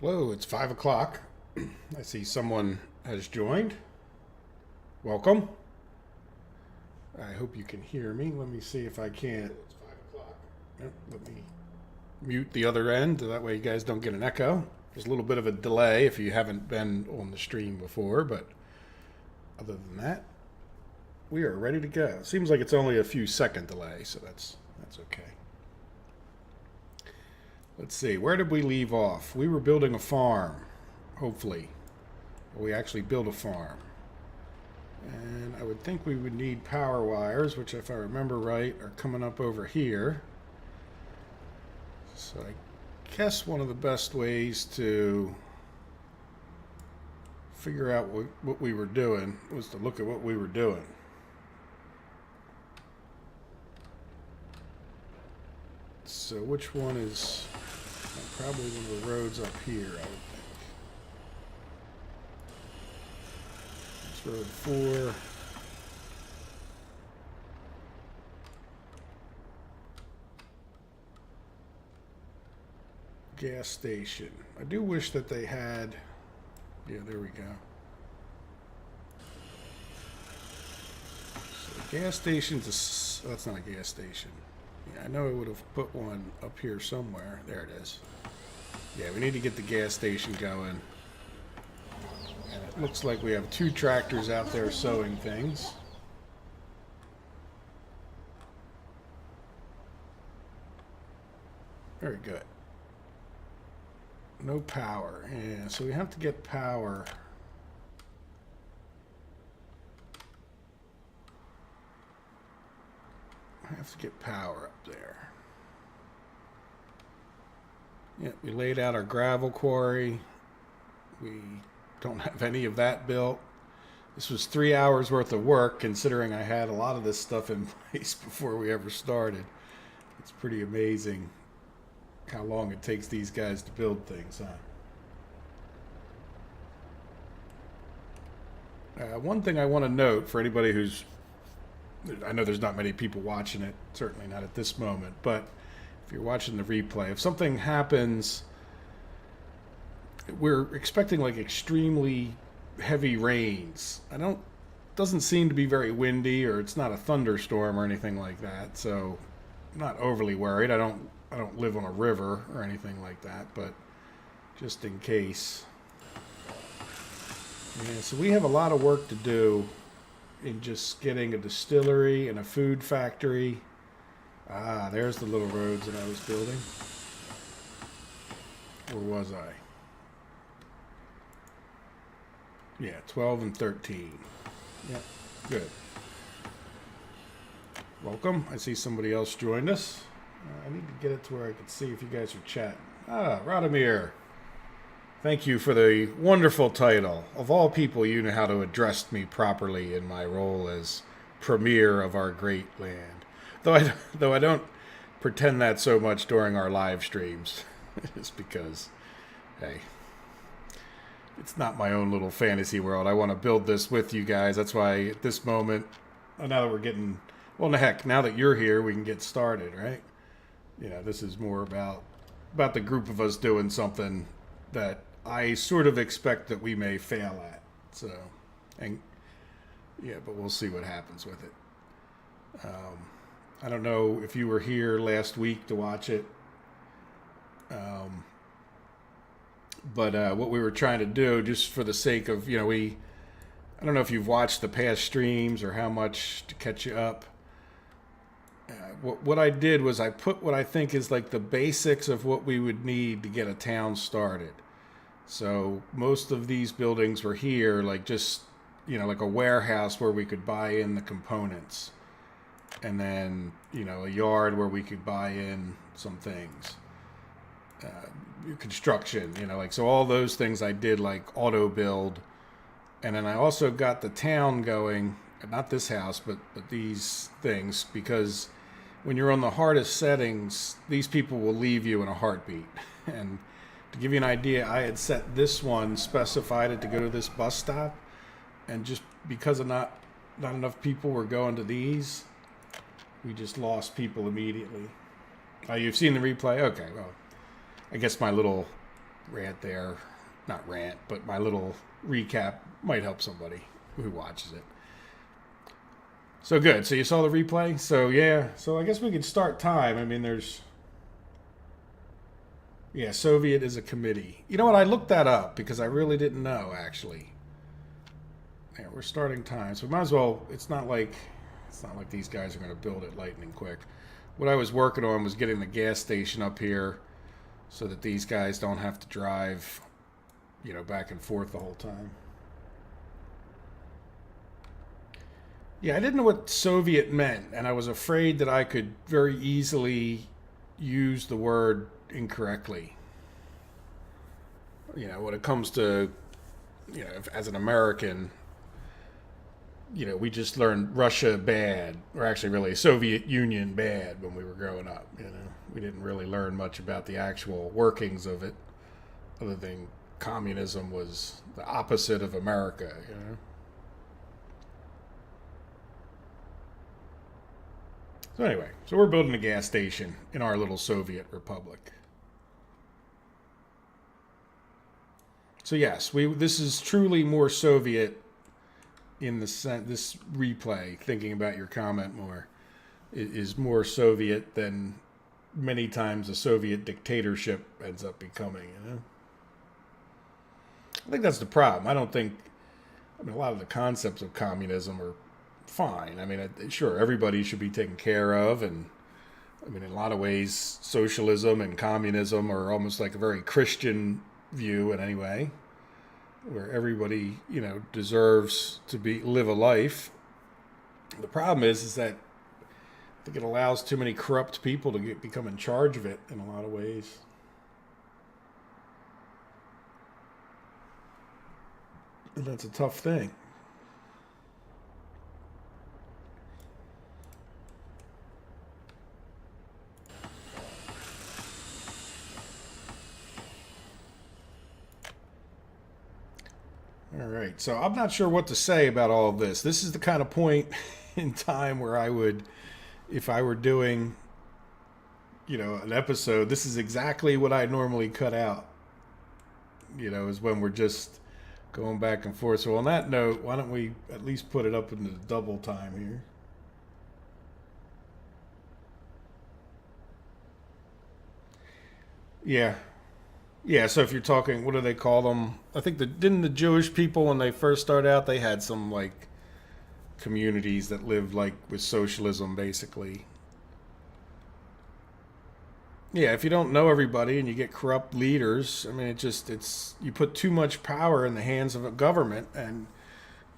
Hello, it's 5 o'clock. I see someone has joined. Welcome. I hope you can hear me. Let me see if I can. It's 5 o'clock. Yep, let me mute the other end. That way you guys don't get an echo. There's a little bit of a delay if you haven't been on the stream before, but other than that, we are ready to go. Seems like it's only a few second delay, so that's okay. Let's see, where did we leave off? We were building a farm, hopefully. We actually built a farm. And I would think we would need power wires, which if I remember right, are coming up over here. So I guess one of the best ways to figure out what we were doing was to look at what we were doing. So which one is probably one of the roads up here, I would think. It's road 4. Gas station. I do wish that they had... Yeah, there we go. So gas station's a... that's not a gas station. Yeah, I know I would have put one up here somewhere. There it is. Yeah, we need to get the gas station going. And it looks like we have 2 tractors out there sowing things. Very good. No power. Yeah, so we have to get power. I have to get power up there. Yeah, we laid out our gravel quarry. We don't have any of that built. This was 3 hours worth of work, considering I had a lot of this stuff in place before we ever started. It's pretty amazing how long it takes these guys to build things, huh? One thing I want to note for anybody who's... I know there's not many people watching it, certainly not at this moment, but if you're watching the replay, if something happens, we're expecting like extremely heavy rains. Doesn't seem to be very windy, or it's not a thunderstorm or anything like that, so I'm not overly worried. I don't live on a river or anything like that, but just in case. Yeah, so we have a lot of work to do in just getting a distillery and a food factory. Ah, there's the little roads that I was building. Or was I? Yeah, 12 and 13. Yeah, good. Welcome. I see somebody else joined us. I need to get it to where I can see if you guys are chatting. Ah, Radomir. Thank you for the wonderful title. Of all people, you know how to address me properly in my role as premier of our great land. Though I don't pretend that so much during our live streams. Just because, hey, it's not my own little fantasy world. I want to build this with you guys. That's why at this moment, now that we're getting, well, heck, now that you're here, we can get started, right? You know, this is more about the group of us doing something that I sort of expect that we may fail at. So, and yeah, but we'll see what happens with it. I don't know if you were here last week to watch it. But what we were trying to do, just for the sake of, I don't know if you've watched the past streams or how much to catch you up. What I did was I put what I think is like the basics of what we would need to get a town started. So most of these buildings were here, like just, like a warehouse where we could buy in the components. And then, a yard where we could buy in some things. Construction, so all those things I did like auto build. And then I also got the town going, not this house, but these things, because when you're on the hardest settings, these people will leave you in a heartbeat. And to give you an idea, I had set this one, specified it to go to this bus stop, and just because of not enough people were going to these, we just lost people immediately. You've seen the replay? Okay, well, I guess my little rant there. Not rant, but my little recap might help somebody who watches it. So good. So you saw the replay? So yeah. So I guess we could start time. I mean, there's... Yeah, Soviet is a committee. You know what? I looked that up because I really didn't know, actually. Yeah, we're starting time. So we might as well... It's not like these guys are going to build it lightning quick. What I was working on was getting the gas station up here so that these guys don't have to drive, back and forth the whole time. Yeah, I didn't know what Soviet meant, and I was afraid that I could very easily use the word incorrectly. When it comes to, as an American, we just learned Russia bad, or actually really Soviet Union bad when we were growing up. We didn't really learn much about the actual workings of it, other than communism was the opposite of America. So anyway, so we're building a gas station in our little Soviet republic. So yes, this is truly more Soviet in the sense, this replay, thinking about your comment more, is more Soviet than many times a Soviet dictatorship ends up becoming, I think that's the problem. I mean, a lot of the concepts of communism are fine. I mean, sure, everybody should be taken care of, and I mean, in a lot of ways, socialism and communism are almost like a very Christian view in any way, where everybody, deserves to live a life. The problem is that I think it allows too many corrupt people to become in charge of it in a lot of ways. And that's a tough thing. All right, so I'm not sure what to say about all of this. This is the kind of point in time where I would, if I were doing, an episode, this is exactly what I normally cut out, is when we're just going back and forth. So on that note, why don't we at least put it up into the double time here? Yeah. Yeah, so if you're talking, what do they call them? I think didn't the Jewish people, when they first started out, they had some like communities that lived like with socialism, basically. Yeah, if you don't know everybody and you get corrupt leaders, I mean, it's you put too much power in the hands of a government, and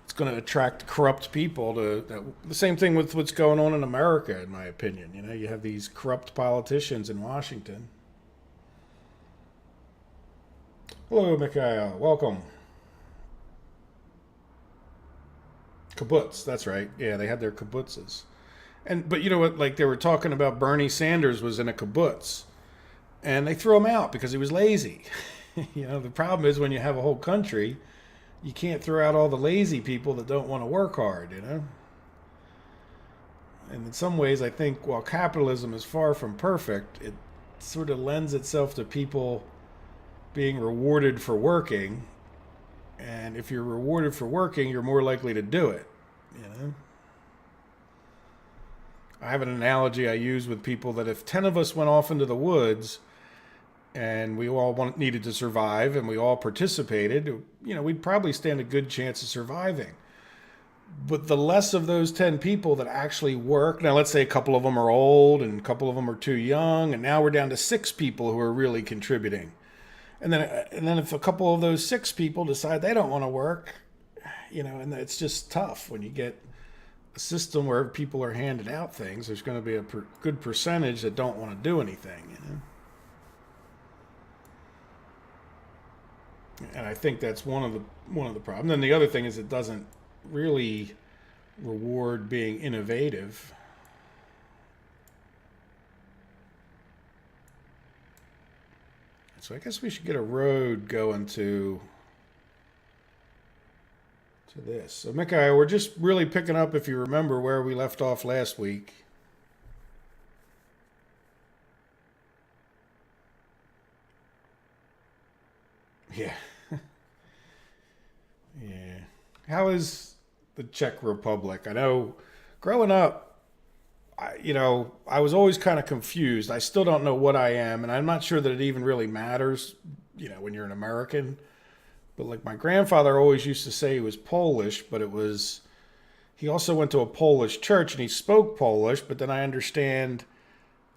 it's going to attract corrupt people the same thing with what's going on in America, in my opinion. You have these corrupt politicians in Washington. Hello, Mikhail. Welcome. Kibbutz, that's right. Yeah, they had their kibbutzes. But you know what? Like they were talking about Bernie Sanders was in a kibbutz, and they threw him out because he was lazy. The problem is when you have a whole country, you can't throw out all the lazy people that don't want to work hard. And in some ways, I think while capitalism is far from perfect, it sort of lends itself to people being rewarded for working, and if you're rewarded for working, you're more likely to do it. I have an analogy I use with people that if 10 of us went off into the woods and we all needed to survive and we all participated, we'd probably stand a good chance of surviving. But the less of those 10 people that actually work, now let's say a couple of them are old and a couple of them are too young, and now we're down to 6 people who are really contributing. And then if a couple of those 6 people decide they don't want to work, and it's just tough when you get a system where people are handed out things. There's going to be a good percentage that don't want to do anything. And I think that's one of the problems. Then the other thing is it doesn't really reward being innovative. So I guess we should get a road going to this. So Mikhail, we're just really picking up, if you remember, where we left off last week. Yeah. Yeah. How is the Czech Republic? I know growing up, I was always kind of confused. I still don't know what I am, and I'm not sure that it even really matters, when you're an American. But like my grandfather always used to say he was Polish, but he also went to a Polish church and he spoke Polish, but then I understand,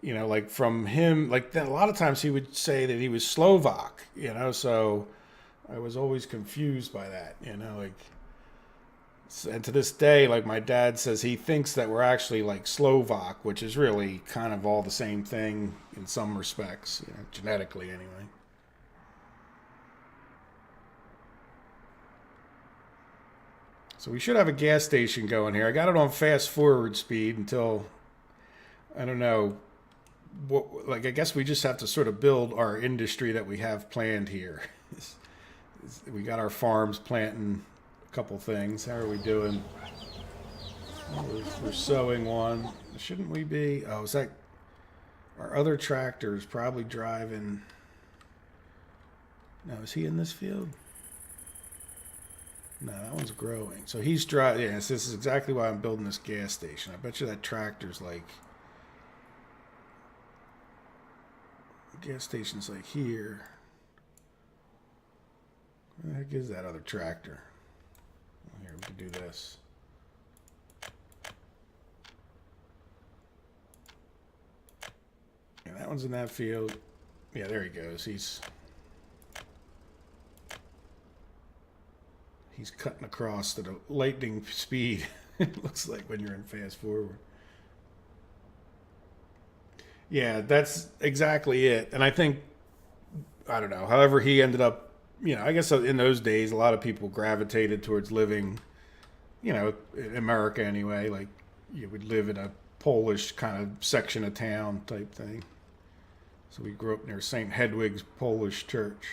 like from him, like then a lot of times he would say that he was Slovak, so I was always confused by that, like, and to this day, like my dad says he thinks that we're actually like Slovak, which is really kind of all the same thing in some respects, genetically anyway. So we should have a gas station going here. I got it on fast forward speed until I don't know. Like I guess we just have to sort of build our industry that we have planned here. We got our farms planting a couple things. How are we doing? We're sowing one. Shouldn't we be? Oh, is that our other tractor is probably driving? No, is he in this field? No, that one's growing. So he's driving. Yes, this is exactly why I'm building this gas station. I bet you that tractor's like. The gas station's like here. Where the heck is that other tractor? Here, we can do this. Yeah, that one's in that field. Yeah, there he goes. He's cutting across at a lightning speed. It looks like when you're in fast forward. Yeah, that's exactly it. And I think, I don't know, however he ended up, I guess in those days, a lot of people gravitated towards living, in America anyway. Like you would live in a Polish kind of section of town type thing. So we grew up near St. Hedwig's Polish Church.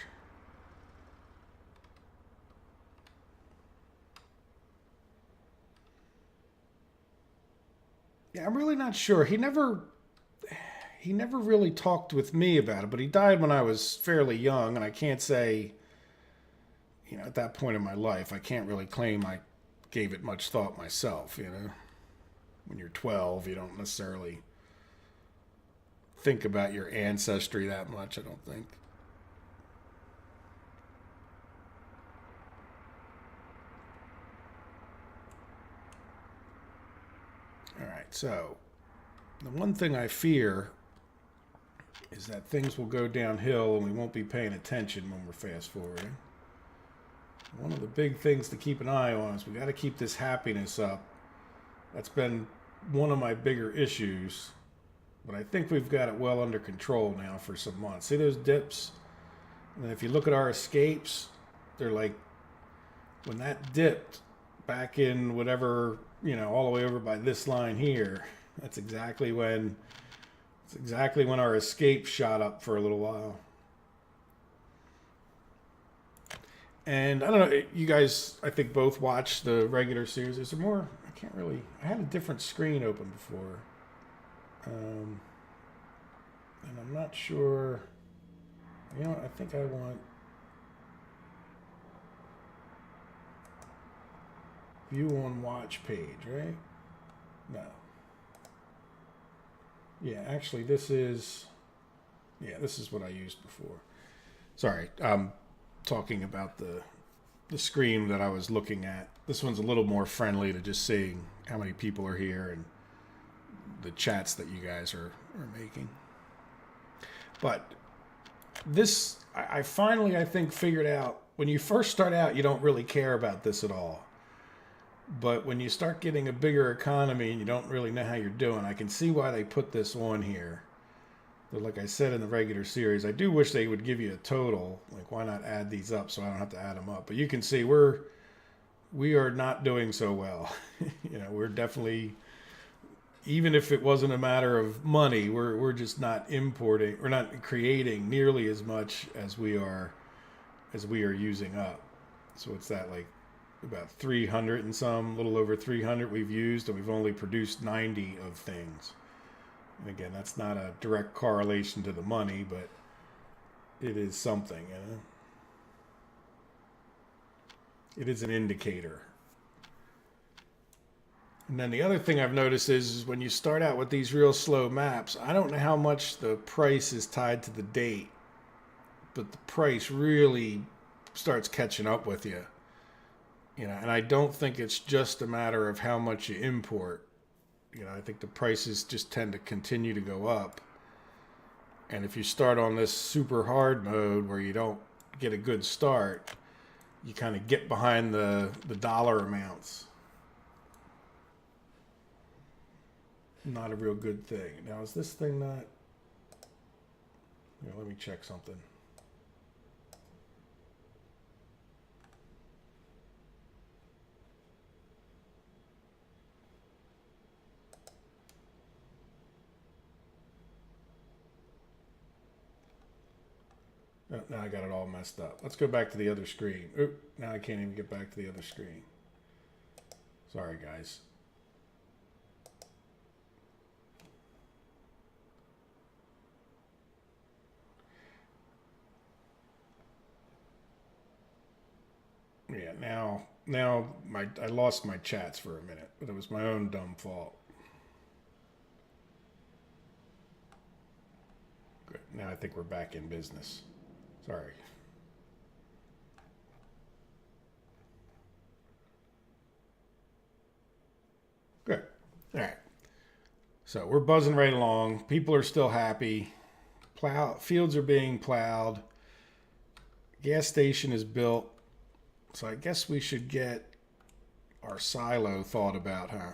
Yeah, I'm really not sure. He never really talked with me about it, but he died when I was fairly young, and I can't say, at that point in my life, I can't really claim I gave it much thought myself. When you're 12, you don't necessarily think about your ancestry that much, I don't think. All right, so the one thing I fear is that things will go downhill and we won't be paying attention when we're fast forwarding. One of the big things to keep an eye on is we got to keep this happiness up. That's been one of my bigger issues, but I think we've got it well under control now for some months. See those dips? And if you look at our escapes, they're like, when that dipped back in whatever, all the way over by this line here, that's exactly when our escape shot up for a little while. And I don't know, you guys, I think both watched the regular series. Is there more? I had a different screen open before. And I'm not sure. I think I want view on watch page, right? No. Yeah, actually, this is what I used before. Sorry, I'm talking about the screen that I was looking at. This one's a little more friendly to just seeing how many people are here and the chats that you guys are making. But this, I finally, I think, figured out, when you first start out, you don't really care about this at all. But when you start getting a bigger economy and you don't really know how you're doing, I can see why they put this on here. But like I said in the regular series, I do wish they would give you a total. Like, why not add these up so I don't have to add them up? But you can see we are not doing so well. We're definitely, even if it wasn't a matter of money, we're just not importing, we're not creating nearly as much as we are using up. So it's that, like, about 300 and some, a little over 300 we've used, and we've only produced 90 of things. And again, that's not a direct correlation to the money, but it is something. It is an indicator. And then the other thing I've noticed is when you start out with these real slow maps, I don't know how much the price is tied to the date, but the price really starts catching up with you. You know, and I don't think it's just a matter of how much you import. You know, I think the prices just tend to continue to go up. And if you start on this super hard mode where you don't get a good start, you kind of get behind the dollar amounts. Not a real good thing. Now, is this thing not... Here, let me check something. Oh, now I got it all messed up. Let's go back to the other screen. Oop, now I can't even get back to the other screen. Sorry, guys. Yeah, now I lost my chats for a minute, but it was my own dumb fault. Good. Now I think we're back in business. Sorry. Good. All right. So we're buzzing right along. People are still happy. Fields are being plowed. Gas station is built. So I guess we should get our silo thought about, huh?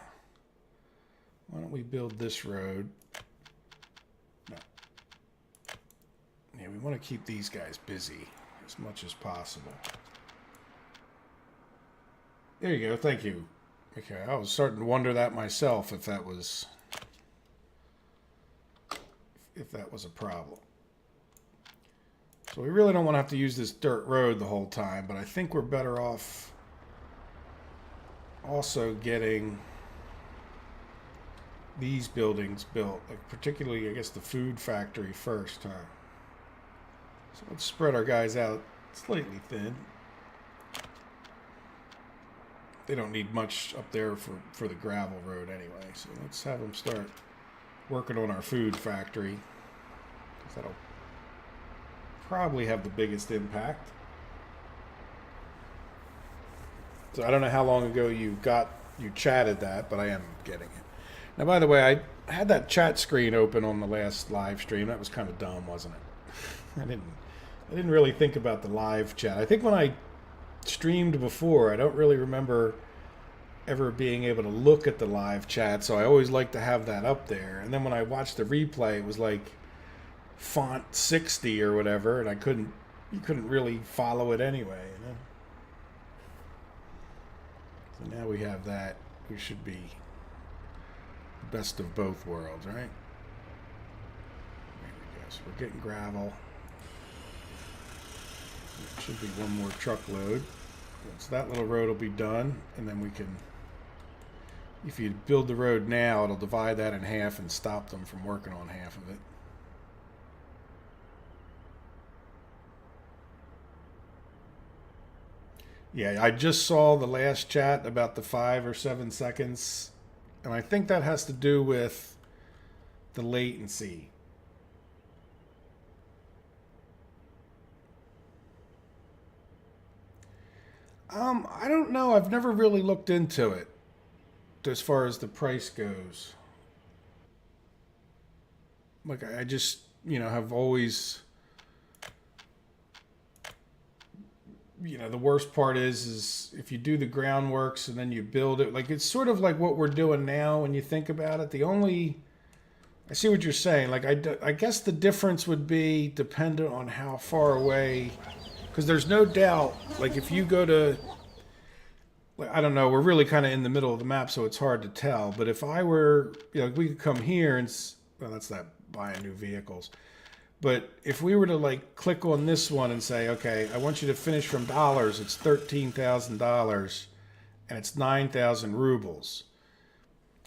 Why don't we build this road? No. Yeah, we want to keep these guys busy as much as possible. There you go. Thank you. Okay, I was starting to wonder that myself if that was a problem. So we really don't want to have to use this dirt road the whole time, but I think we're better off also getting these buildings built, like particularly, I guess, the food factory first, huh? So let's spread our guys out slightly thin. They don't need much up there for the gravel road anyway, so let's have them start working on our food factory, because that'll probably have the biggest impact. So I don't know how long ago you chatted that, but I am getting it. Now, by the way, I had that chat screen open on the last live stream. That was kind of dumb, wasn't it? I didn't really think about the live chat. I think when I streamed before, I don't really remember ever being able to look at the live chat, so I always like to have that up there. And then when I watched the replay, it was like font 60 or whatever, and you couldn't really follow it anyway, you know? So now we have that. We should be the best of both worlds, right? There we go. So we're getting gravel. It should be one more truckload. So that little road will be done, and then we can, if you build the road now, it'll divide that in half and stop them from working on half of it. Yeah, I just saw the last chat about the 5 or 7 seconds, and I think that has to do with the latency. I don't know. I've never really looked into it as far as the price goes. Like, I just, have always, the worst part is if you do the groundworks and then you build it, like, it's sort of like what we're doing now when you think about it. I see what you're saying. Like, I guess the difference would be dependent on how far away, because there's no doubt, like, if you go to, I don't know, we're really kind of in the middle of the map, so it's hard to tell. But if I were, we could come here and, well, that's not buying new vehicles. But if we were to, like, click on this one and say, okay, I want you to finish from dollars, it's $13,000, and it's 9,000 rubles.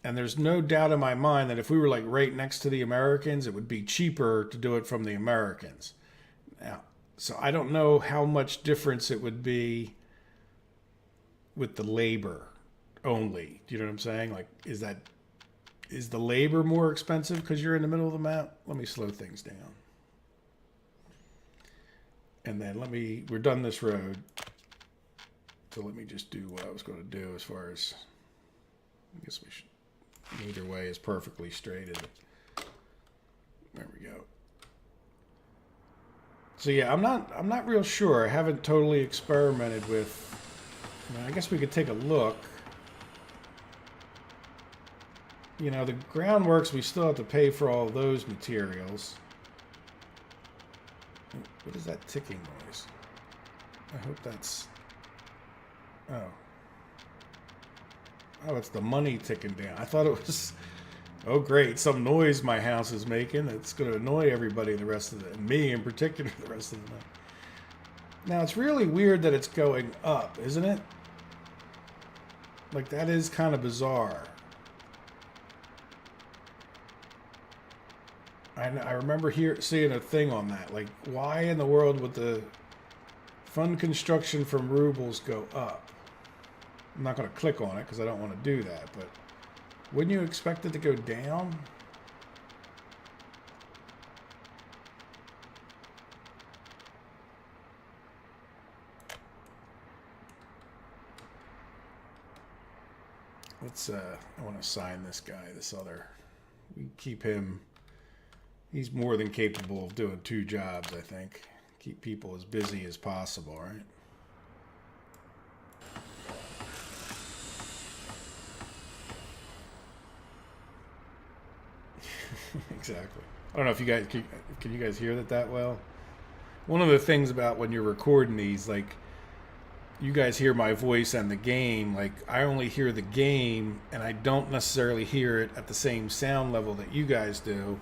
And there's no doubt in my mind that if we were, like, right next to the Americans, it would be cheaper to do it from the Americans. Now, so I don't know how much difference it would be with the labor only. Do you know what I'm saying? Like, is the labor more expensive because you're in the middle of the map? Let me slow things down. And then we're done this road. So let me just do what I was going to do as far as, I guess we should, either way is perfectly straight. There we go. So yeah, I'm not real sure. I haven't totally experimented with, I guess we could take a look. You know, the groundworks, we still have to pay for all those materials. What is that ticking noise? I hope that's... Oh. Oh, it's the money ticking down. I thought it was... Oh, great. Some noise my house is making. It's going to annoy everybody the rest of the... And me in particular the rest of the night. Now, it's really weird that it's going up, isn't it? Like, that is kind of bizarre. I remember seeing a thing on that. Like, why in the world would the fund construction from rubles go up? I'm not going to click on it because I don't want to do that, but wouldn't you expect it to go down? Let's, I want to assign this guy, this other. We keep him... He's more than capable of doing 2 jobs, I think. Keep people as busy as possible, right? Exactly. I don't know if you guys... Can you guys hear that well? One of the things about when you're recording these, like, you guys hear my voice and the game. Like, I only hear the game, and I don't necessarily hear it at the same sound level that you guys do.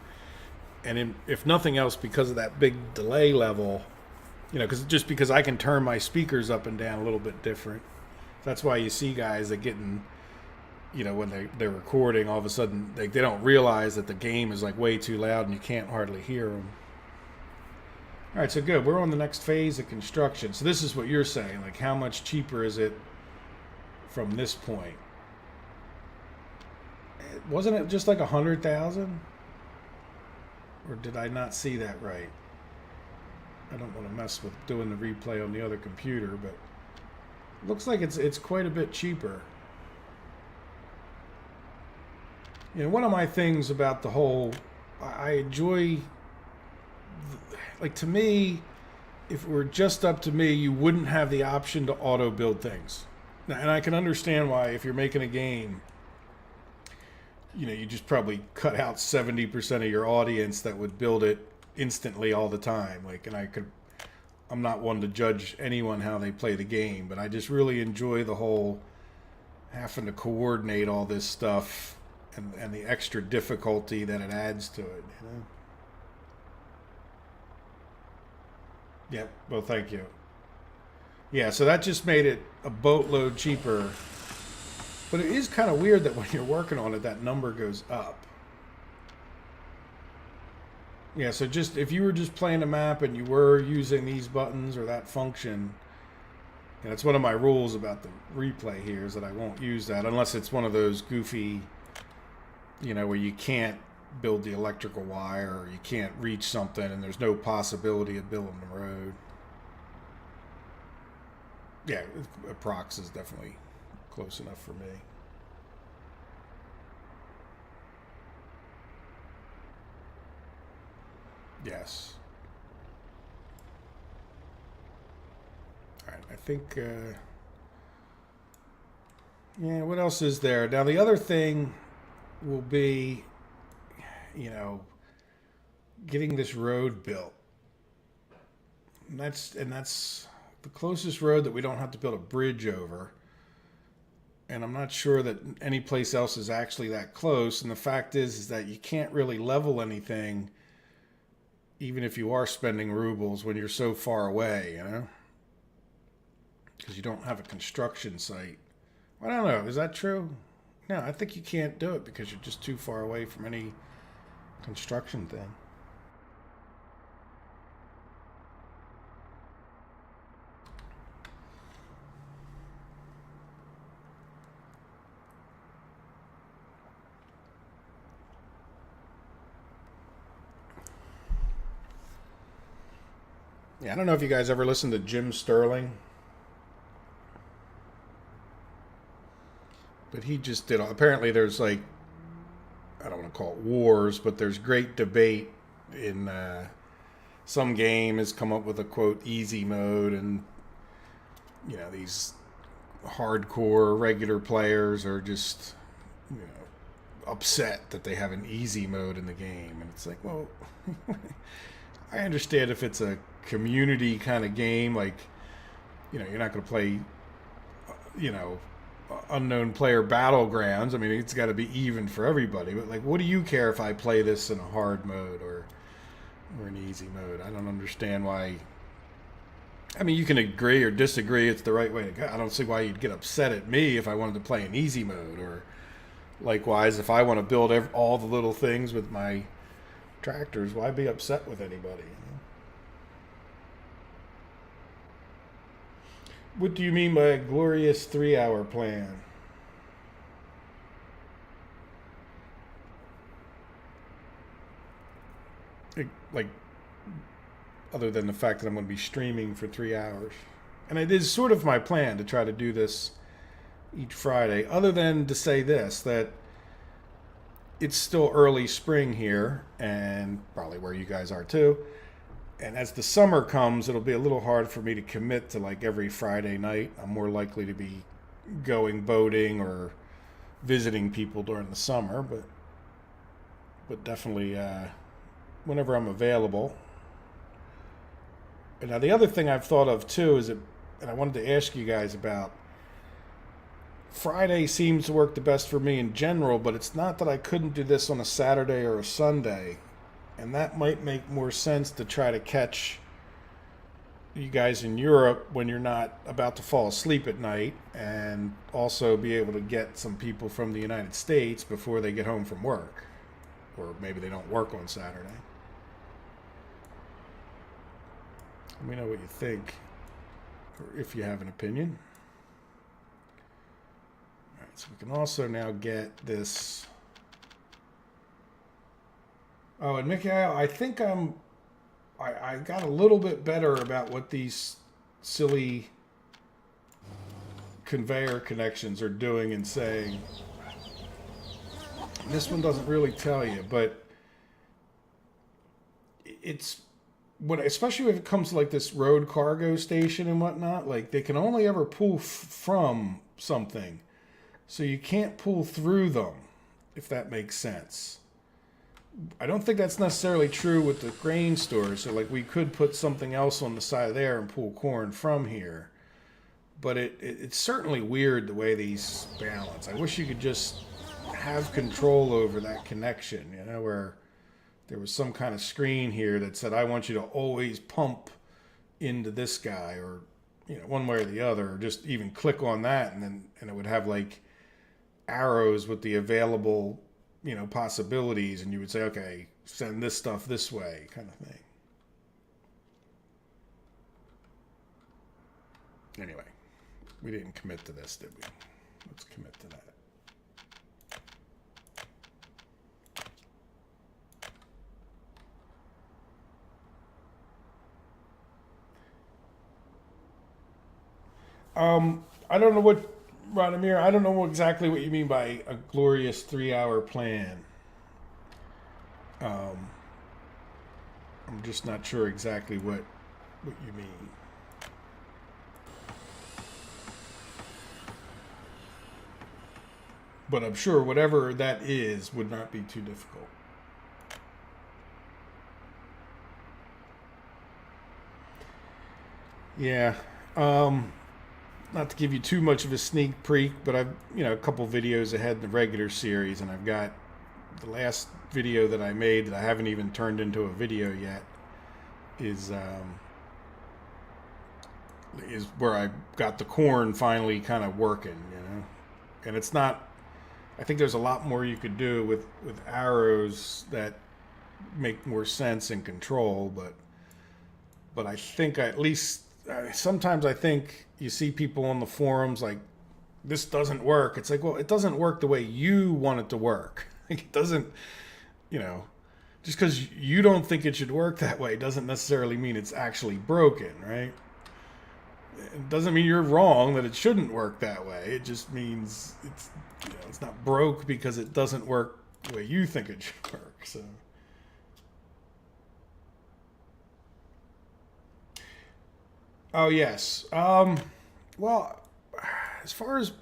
And if nothing else, because of that big delay level, you know, because I can turn my speakers up and down a little bit different. That's why you see guys that getting, you know, when they're recording, all of a sudden they don't realize that the game is like way too loud and you can't hardly hear them. All right, so good. We're on the next phase of construction. So this is what you're saying, like how much cheaper is it from this point? Wasn't it just like 100,000? Or did I not see that right? I don't want to mess with doing the replay on the other computer, but it looks like it's quite a bit cheaper. You know, one of my things about the whole, I enjoy, like, to me, if it were just up to me, you wouldn't have the option to auto build things. Now, and I can understand why, if you're making a game, you know, you just probably cut out 70% of your audience that would build it instantly all the time. Like, and I'm not one to judge anyone how they play the game, but I just really enjoy the whole having to coordinate all this stuff and the extra difficulty that it adds to it, you know? Yeah, well, thank you. Yeah, so that just made it a boatload cheaper. But it is kind of weird that when you're working on it, that number goes up. Yeah, so just if you were just playing a map and you were using these buttons or that function, and it's one of my rules about the replay here is that I won't use that unless it's one of those goofy, you know, where you can't build the electrical wire or you can't reach something and there's no possibility of building the road. Yeah, prox is definitely close enough for me. Yes. All right, I think, yeah, what else is there? Now, the other thing will be, you know, getting this road built. And that's the closest road that we don't have to build a bridge over. And I'm not sure that any place else is actually that close. And the fact is that you can't really level anything, even if you are spending rubles, when you're so far away, you know? Because you don't have a construction site. I don't know. Is that true? No, I think you can't do it because you're just too far away from any construction thing. Yeah, I don't know if you guys ever listened to Jim Sterling, but he just did. Apparently, there's like, I don't want to call it wars, but there's great debate in some game has come up with a quote easy mode, and these hardcore regular players are just upset that they have an easy mode in the game, and it's like, well, I understand if it's a community kind of game, like you're not going to play unknown player battlegrounds. I mean, it's got to be even for everybody, but like, what do you care if I play this in a hard mode or an easy mode? I don't understand why. I mean, you can agree or disagree it's the right way to go. I don't see why you'd get upset at me if I wanted to play in easy mode, or likewise, if I want to build all the little things with my tractors, why be upset with anybody? What do you mean by a glorious 3-hour plan? Like, other than the fact that I'm going to be streaming for 3 hours. And it is sort of my plan to try to do this each Friday, other than to say this, that it's still early spring here, and probably where you guys are too. And as the summer comes, it'll be a little hard for me to commit to like every Friday night. I'm more likely to be going boating or visiting people during the summer, but definitely whenever I'm available. And now the other thing I've thought of too is that, and I wanted to ask you guys about, Friday seems to work the best for me in general, but it's not that I couldn't do this on a Saturday or a Sunday. And that might make more sense to try to catch you guys in Europe when you're not about to fall asleep at night, and also be able to get some people from the United States before they get home from work. Or maybe they don't work on Saturday. Let me know what you think, or if you have an opinion. All right, so we can also now get this. Oh, and Mickey, I think I got a little bit better about what these silly conveyor connections are doing and saying. This one doesn't really tell you, but it's especially if it comes to like this road cargo station and whatnot, like they can only ever pull from something, so you can't pull through them, if that makes sense. I don't think that's necessarily true with the grain stores. So like we could put something else on the side of there and pull corn from here, but it's certainly weird the way these balance. I wish you could just have control over that connection, where there was some kind of screen here that said, I want you to always pump into this guy, or, one way or the other, or just even click on that. And it would have like arrows with the available, possibilities. And you would say, okay, send this stuff this way, kind of thing. Anyway, we didn't commit to this, did we? Let's commit to that. I don't know what, Radomir, I don't know exactly what you mean by a glorious 3-hour plan. I'm just not sure exactly what you mean. But I'm sure whatever that is would not be too difficult. Yeah. Not to give you too much of a sneak peek, but I've, a couple videos ahead in the regular series, and I've got the last video that I made that I haven't even turned into a video yet is where I got the corn finally kind of working, and it's not, I think there's a lot more you could do with arrows that make more sense and control, but I think at least sometimes I think you see people on the forums like, this doesn't work. It's like, well, it doesn't work the way you want it to work. It doesn't, Just because you don't think it should work that way doesn't necessarily mean it's actually broken, right? It doesn't mean you're wrong that it shouldn't work that way. It just means it's not broke because it doesn't work the way you think it should work. So, oh yes. Well, as far as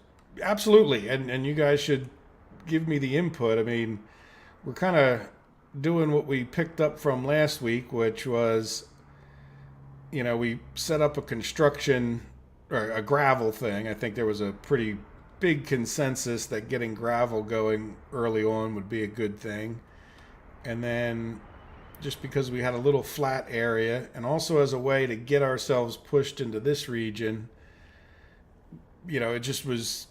absolutely, and you guys should give me the input. I mean, we're kind of doing what we picked up from last week, which was, we set up a construction or a gravel thing. I think there was a pretty big consensus that getting gravel going early on would be a good thing. And then just because we had a little flat area, and also as a way to get ourselves pushed into this region, it just was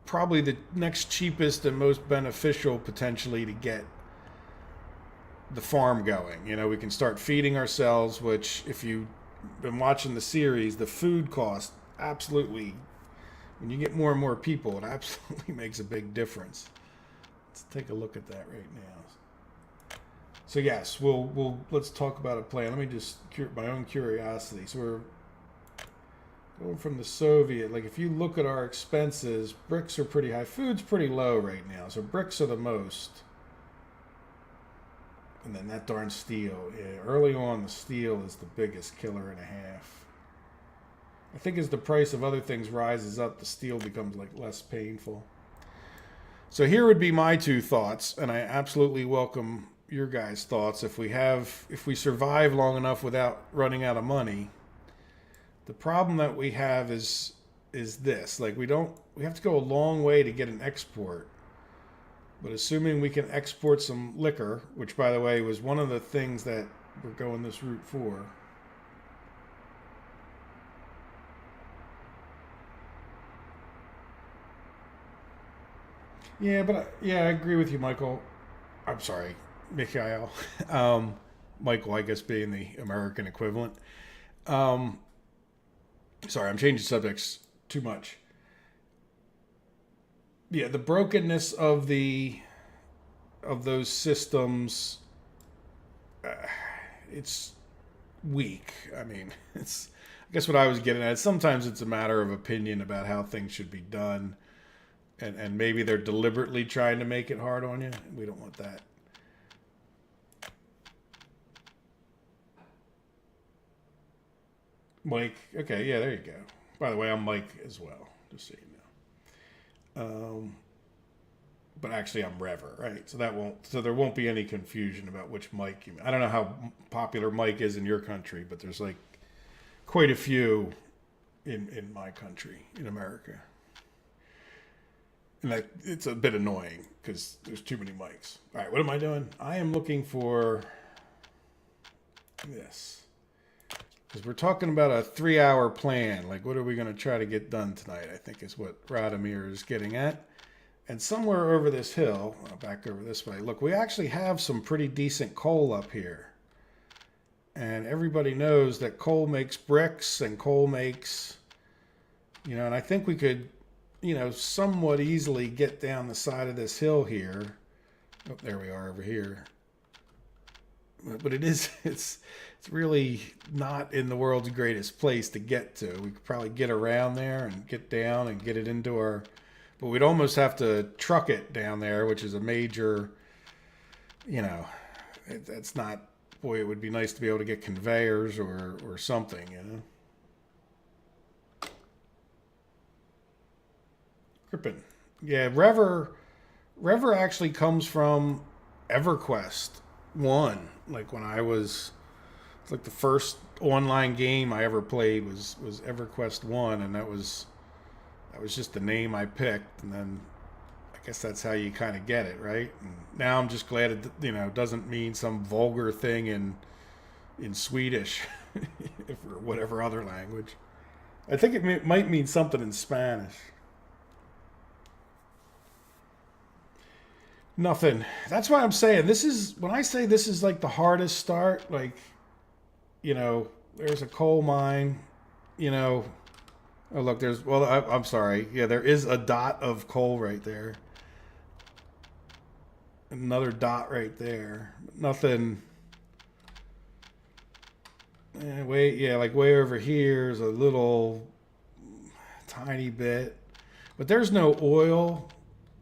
probably the next cheapest and most beneficial potentially to get the farm going. We can start feeding ourselves, which if you've been watching the series, the food cost absolutely, when you get more and more people, it absolutely makes a big difference. Let's take a look at that right now. So yes, let's talk about a plan. Let me just my own curiosity. So we're going from the Soviet, like if you look at our expenses, bricks are pretty high. Food's pretty low right now. So bricks are the most. And then that darn steel. Yeah, early on, the steel is the biggest killer and a half. I think as the price of other things rises up, the steel becomes like less painful. So here would be my two thoughts, and I absolutely welcome your guys' thoughts. If we survive long enough without running out of money, the problem that we have is this. Like we have to go a long way to get an export. But assuming we can export some liquor, which by the way was one of the things that we're going this route for. Yeah, but I agree with you, Michael. I'm sorry, Mikhail. Michael, I guess being the American equivalent. Sorry, I'm changing subjects too much. Yeah, the brokenness of those systems, it's weak. I mean, I guess what I was getting at. Sometimes it's a matter of opinion about how things should be done, and maybe they're deliberately trying to make it hard on you. We don't want that. Mike, okay, yeah, there you go. By the way, I'm Mike as well, just so you know. But actually, I'm Rever, right? So there won't be any confusion about which Mike you mean. I don't know how popular Mike is in your country, but there's like quite a few in my country, in America. And it's a bit annoying because there's too many mics. All right, what am I doing? I am looking for this. Because we're talking about a 3-hour plan. Like, what are we going to try to get done tonight, I think is what Radomir is getting at. And somewhere over this hill, back over this way, look, we actually have some pretty decent coal up here. And everybody knows that coal makes bricks and coal makes, and I think we could, somewhat easily get down the side of this hill here. Oh, there we are over here. But it's really not in the world's greatest place to get to. We could probably get around there and get down and get it into our, but we'd almost have to truck it down there, which is a major, that's not, boy, it would be nice to be able to get conveyors or something, Crippen. Yeah, Rever actually comes from EverQuest 1. Like when it's like the first online game I ever played was EverQuest 1, and that was just the name I picked, and then I guess that's how you kind of get it, right? And now I'm just glad it doesn't mean some vulgar thing in Swedish or whatever other language. I think it might mean something in Spanish. Nothing. That's why I'm saying when I say this is like the hardest start, like, there's a coal mine, oh, look, I'm sorry. Yeah, there is a dot of coal right there. Another dot right there. Nothing. Like way over here is a little tiny bit, but there's no oil.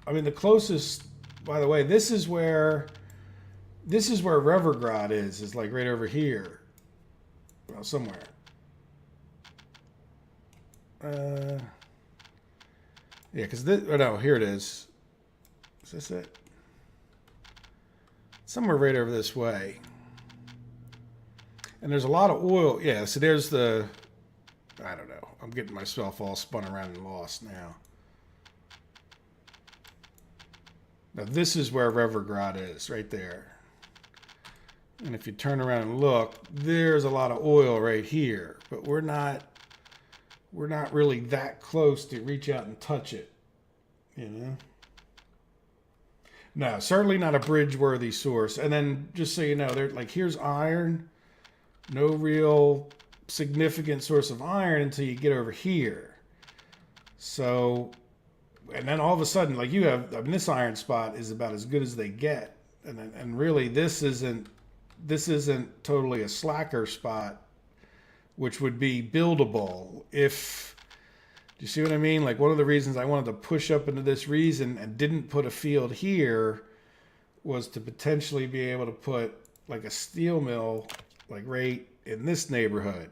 I mean, the closest. By the way, this is where Revergrad is like right over here, well, somewhere. Uh, yeah, because this. Oh no, here it is. Is this it? Somewhere right over this way. And there's a lot of oil. Yeah, so there's the. I don't know. I'm getting myself all spun around and lost now. Now this is where Revergrad is, right there. And if you turn around and look, there's a lot of oil right here. But we're not really that close to reach out and touch it. You know? No, certainly not a bridge-worthy source. And then just so you know, here's iron. No real significant source of iron until you get over here. So, and then all of a sudden, like you have, I mean, this iron spot is about as good as they get. And really, this isn't totally a slacker spot, which would be buildable if. Do you see what I mean? Like one of the reasons I wanted to push up into this region and didn't put a field here was to potentially be able to put like a steel mill like right in this neighborhood.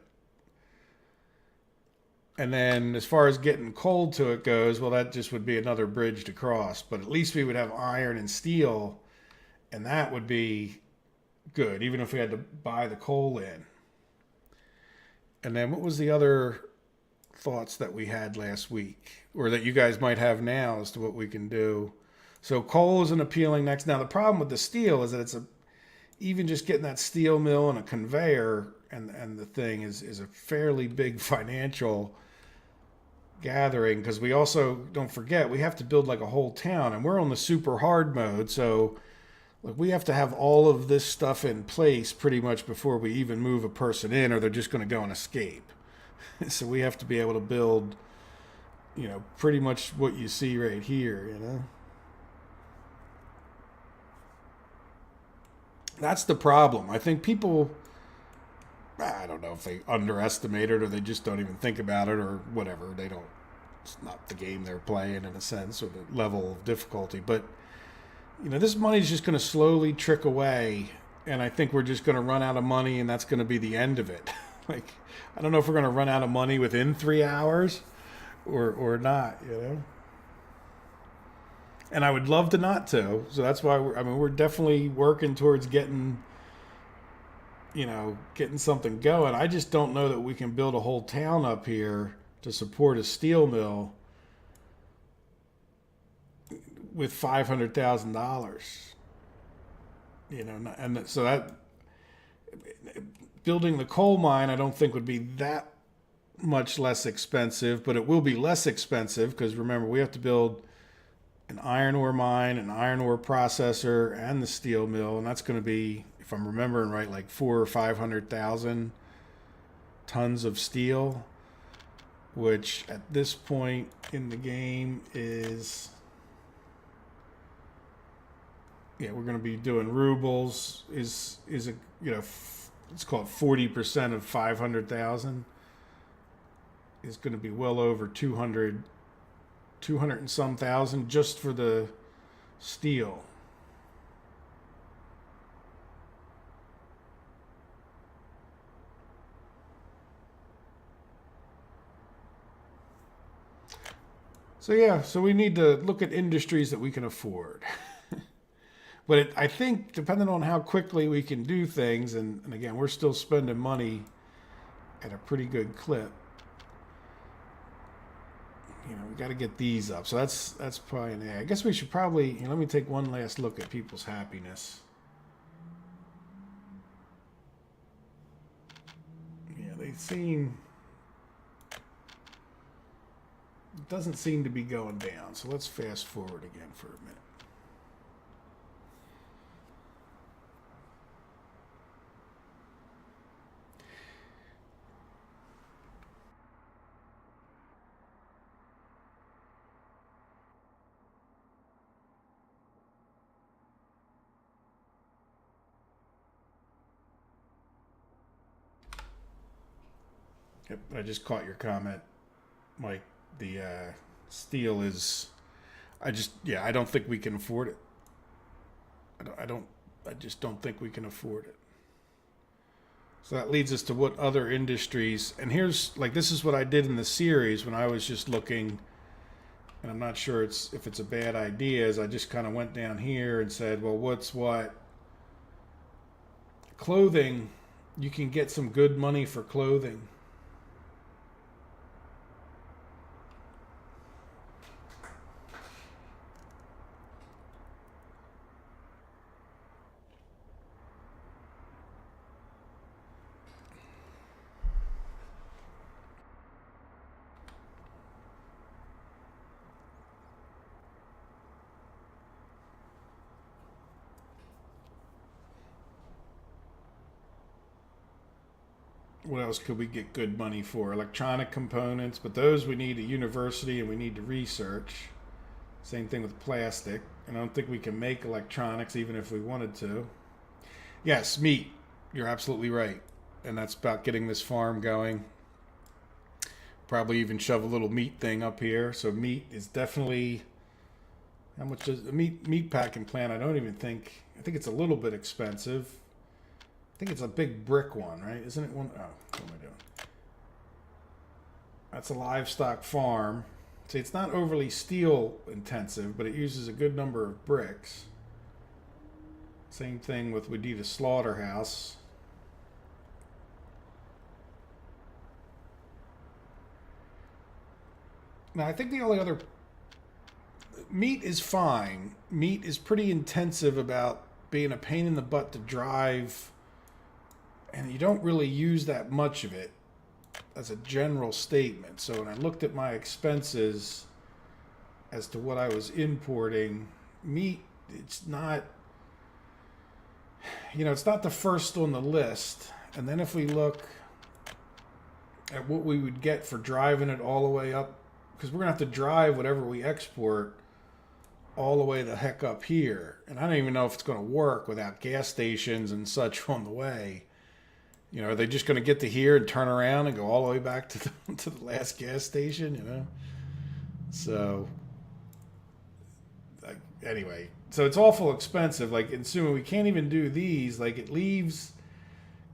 And then as far as getting coal to it goes, well, that just would be another bridge to cross. But at least we would have iron and steel, and that would be good, even if we had to buy the coal in. And then what was the other thoughts that we had last week, or that you guys might have now as to what we can do? So coal is an appealing next. Now the problem with the steel is that even just getting that steel mill and a conveyor and the thing is a fairly big financial gathering, because we also, don't forget, we have to build like a whole town, and we're on the super hard mode, so like we have to have all of this stuff in place pretty much before we even move a person in, or they're just going to go and escape. So we have to be able to build, pretty much what you see right here, That's the problem. I think people, I don't know if they underestimate it or they just don't even think about it or whatever. It's not the game they're playing in a sense, or the level of difficulty. But, this money's just going to slowly trick away. And I think we're just going to run out of money, and that's going to be the end of it. Like, I don't know if we're going to run out of money within 3 hours or not. And I would love to not to. So that's why we're definitely working towards getting something going. I just don't know that we can build a whole town up here to support a steel mill with $500,000. And so that building the coal mine, I don't think would be that much less expensive, but it will be less expensive because remember, we have to build an iron ore mine, an iron ore processor, and the steel mill, and that's going to be, if I'm remembering right, like 400,000 or 500,000 tons of steel, which at this point in the game is, we're going to be doing rubles. Is a let's call it 40% of 500,000 is going to be well over 200 and some thousand just for the steel. So we need to look at industries that we can afford. But I think depending on how quickly we can do things, and again, we're still spending money at a pretty good clip. We got to get these up. So that's probably an A. I guess we should probably, let me take one last look at people's happiness. Yeah, it doesn't seem to be going down. So let's fast forward again for a minute. Yep, I just caught your comment, Mike. The steel is. I don't think we can afford it. I just don't think we can afford it. So that leads us to what other industries, and here's like this is what I did in the series when I was just looking, and I'm not sure if it's a bad idea. Is I just kind of went down here and said, well, what's what? Clothing, you can get some good money for clothing. What else could we get good money for? Electronic components, but those we need a university and we need to research. Same thing with plastic. And I don't think we can make electronics even if we wanted to. Yes, meat. You're absolutely right. And that's about getting this farm going. Probably even shove a little meat thing up here. So meat is definitely. How much does a meat packing plant? I think it's a little bit expensive. I think it's a big brick one, right? Isn't it one? Oh, what am I doing? That's a livestock farm. See, it's not overly steel intensive, but it uses a good number of bricks. Same thing with we need a slaughterhouse. Now, I think the only other meat is fine. Meat is pretty intensive about being a pain in the butt to drive, and you don't really use that much of it as a general statement. So when I looked at my expenses as to what I was importing, meat, it's not, it's not the first on the list. And then if we look at what we would get for driving it all the way up, because we're going to have to drive whatever we export all the way the heck up here. And I don't even know if it's going to work without gas stations and such on the way. Are they just going to get to here and turn around and go all the way back to the last gas station, So, anyway. So it's awful expensive. Like, assuming we can't even do these, like it leaves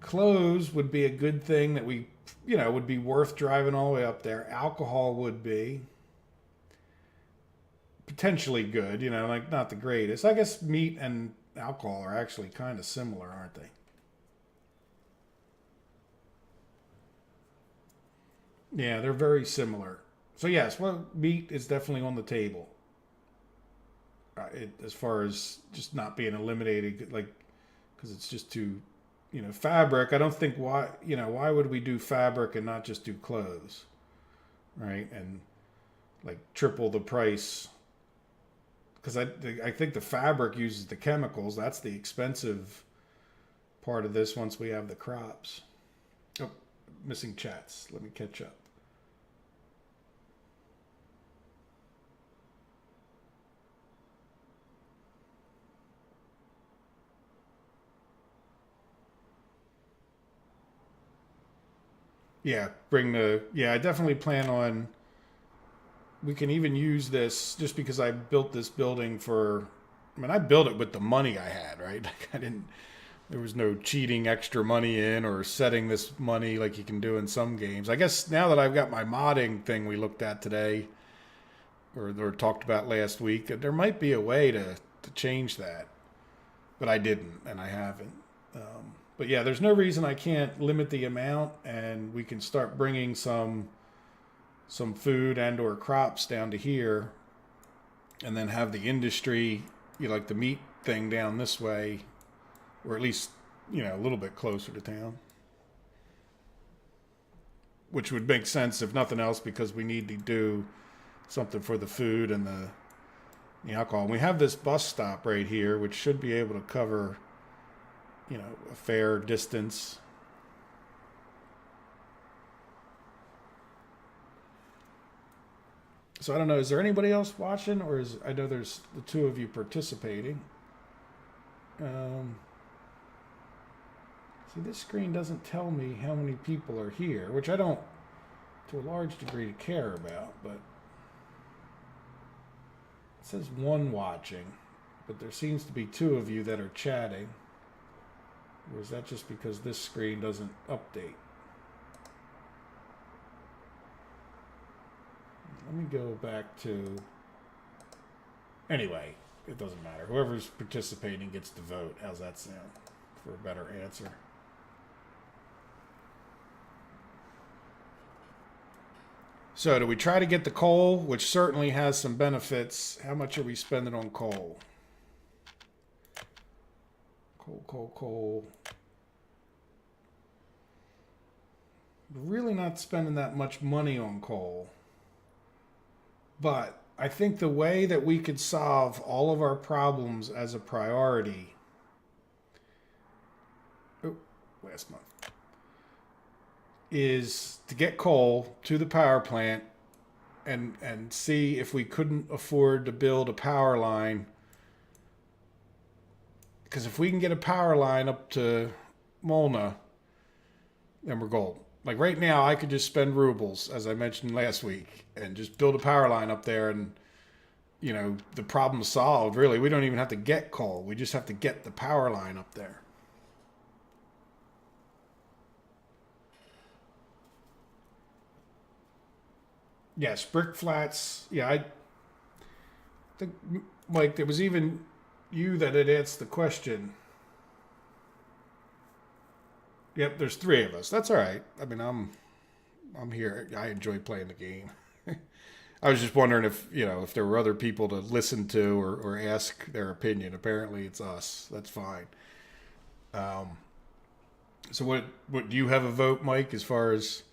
clothes would be a good thing that we, would be worth driving all the way up there. Alcohol would be potentially good, like not the greatest. I guess meat and alcohol are actually kind of similar, aren't they? Yeah, they're very similar. So yes, well, meat is definitely on the table. As far as just not being eliminated, like, because it's just too, fabric. I don't think why would we do fabric and not just do clothes, right? And like triple the price. Because I think the fabric uses the chemicals. That's the expensive part of this once we have the crops. Oh, missing chats. Let me catch up. Yeah, I definitely plan on, we can even use this just because I built this building I built it with the money I had, right? Like there was no cheating extra money in or setting this money like you can do in some games. I guess now that I've got my modding thing we looked at today or talked about last week, there might be a way to change that, but I didn't and I haven't. But yeah, there's no reason I can't limit the amount, and we can start bringing some food and or crops down to here, and then have the industry, like the meat thing down this way, or at least, a little bit closer to town. Which would make sense if nothing else, because we need to do something for the food and the alcohol. And we have this bus stop right here, which should be able to cover, a fair distance. So I don't know, is there anybody else watching, or I know there's the two of you participating. See, this screen doesn't tell me how many people are here, which I don't to a large degree to care about, but it says one watching, but there seems to be two of you that are chatting. Or is that just because this screen doesn't update? Let me go back to... Anyway, it doesn't matter. Whoever's participating gets to vote. How's that sound? For a better answer. So do we try to get the coal, which certainly has some benefits? How much are we spending on coal? Coal. We're really not spending that much money on coal. But I think the way that we could solve all of our problems as a priority... last month. Is to get coal to the power plant and see if we couldn't afford to build a power line. Because if we can get a power line up to Molna, then we're gold. Like right now, I could just spend rubles, as I mentioned last week, and just build a power line up there, and you know, the problem's solved. Really, we don't even have to get coal. We just have to get the power line up there. Yes, brick flats. Yeah, I think, Mike, there was even you that had asked the question. Yep, there's three of us. That's all right. I mean, I'm here. I enjoy playing the game. I was just wondering if, you know, if there were other people to listen to or ask their opinion. Apparently it's us. That's fine. So what do you have a vote, Mike, as far as...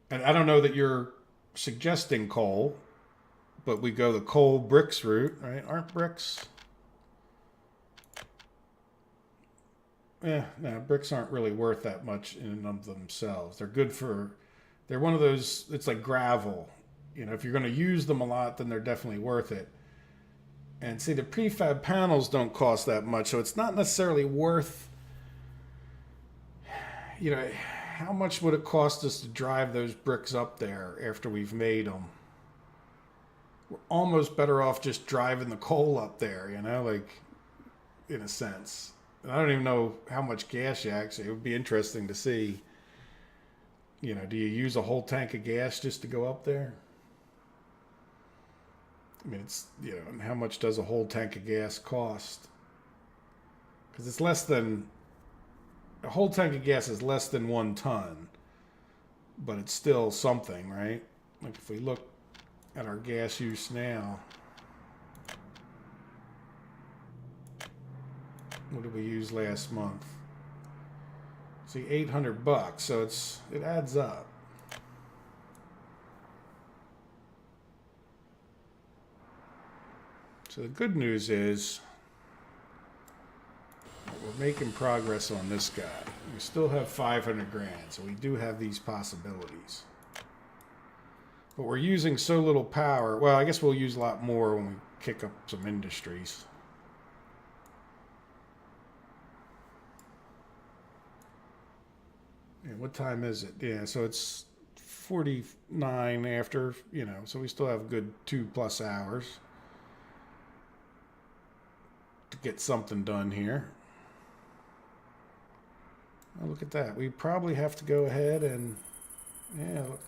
And I don't know that you're suggesting coal, but we go the coal bricks route, right? Aren't bricks? No, bricks aren't really worth that much in and of themselves. They're good for... They're one of those... It's like gravel. You know, if you're going to use them a lot, then they're definitely worth it. And see, the prefab panels don't cost that much, so it's not necessarily worth... You know, how much would it cost us to drive those bricks up there after we've made them? We're almost better off just driving the coal up there, you know, like, in a sense. And I don't even know how much gas you actually... It would be interesting to see, you know, do you use a whole tank of gas just to go up there? I mean, it's, you know, and how much does a whole tank of gas cost? Because it's less than... A whole tank of gas is less than 1 ton, but it's still something, right? Like if we look at our gas use now, what did we use last month? See, $800, so it adds up. So the good news is we're making progress on this guy. We still have 500 grand, so we do have these possibilities. But we're using so little power. Well, I guess we'll use a lot more when we kick up some industries. And what time is it? Yeah, so it's 49 after, you know, so we still have a good 2+ hours to get something done here. Oh, look at that. We probably have to go ahead and, yeah, look,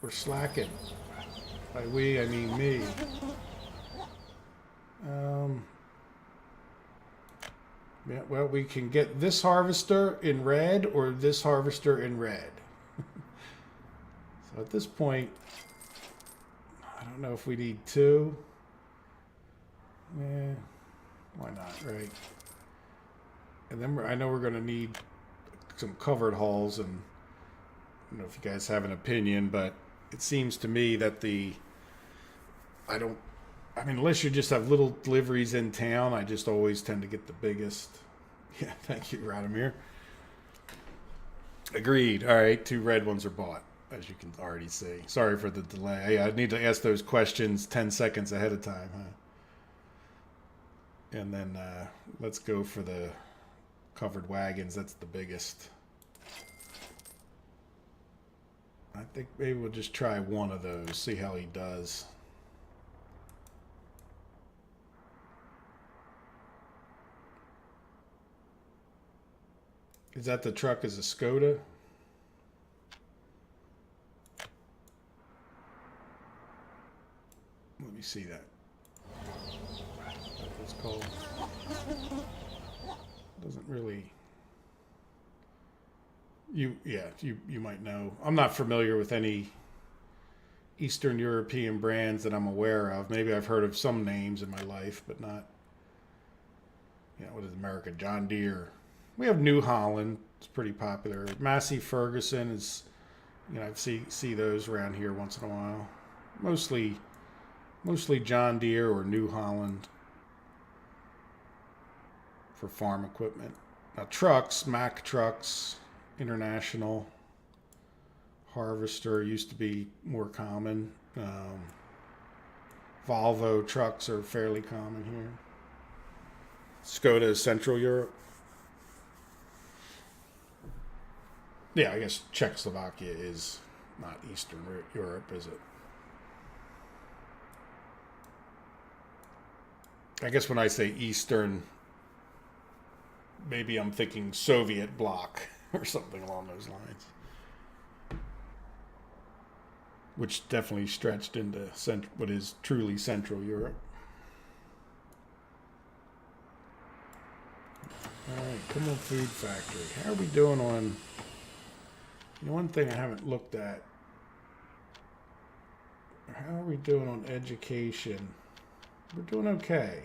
we're slacking. By we, I mean me. Yeah, well, we can get this harvester in red or this harvester in red. So at this point, I don't know if we need 2. Yeah, why not, right? And then I know we're going to need some covered hulls, and I don't know if you guys have an opinion, but it seems to me that I mean, unless you just have little deliveries in town, I just always tend to get the biggest. Yeah, thank you, Radomir. Agreed. All right, 2 red ones are bought, as you can already see. Sorry for the delay. I need to ask those questions 10 seconds ahead of time, huh? And then let's go for the covered wagons. That's the biggest. I think maybe we'll just try one of those, see how he does. Is that the truck is a Skoda? Let me see that. That's what it's called. Doesn't really. You might know. I'm not familiar with any Eastern European brands that I'm aware of. Maybe I've heard of some names in my life, but not. What is America? John Deere. We have New Holland. It's pretty popular. Massey Ferguson is, I see those around here once in a while. Mostly John Deere or New Holland for farm equipment. Now trucks, Mack trucks, International, Harvester used to be more common. Volvo trucks are fairly common here. Skoda is Central Europe. Yeah, I guess Czechoslovakia is not Eastern Europe, is it? I guess when I say Eastern, maybe I'm thinking Soviet bloc or something along those lines. Which definitely stretched into what is truly Central Europe. All right, come on, Food Factory. How are we doing on... one thing I haven't looked at. How are we doing on education? We're doing okay.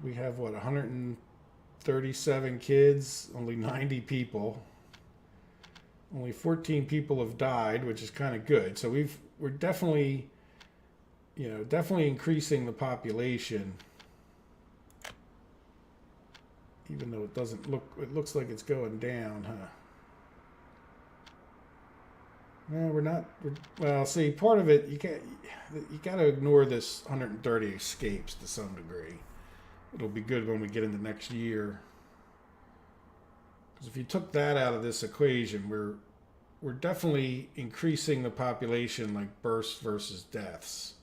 We have, 137 kids, only 90 people. Only 14 people have died, which is kind of good. So we're definitely, definitely increasing the population. Even though it looks like it's going down, huh? No, we're not. Well, see, part of it, you got to ignore this 130 escapes to some degree. It'll be good when we get into next year. Because if you took that out of this equation, we're definitely increasing the population, like births versus deaths.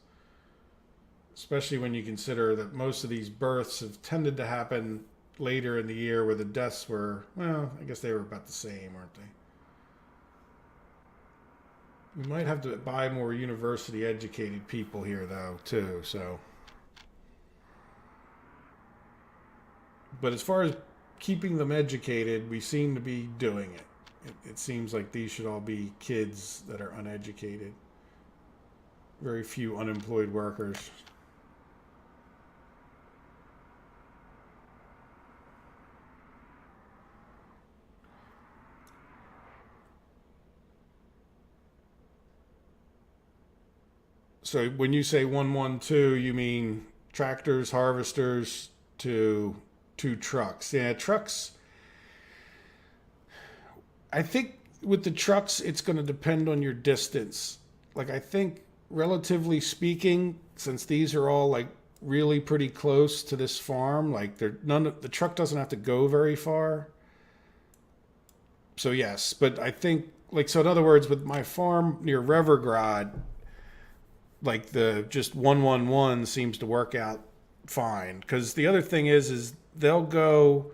Especially when you consider that most of these births have tended to happen later in the year, where the deaths were, well, I guess they were about the same, weren't they? We might have to buy more university educated people here, though, too, so. But as far as keeping them educated, we seem to be doing it. It seems like these should all be kids that are uneducated. Very few unemployed workers. So when you say 112, you mean tractors, harvesters to 2 trucks. Yeah, trucks. I think with the trucks, it's going to depend on your distance. Like, I think relatively speaking, since these are all like really pretty close to this farm, like the truck doesn't have to go very far. So yes, but I think so in other words, with my farm near Revergrad, like the just 111 seems to work out fine. Because the other thing is the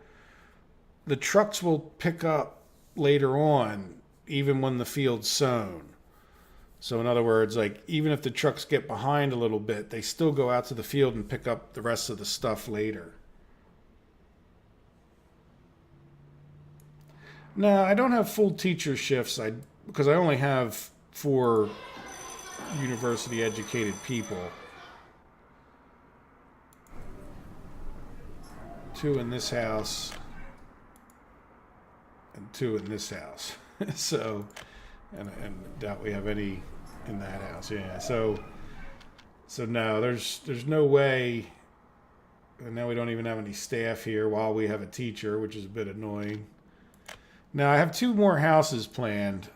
trucks will pick up later on, even when the field's sown. So in other words, like even if the trucks get behind a little bit, they still go out to the field and pick up the rest of the stuff later. No, I don't have full teacher shifts. Because I only have 4 university educated people. 2 in this house and 2 in this house. So, and doubt we have any in that house. Yeah. So no, there's no way. And now we don't even have any staff here while we have a teacher, which is a bit annoying. Now I have 2 more houses planned.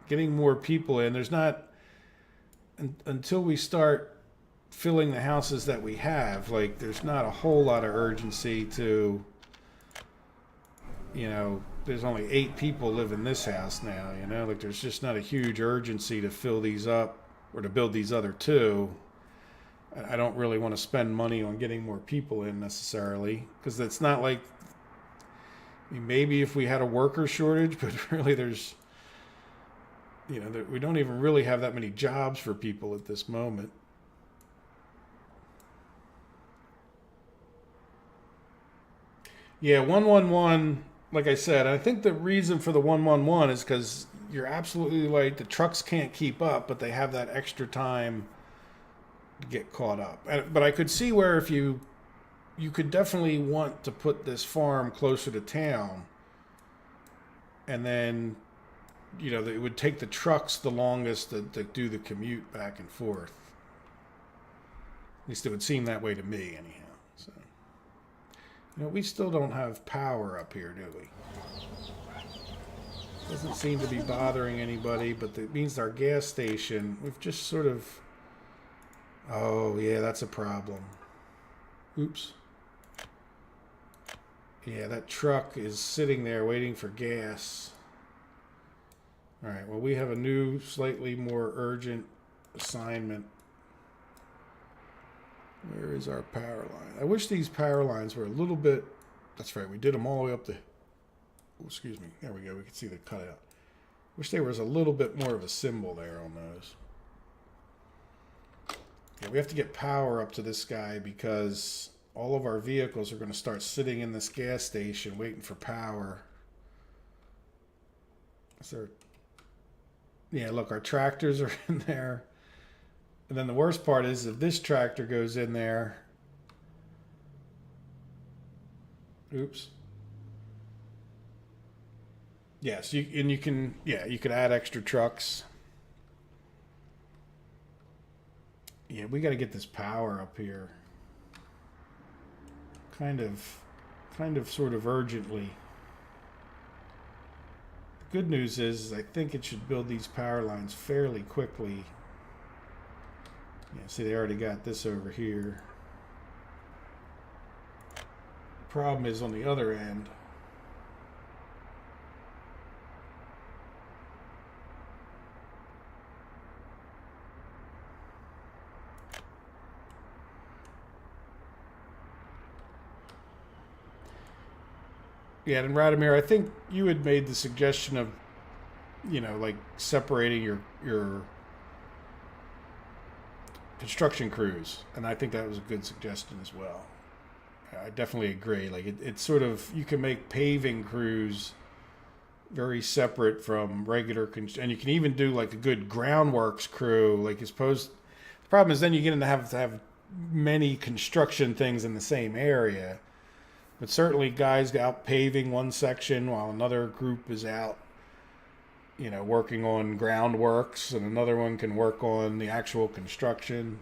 Getting more people in. There's not. Until we start filling the houses that we have, like there's not a whole lot of urgency to, there's only 8 people live in this house now, you know, like there's just not a huge urgency to fill these up or to build these other 2. I don't really want to spend money on getting more people in necessarily, because it's not like, I mean, maybe if we had a worker shortage, but really there's, you know, we don't even really have that many jobs for people at this moment. Yeah, 111, like I said, I think the reason for the 111 is because you're absolutely right. The trucks can't keep up, but they have that extra time to get caught up. But I could see where if you could definitely want to put this farm closer to town, and then, you know, it would take the trucks the longest to do the commute back and forth. At least it would seem that way to me, anyhow. So, you know, we still don't have power up here, do we? Doesn't seem to be bothering anybody, but it means our gas station, we've just sort of... Oh, yeah, that's a problem. Oops. Yeah, that truck is sitting there waiting for gas. All right, well, we have a new, slightly more urgent assignment. Where is our power line? I wish these power lines were a little bit... That's right, we did them all the way up the... Oh, excuse me. There we go. We can see the cutout. Wish there was a little bit more of a symbol there on those. Yeah, we have to get power up to this guy because all of our vehicles are going to start sitting in this gas station waiting for power. Is there... Yeah, look, our tractors are in there. And then the worst part is if this tractor goes in there... Oops. Yes, you can add extra trucks. Yeah, we got to get this power up here. Kind of sort of urgently. The good news is I think it should build these power lines fairly quickly. Yeah, see, they already got this over here. The problem is on the other end. Yeah, and Radomir, I think you had made the suggestion of, you know, like separating your construction crews, and I think that was a good suggestion as well. I definitely agree. Like it's sort of, you can make paving crews very separate from regular, and you can even do like a good groundworks crew. Like as opposed, the problem is then you get to have many construction things in the same area. But certainly guys out paving one section while another group is out, you know, working on groundworks, and another one can work on the actual construction.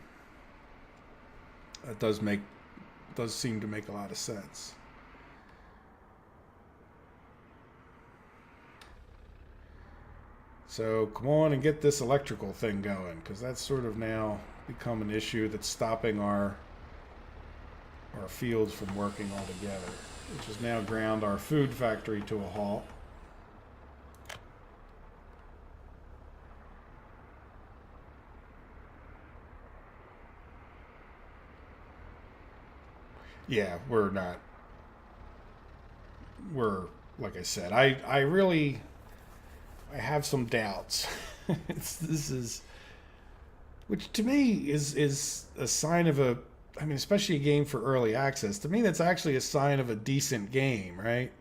That does seem to make a lot of sense. So come on and get this electrical thing going, because that's sort of now become an issue that's stopping our fields from working altogether, which has now ground our food factory to a halt. Yeah, we're like I said, I have some doubts. Which to me is a sign of I mean, especially a game for early access. To me, that's actually a sign of a decent game, right?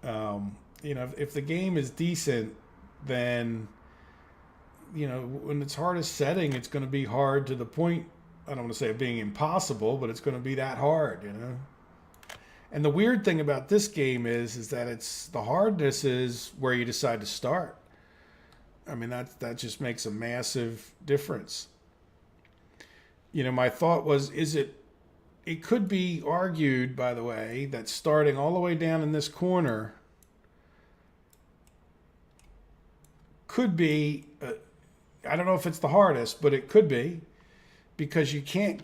You know, if the game is decent, then, you know, when it's hardest setting, it's going to be hard to the point, I don't want to say it being impossible, but it's going to be that hard, you know? And the weird thing about this game is that the hardness is where you decide to start. I mean, that just makes a massive difference. You know, my thought was, it could be argued, by the way, that starting all the way down in this corner could be, I don't know if it's the hardest, but it could be, because you can't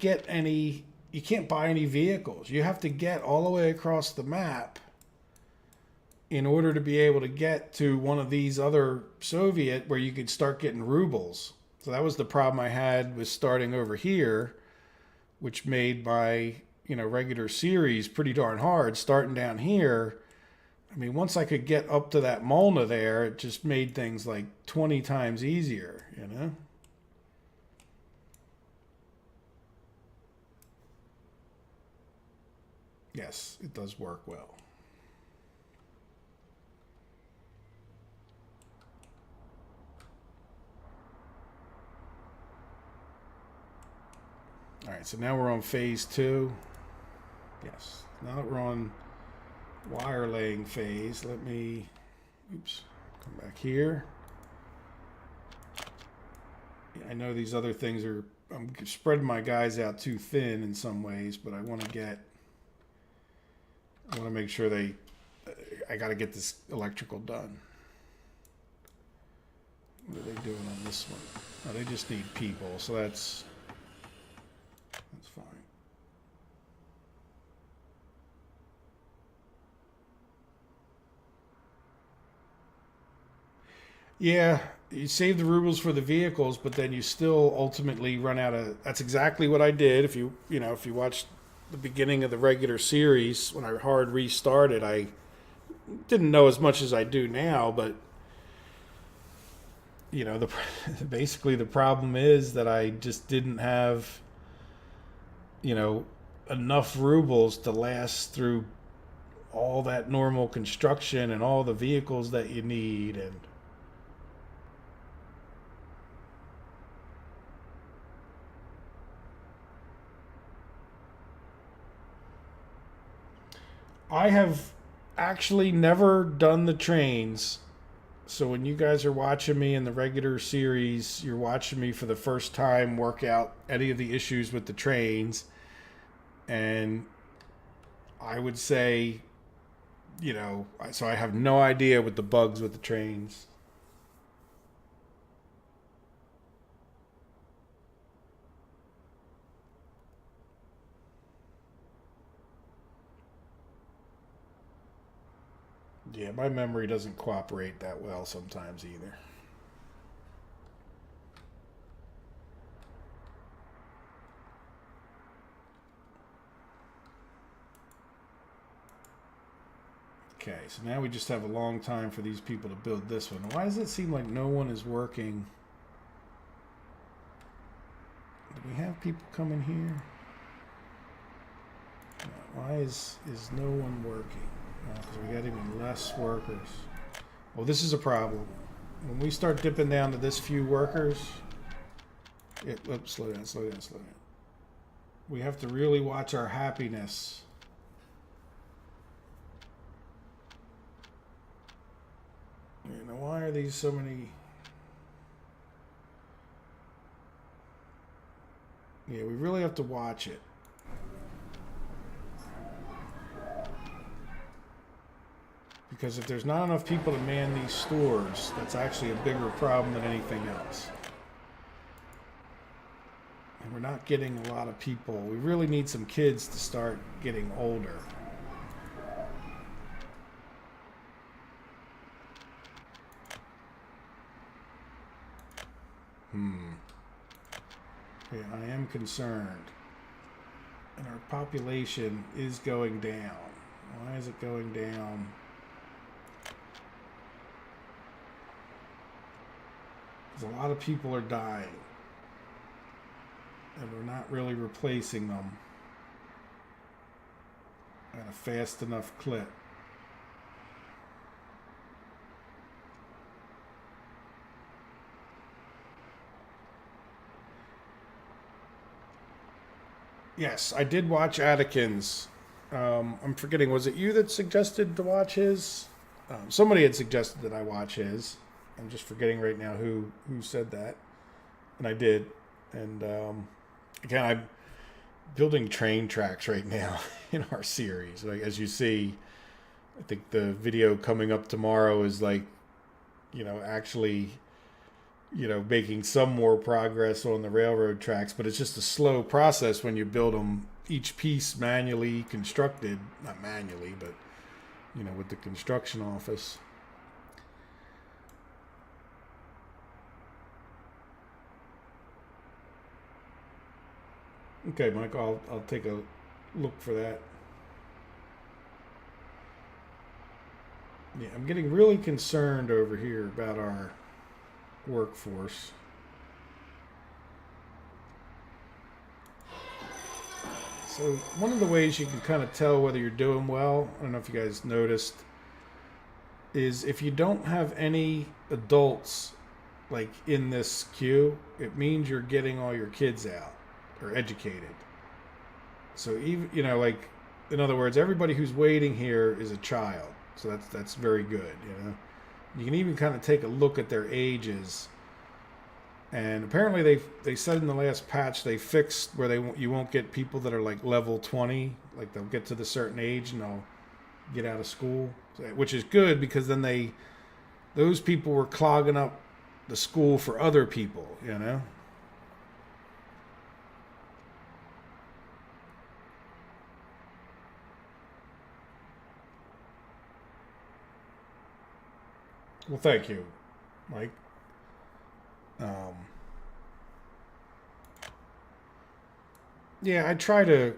buy any vehicles. You have to get all the way across the map in order to be able to get to one of these other Soviet where you could start getting rubles. So that was the problem I had with starting over here, which made my, regular series pretty darn hard. Starting down here, I mean, once I could get up to that Molna there, it just made things like 20 times easier, Yes, it does work well. All right, so now we're on phase 2. Yes, now that we're on wire laying phase, let me, come back here. I know these other things I'm spreading my guys out too thin in some ways, but I want to make sure I got to get this electrical done. What are they doing on this one? Oh, they just need people, so that's fine. Yeah, you save the rubles for the vehicles, but then you still ultimately run out of. That's exactly what I did. If you watched the beginning of the regular series when I hard restarted, I didn't know as much as I do now, but basically the problem is that I just didn't have enough rubles to last through all that normal construction and all the vehicles that you need. And I have actually never done the trains. So when you guys are watching me in the regular series, you're watching me for the first time work out any of the issues with the trains. And I would say, so I have no idea what the bugs with the trains. Yeah, my memory doesn't cooperate that well sometimes either. Okay, so now we just have a long time for these people to build this one. Why does it seem like no one is working? Do we have people coming here? Why is no one working? Because we got even less workers. Well, this is a problem. When we start dipping down to this few workers, slow down. We have to really watch our happiness. Why are these so many? Yeah, we really have to watch it. Because if there's not enough people to man these stores, that's actually a bigger problem than anything else. And we're not getting a lot of people. We really need some kids to start getting older. Yeah, I am concerned. And our population is going down. Why is it going down? Because a lot of people are dying. And we're not really replacing them at a fast enough clip. Yes, I did watch Attikins. I'm forgetting, was it you that suggested to watch his? Somebody had suggested that I watch his. I'm just forgetting right now who said that. And I did. And again, I'm building train tracks right now in our series. Like, as you see, I think the video coming up tomorrow is actually making some more progress on the railroad tracks, but it's just a slow process when you build them, each piece manually constructed, not manually, but with the construction office. Okay, Mike, I'll take a look for that. Yeah, I'm getting really concerned over here about our workforce. So one of the ways you can kind of tell whether you're doing well, I don't know if you guys noticed, is if you don't have any adults like in this queue, it means you're getting all your kids out or educated. So even like in other words, everybody who's waiting here is a child. So that's very good. You can even kind of take a look at their ages. And apparently they said in the last patch they fixed where you won't get people that are like level 20, like they'll get to the certain age and they'll get out of school, which is good because then those people were clogging up the school for other people. Well, thank you, Mike. Um, yeah, I try to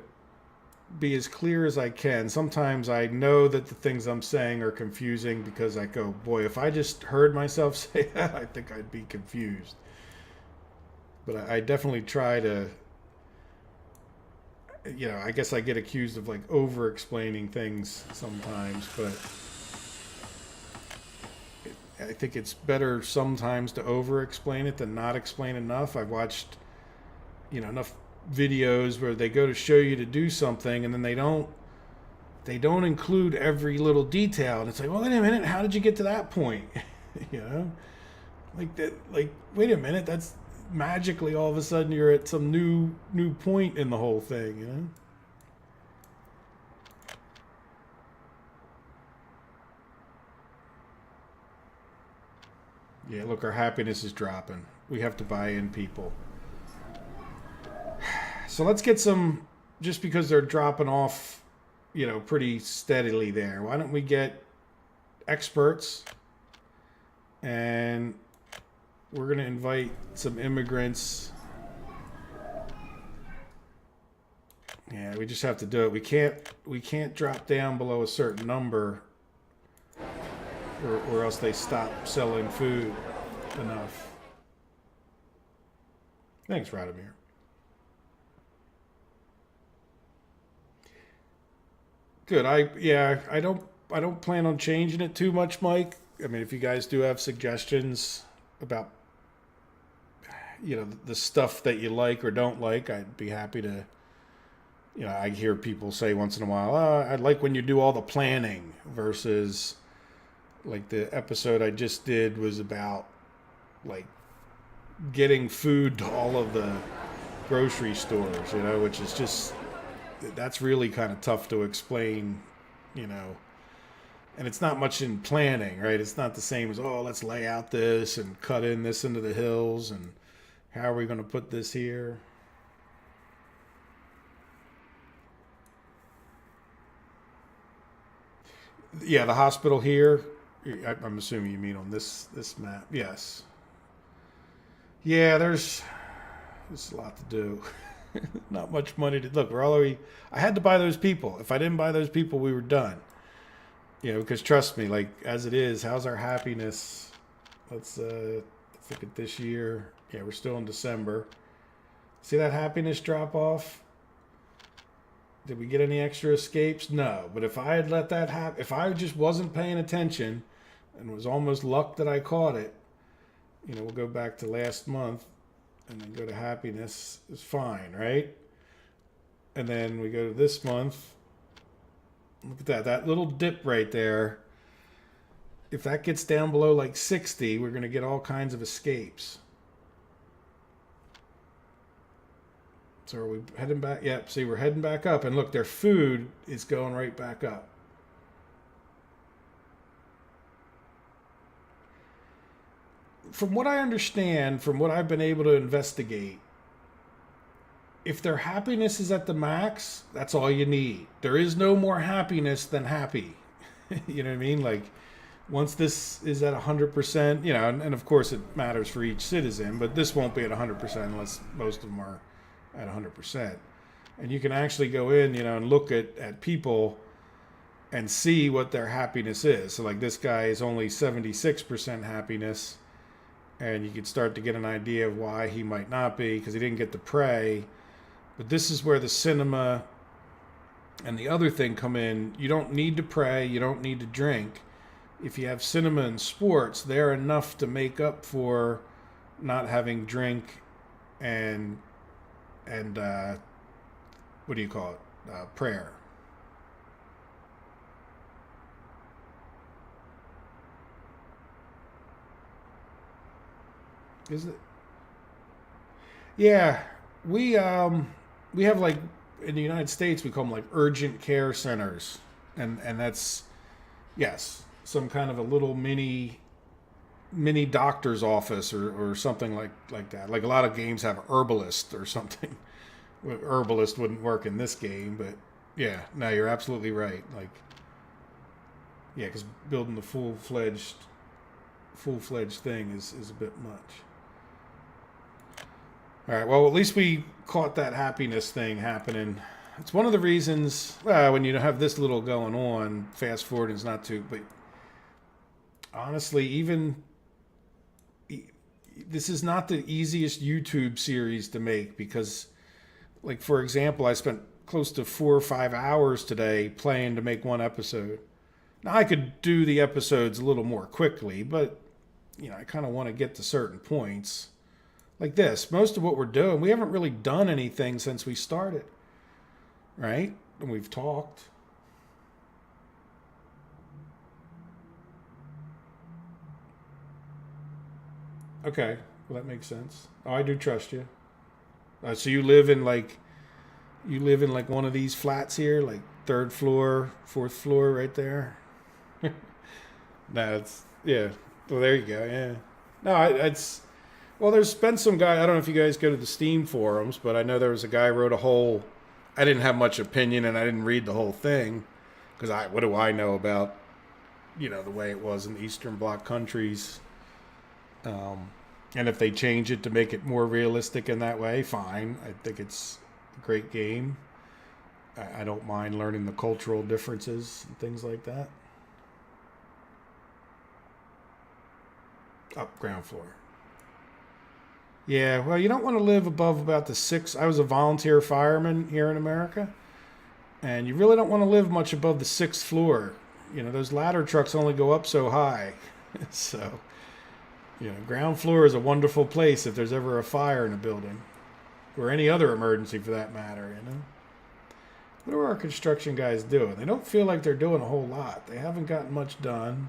be as clear as I can. Sometimes I know that the things I'm saying are confusing because I go, boy, if I just heard myself say that, I think I'd be confused. But I definitely try to, I guess I get accused of like over explaining things sometimes, but I think it's better sometimes to over explain it than not explain enough. I've watched, enough videos where they go to show you to do something and then they don't include every little detail, and it's like, well, wait a minute, how did you get to that point? Like that, like, wait a minute, that's magically all of a sudden you're at some new point in the whole thing. Yeah, look, our happiness is dropping. We have to buy in people. So let's get some, just because they're dropping off, pretty steadily there. Why don't we get experts, and we're going to invite some immigrants. Yeah, we just have to do it. We can't drop down below a certain number, or else they stop selling food enough. Thanks, Radomir. Good. I don't plan on changing it too much, Mike. I mean, if you guys do have suggestions about the stuff that you like or don't like, I'd be happy to. I hear people say once in a while, I like when you do all the planning versus like the episode I just did was about like getting food to all of the grocery stores, which is just, that's really kind of tough to explain, and it's not much in planning, right? It's not the same as, let's lay out this and cut in this into the hills and how are we going to put this here? Yeah, the hospital here. I'm assuming you mean on this map. Yes. Yeah, there's a lot to do. Not much money to look. I had to buy those people. If I didn't buy those people, we were done. Because trust me, like as it is, how's our happiness? Let's look at this year. Yeah, we're still in December. See that happiness drop off? Did we get any extra escapes? No. But if I had let that happen, if I just wasn't paying attention and was almost luck that I caught it, we'll go back to last month and then go to happiness is fine, right? And then we go to this month. Look at that little dip right there. If that gets down below like 60, we're going to get all kinds of escapes. So are we heading back? Yep, see, we're heading back up. And look, their food is going right back up. From what I understand, from what I've been able to investigate, if their happiness is at the max, that's all you need. There is no more happiness than happy. You know what I mean? Like, once this is at 100%, and of course it matters for each citizen, but this won't be at 100% unless most of them are at 100%. And you can actually go in, and look at people and see what their happiness is. So, like, this guy is only 76% happiness, and you could start to get an idea of why he might not be, because he didn't get to pray. But this is where the cinema and the other thing come in. You don't need to pray, you don't need to drink. If you have cinema and sports, they're enough to make up for not having drink and what do you call it? Prayer. Is it? Yeah, we have, like, in the United States we call them like urgent care centers, and that's, yes, some kind of a little mini doctor's office or something like that. Like, a lot of games have herbalist or something. Herbalist wouldn't work in this game, but yeah, no, you're absolutely right. Like, yeah, because building the full-fledged thing is a bit much. All right, well, at least we caught that happiness thing happening. It's one of the reasons, when you have this little going on, fast forwarding is not too, but honestly, this is not the easiest YouTube series to make because, like, for example, I spent close to 4 or 5 hours today playing to make one episode. Now, I could do the episodes a little more quickly, but, I kind of want to get to certain points. Like this, most of what we're doing, we haven't really done anything since we started, right? And we've talked. Okay, well, that makes sense. Oh, I do trust you. So you live in like one of these flats here, like third floor, fourth floor, right there. No, it's yeah. Well, there you go. Yeah. No, it's well. There's been some guy. I don't know if you guys go to the Steam forums, but I know there was a guy who wrote a whole. I didn't have much opinion, and I didn't read the whole thing because what do I know about the way it was in the Eastern Bloc countries. And if they change it to make it more realistic in that way, fine. I think it's a great game. I don't mind learning the cultural differences and things like that. Up ground floor. Yeah, well, you don't want to live above about the six. I was a volunteer fireman here in America, and you really don't want to live much above the sixth floor. Those ladder trucks only go up so high. So, ground floor is a wonderful place if there's ever a fire in a building, or any other emergency for that matter. What are our construction guys doing? They don't feel like they're doing a whole lot. They haven't gotten much done.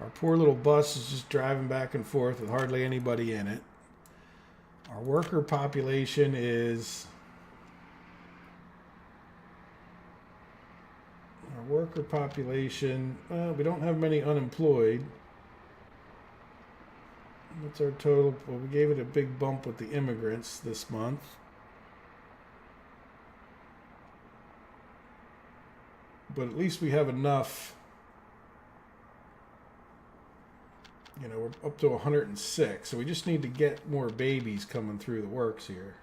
Our poor little bus is just driving back and forth with hardly anybody in it. Our worker population is... we don't have many unemployed. What's our total? Well, we gave it a big bump with the immigrants this month. But at least we have enough. We're up to 106, so we just need to get more babies coming through the works here.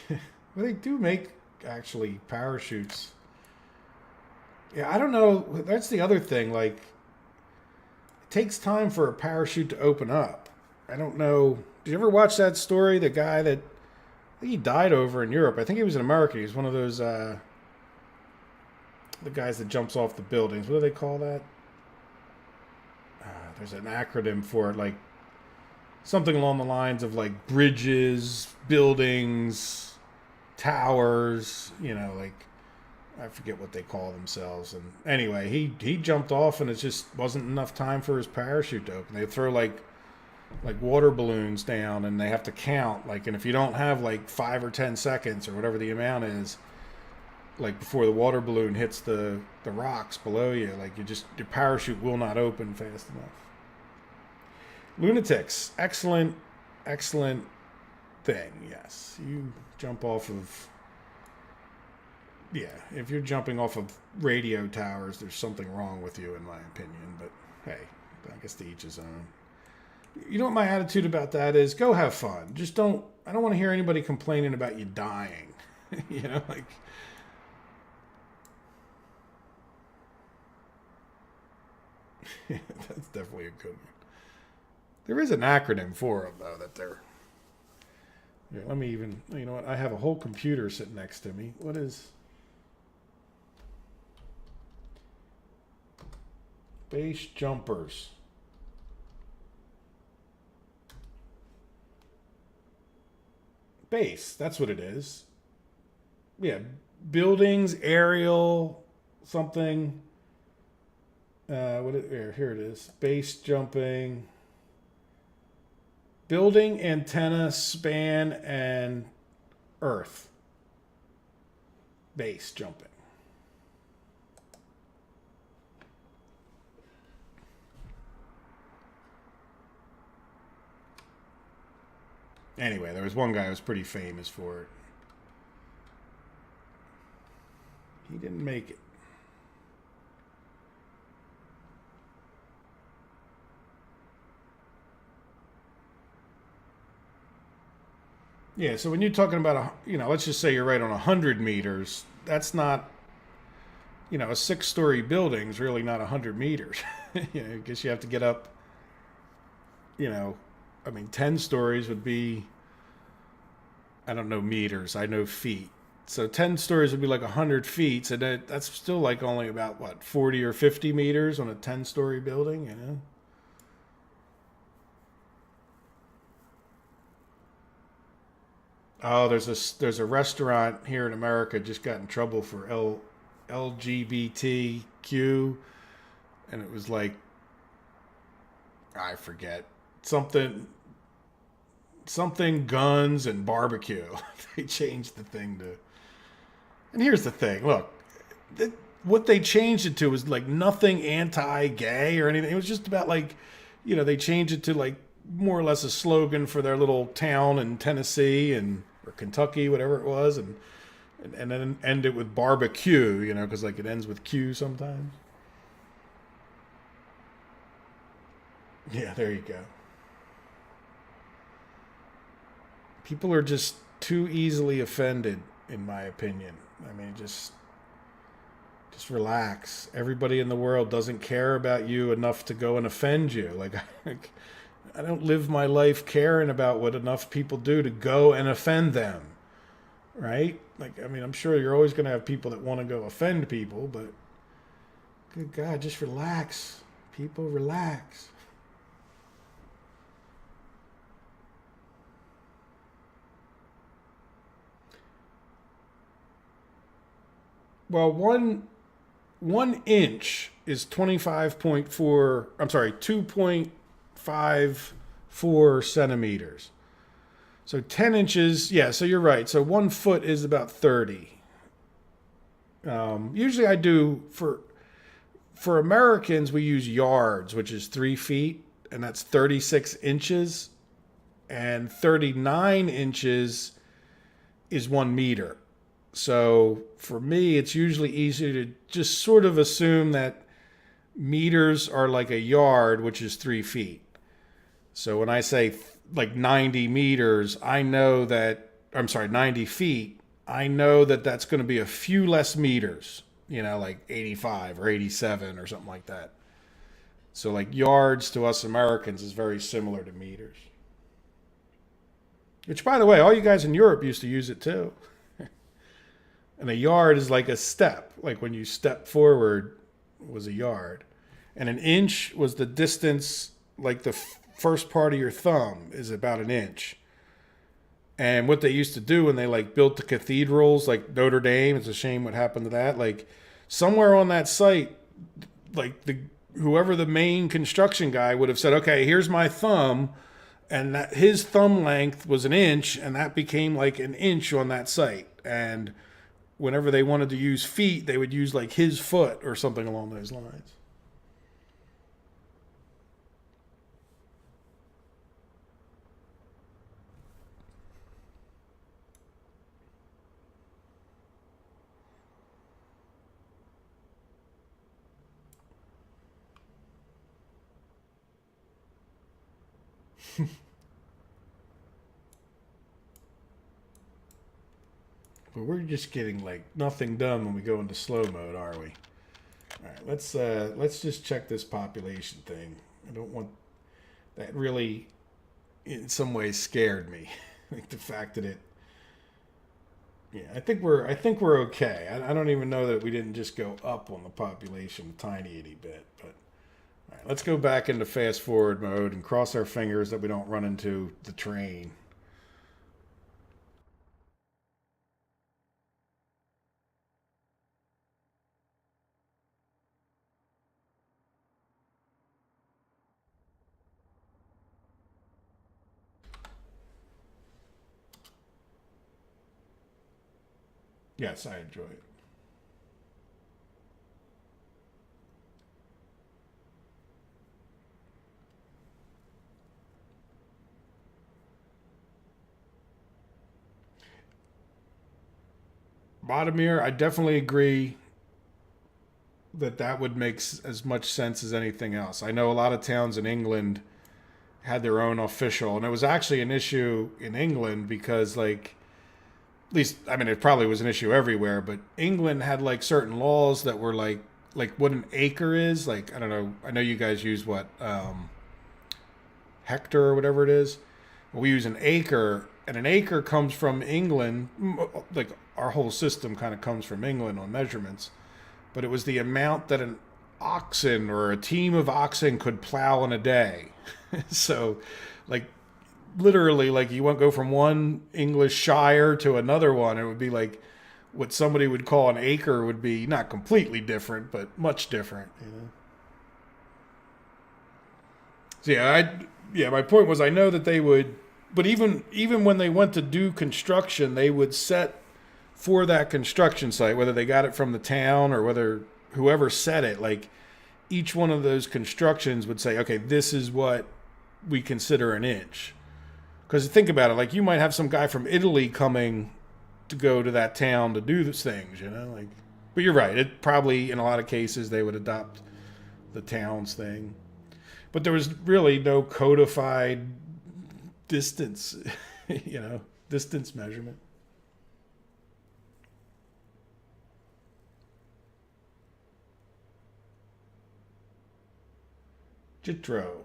Well, they do make, actually, parachutes. Yeah, I don't know. That's the other thing. Like, it takes time for a parachute to open up. I don't know. Did you ever watch that story? The guy that, I think he died over in Europe. I think he was in America. He was one of those, the guys that jumps off the buildings. What do they call that? There's an acronym for it, like something along the lines of like bridges, buildings, towers, like I forget what they call themselves. And anyway, he jumped off and it just wasn't enough time for his parachute to open. They throw like water balloons down and they have to count, and if you don't have like 5 or 10 seconds or whatever the amount is, like before the water balloon hits the rocks below you, your parachute will not open fast enough. Lunatics, excellent thing. Yes, you jump off of Yeah, if you're jumping off of radio towers, there's something wrong with you, in my opinion. But hey, I guess to each his own. You know what my attitude about that is? Go have fun. Just don't. I don't want to hear anybody complaining about you dying. You know, like. Yeah, that's definitely a good one. There is an acronym for them, though, that they're. Here, let me even. You know what? I have a whole computer sitting next to me. What is. Base jumpers. Base, that's what it is. Yeah, buildings, aerial, something. Here it is. Base jumping. Building, antenna, span, and earth. Base jumping. Anyway, there was one guy who was pretty famous for it. He didn't make it. Yeah, so when you're talking about let's just say you're right on 100 meters, that's not, a 6-story building's really not 100 meters. I guess you have to get up, 10 stories would be, I don't know meters, I know feet. So 10 stories would be like 100 feet. So that's still like only about, 40 or 50 meters on a 10-story building, Oh, there's a restaurant here in America just got in trouble for LGBTQ, and it was like, I forget, something guns and barbecue. They changed the thing to. And here's the thing, look, what they changed it to was like nothing anti-gay or anything. It was just about like, they changed it to like more or less a slogan for their little town in Tennessee or Kentucky, whatever it was, and then end it with barbecue, because like it ends with Q sometimes. Yeah, there you go. People are just too easily offended, in my opinion. I mean, just relax. Everybody in the world doesn't care about you enough to go and offend you. Like I don't live my life caring about what enough people do to go and offend them. Right? Like, I mean, I'm sure you're always going to have people that want to go offend people, but good God, just relax. People, relax. Well, one inch is 25.4. I'm sorry, 2.54 centimeters. So 10 inches. Yeah. So you're right. So 1 foot is about 30. Usually, I do for Americans we use yards, which is 3 feet, and that's 36 inches, and 39 inches is 1 meter. So for me, it's usually easier to just sort of assume that meters are like a yard, which is 3 feet. So when I say like 90 meters, I know that, I'm sorry, 90 feet, I know that that's going to be a few less meters, like 85 or 87 or something like that. So like yards to us Americans is very similar to meters. Which, by the way, all you guys in Europe used to use it too. And a yard is like a step. Like when you step forward was a yard. And an inch was the distance, like the first part of your thumb is about an inch. And what they used to do when they like built the cathedrals, like Notre Dame, it's a shame what happened to that. Like somewhere on that site, like whoever the main construction guy would have said, okay, here's my thumb. And that his thumb length was an inch, and that became like an inch on that site. And whenever they wanted to use feet, they would use like his foot or something along those lines. But we're just getting like nothing done when we go into slow mode, are we? All right, let's just check this population thing. I don't want that really, in some ways, scared me. Like the fact that it. Yeah, I think we're okay. I don't even know that we didn't just go up on the population a tiny itty bit. But all right, let's go back into fast forward mode and cross our fingers that we don't run into the train. Yes, I enjoy it. Botomir, I definitely agree that that would make as much sense as anything else. I know a lot of towns in England had their own official, and it was actually an issue in England because, like, at least I mean, it probably was an issue everywhere, but England had like certain laws that were like what an acre is. Like I don't know. I know you guys use what hectare or whatever it is. We use an acre, and an acre comes from England. Like our whole system kind of comes from England on measurements, but it was the amount that an oxen or a team of oxen could plow in a day. So, like literally, like you won't go from one English shire to another one. It would be like what somebody would call an acre would be not completely different, but much different. You know. So yeah, my point was I know that they would, but even when they went to do construction, they would set for that construction site, whether they got it from the town or whether whoever set it, like each one of those constructions would say, okay, this is what we consider an inch. Because think about it, like you might have some guy from Italy coming to go to that town to do these things, you know, like. But you're right. It probably in a lot of cases they would adopt the town's thing, but there was really no codified distance, you know, distance measurement. Jitro.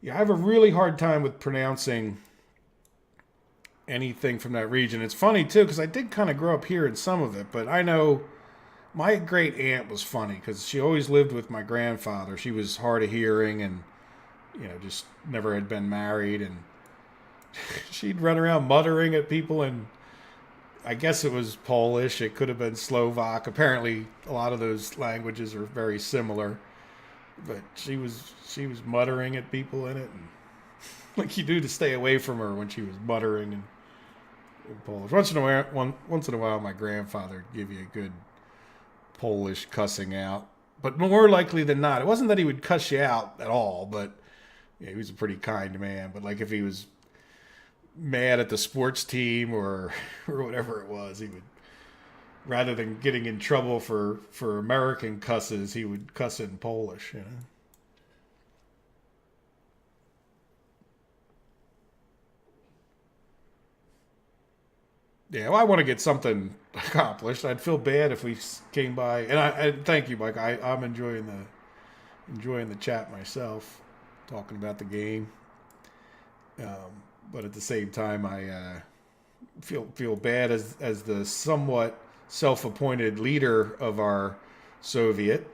Yeah, I have a really hard time with pronouncing anything from that region. It's funny too because I did kind of grow up here in some of it, but I know my great aunt was funny because she always lived with my grandfather. She was hard of hearing and just never had been married, and she'd run around muttering at people, and I guess it was Polish. It could have been Slovak. Apparently, a lot of those languages are very similar. But she was muttering at people in it, and like you do to stay away from her when she was muttering in Polish. Once in a while, my grandfather would give you a good Polish cussing out, but more likely than not, it wasn't that he would cuss you out at all. But yeah, he was a pretty kind man. But like if he was mad at the sports team or or whatever it was, he would rather than getting in trouble for American cusses, he would cuss in Polish. You know. Yeah, well, I want to get something accomplished. I'd feel bad if we came by, and thank you, Mike. I'm enjoying the chat myself, talking about the game. But at the same time, I feel bad as the somewhat self-appointed leader of our Soviet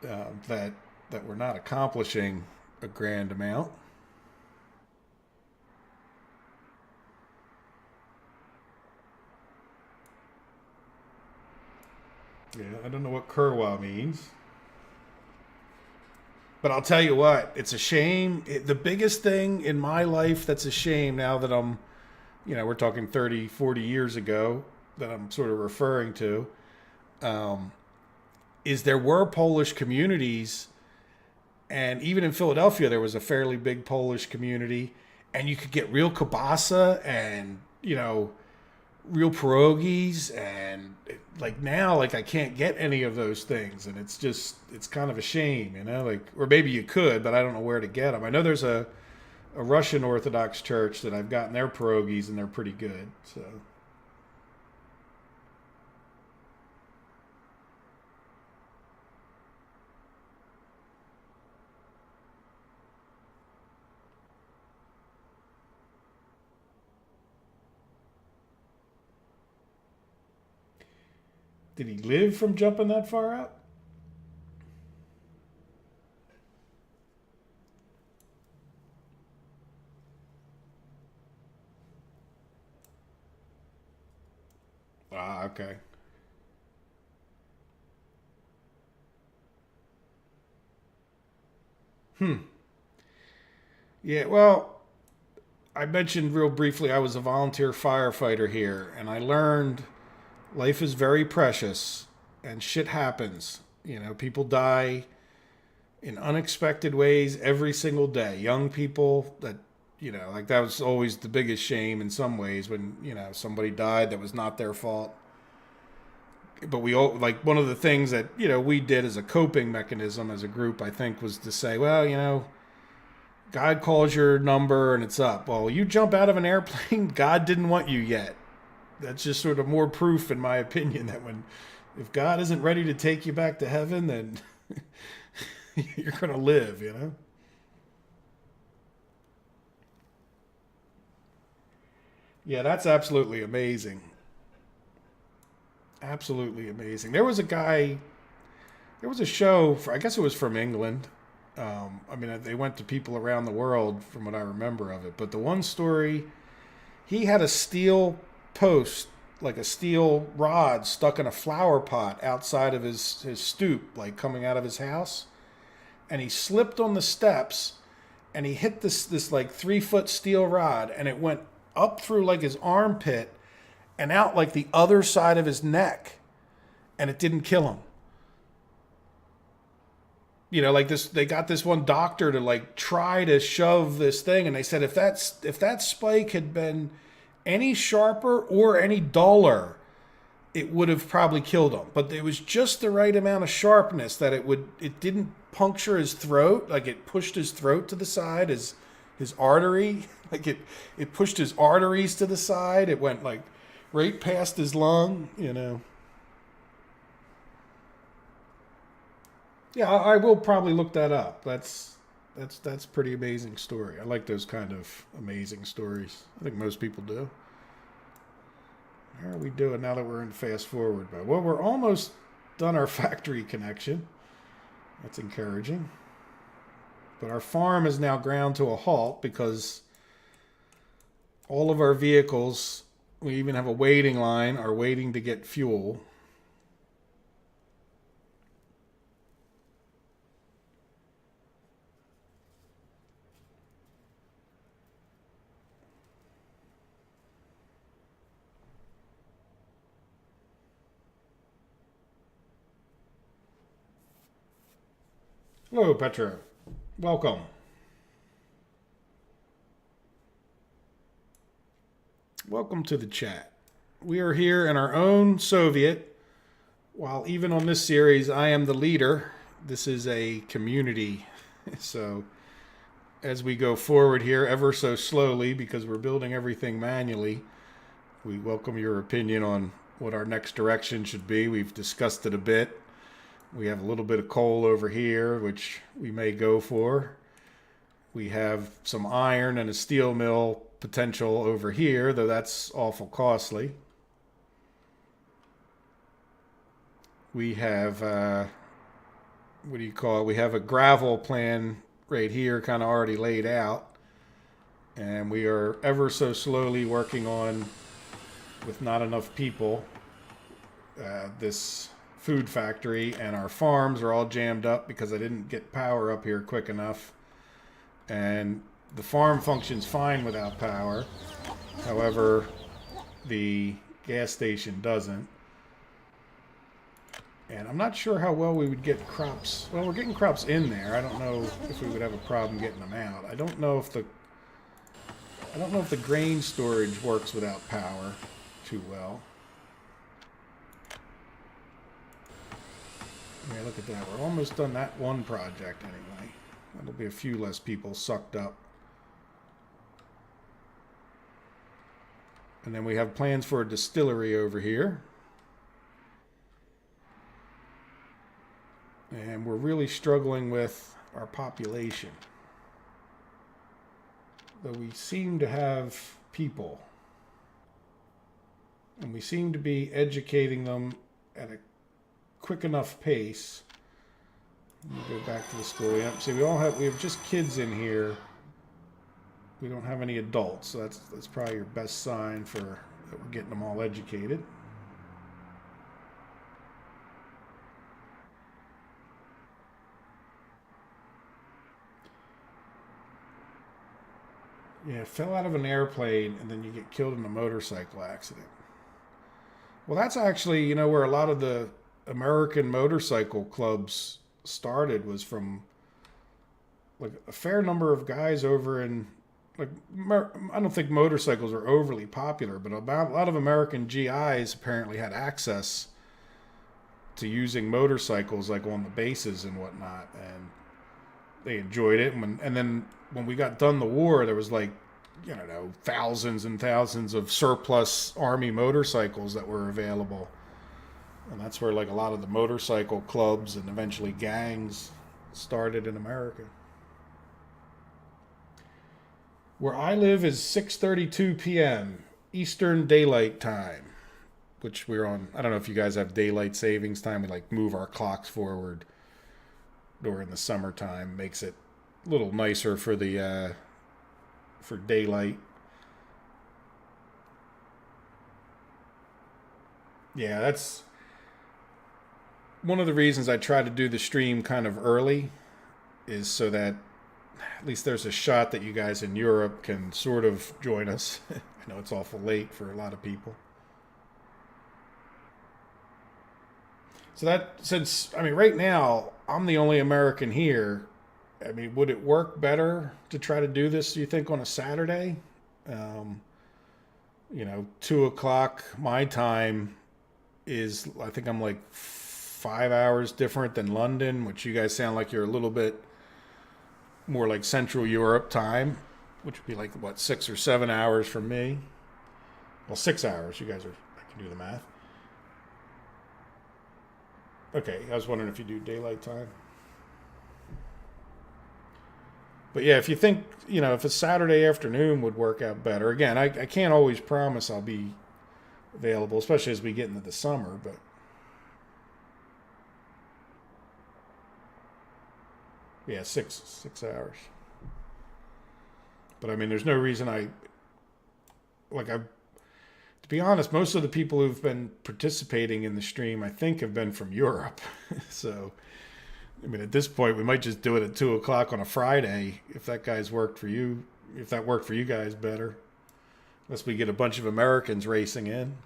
that we're not accomplishing a grand amount. Yeah, I don't know what Kurwa means. But I'll tell you what, it's a shame. The biggest thing in my life that's a shame now that we're talking 30, 40 years ago that I'm sort of referring to, um, is there were Polish communities, and even in Philadelphia, there was a fairly big Polish community, and you could get real kielbasa and, real pierogies, and like now, like I can't get any of those things, and it's kind of a shame, you know, like, or maybe you could, but I don't know where to get them. I know there's a Russian Orthodox church that I've gotten their pierogies, and they're pretty good. So. Did he live from jumping that far out? Ah, okay. Hmm. Yeah, well, I mentioned real briefly I was a volunteer firefighter here, and I learned life is very precious and shit happens. You know, people die in unexpected ways every single day. Young people that, you know, like that was always the biggest shame in some ways when, you know, somebody died that was not their fault. But we all, like, one of the things that, you know, we did as a coping mechanism as a group, I think, was to say, well, you know, God calls your number and it's up. Well, you jump out of an airplane, God didn't want you yet. That's just sort of more proof, in my opinion, that if God isn't ready to take you back to heaven, then you're going to live, you know? Yeah, that's absolutely amazing. Absolutely amazing. There was a show, I guess it was from England. I mean, they went to people around the world from what I remember of it. But the one story, he had a steel post, like a steel rod stuck in a flower pot outside of his stoop, like coming out of his house. And he slipped on the steps and he hit this like 3 foot steel rod, and it went up through like his armpit and out like the other side of his neck, and it didn't kill him. You know, like this, they got this one doctor to like try to shove this thing, and they said if that spike had been any sharper or any duller, it would have probably killed him. But it was just the right amount of sharpness that it didn't puncture his throat, like it pushed his throat to the side, his artery, like it pushed his arteries to the side. It went like right past his lung, you know. Yeah, I will probably look that up. That's pretty amazing story. I like those kind of amazing stories. I think most people do. How are we doing now that we're in fast forward mode? Well, we're almost done our factory connection. That's encouraging. But our farm is now ground to a halt because all of our vehicles, we even have a waiting line, are waiting to get fuel. Hello, Petra. Welcome. Welcome to the chat. We are here in our own Soviet. While even on this series, I am the leader. This is a community. So as we go forward here ever so slowly, because we're building everything manually, we welcome your opinion on what our next direction should be. We've discussed it a bit. We have a little bit of coal over here, which we may go for. We have some iron and a steel mill potential over here, though that's awful costly. We have, what do you call it? We have a gravel plan right here kind of already laid out. And we are ever so slowly working on, with not enough people, this food factory, and our farms are all jammed up because I didn't get power up here quick enough. And the farm functions fine without power. However, the gas station doesn't. And I'm not sure how well we would get crops. Well, we're getting crops in there. I don't know if we would have a problem getting them out. I don't know if the grain storage works without power. too well. Yeah, look at that. We're almost done that one project anyway. That'll be a few less people sucked up. And then we have plans for a distillery over here. And we're really struggling with our population. Though we seem to have people. And we seem to be educating them at a quick enough pace. Let me go back to the school. Yep. See, we have just kids in here. We don't have any adults, so that's probably your best sign for that we're getting them all educated. Yeah, fell out of an airplane and then you get killed in a motorcycle accident. Well, that's actually, where a lot of the American motorcycle clubs started, was from like a fair number of guys over in, like, I don't think motorcycles are overly popular, but a lot of American GIs apparently had access to using motorcycles like on the bases and whatnot, and they enjoyed it. And then when we got done the war, there was like, thousands and thousands of surplus Army motorcycles that were available. And that's where like a lot of the motorcycle clubs and eventually gangs started in America. Where I live is 6:32 p.m. Eastern Daylight Time, which we're on. I don't know if you guys have daylight savings time. We like move our clocks forward during the summertime. Makes it a little nicer for the for daylight. Yeah, that's one of the reasons I try to do the stream kind of early, is so that at least there's a shot that you guys in Europe can sort of join us. I know it's awful late for a lot of people. So right now, I'm the only American here. I mean, would it work better to try to do this, do you think, on a Saturday? 2 o'clock my time is, I think I'm like 5 hours different than London, which you guys sound like you're a little bit more like Central Europe time, which would be like, 6 or 7 hours from me. Well, 6 hours. You guys I can do the math. Okay, I was wondering if you do daylight time. But yeah, if you think, if a Saturday afternoon would work out better. Again, I can't always promise I'll be available, especially as we get into the summer, but yeah, six hours. But I mean, there's no reason to be honest, most of the people who've been participating in the stream, I think, have been from Europe. So, I mean, at this point, we might just do it at 2 o'clock on a Friday, if that worked for you guys better. Unless we get a bunch of Americans racing in.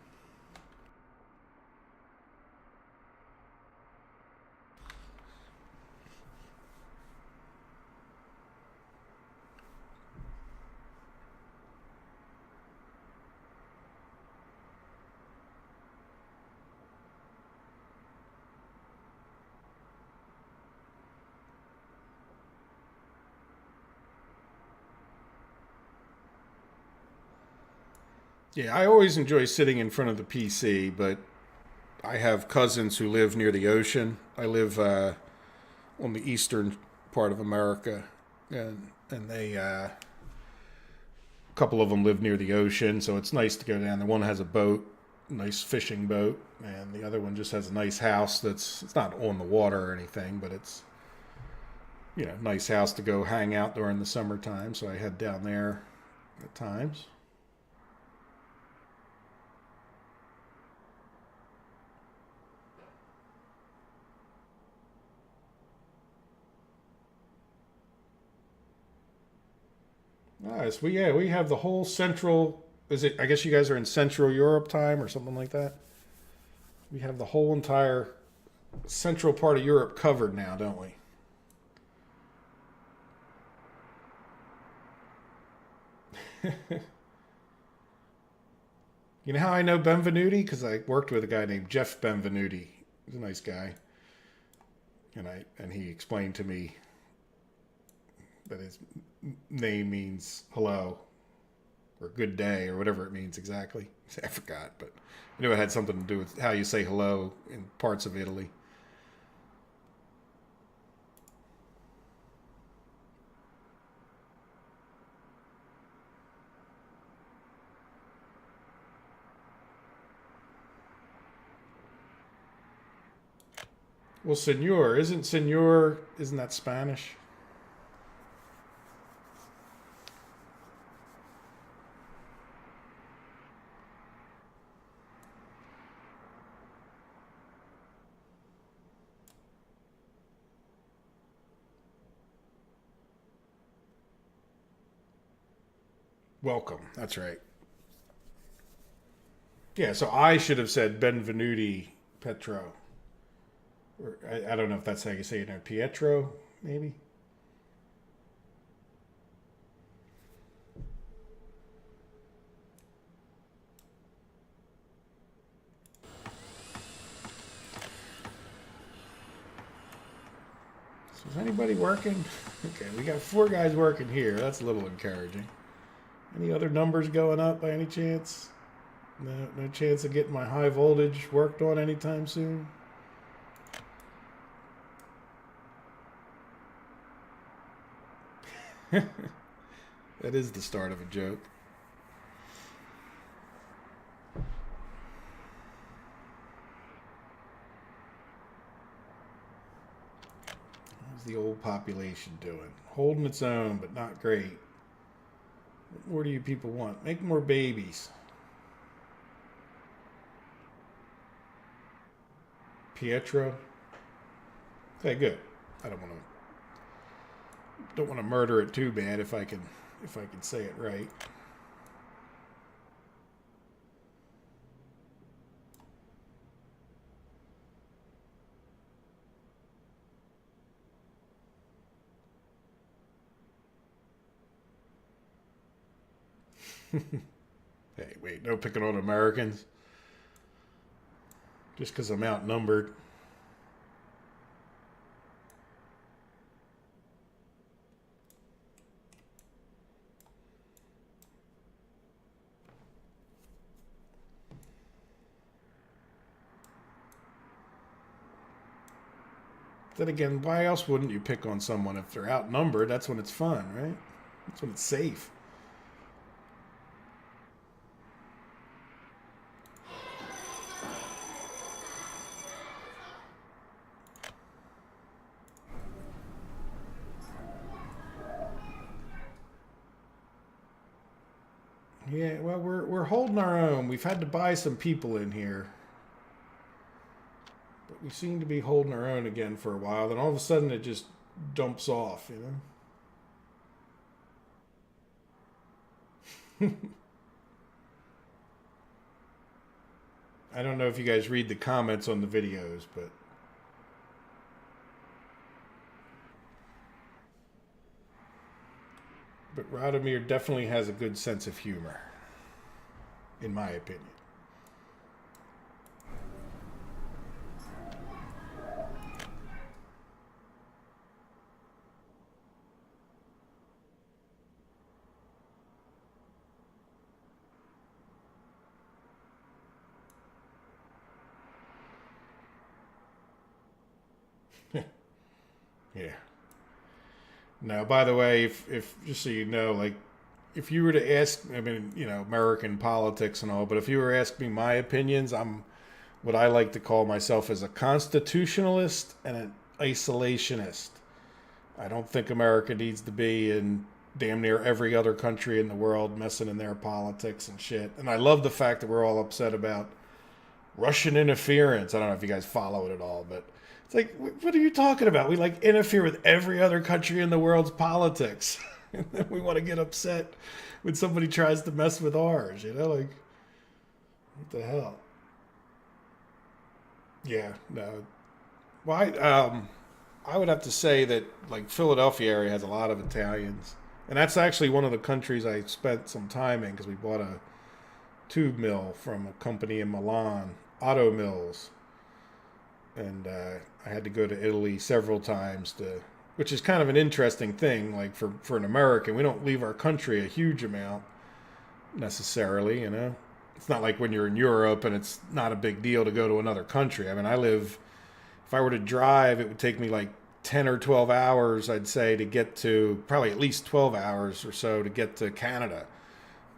Yeah, I always enjoy sitting in front of the PC, but I have cousins who live near the ocean. I live on the eastern part of America, and a couple of them live near the ocean, so it's nice to go down there. One has a boat, nice fishing boat, and the other one just has a nice house it's not on the water or anything, but it's, nice house to go hang out during the summertime, so I head down there at times. Nice. We have the whole central. Is it? I guess you guys are in Central Europe time or something like that. We have the whole entire central part of Europe covered now, don't we? You know how I know Benvenuti? Because I worked with a guy named Jeff Benvenuti. He's a nice guy. And he explained to me that his name means hello or good day or whatever it means exactly. I forgot, but I knew it had something to do with how you say hello in parts of Italy. Well, isn't that Spanish? Welcome. That's right. Yeah, so I should have said Benvenuti Petro. Or I don't know if that's how you say it now. Pietro, maybe? So is anybody working? Okay, we got 4 guys working here. That's a little encouraging. Any other numbers going up by any chance? No chance of getting my high voltage worked on anytime soon? That is the start of a joke. How's the old population doing? Holding its own, but not great. What more do you people want? Make more babies. Pietro. Okay, good. I don't want to murder it too bad if I can say it right. Hey, wait, no picking on Americans. Just because I'm outnumbered. Then again, why else wouldn't you pick on someone if they're outnumbered? That's when it's fun, right? That's when it's safe. Yeah, well, we're holding our own. We've had to buy some people in here, but we seem to be holding our own again for a while. Then all of a sudden, it just dumps off, I don't know if you guys read the comments on the videos, but Radomir definitely has a good sense of humor, in my opinion. Yeah. Now, by the way, if just so you know, like, if you were to ask, I mean, American politics and all, but if you were asking me my opinions, I'm what I like to call myself as a constitutionalist and an isolationist. I don't think America needs to be in damn near every other country in the world messing in their politics and shit. And I love the fact that we're all upset about Russian interference. I don't know if you guys follow it at all, but it's like, what are you talking about? We like interfere with every other country in the world's politics. And then we want to get upset when somebody tries to mess with ours, like, what the hell? Yeah, no. Well, I would have to say that, like, Philadelphia area has a lot of Italians. And that's actually one of the countries I spent some time in because we bought a tube mill from a company in Milan, Auto Mills, and I had to go to Italy several times to, which is kind of an interesting thing. Like for an American, we don't leave our country a huge amount necessarily. It's not like when you're in Europe and it's not a big deal to go to another country. I mean, if I were to drive, it would take me like 10 or 12 hours, I'd say, to get to, probably at least 12 hours or so to get to Canada.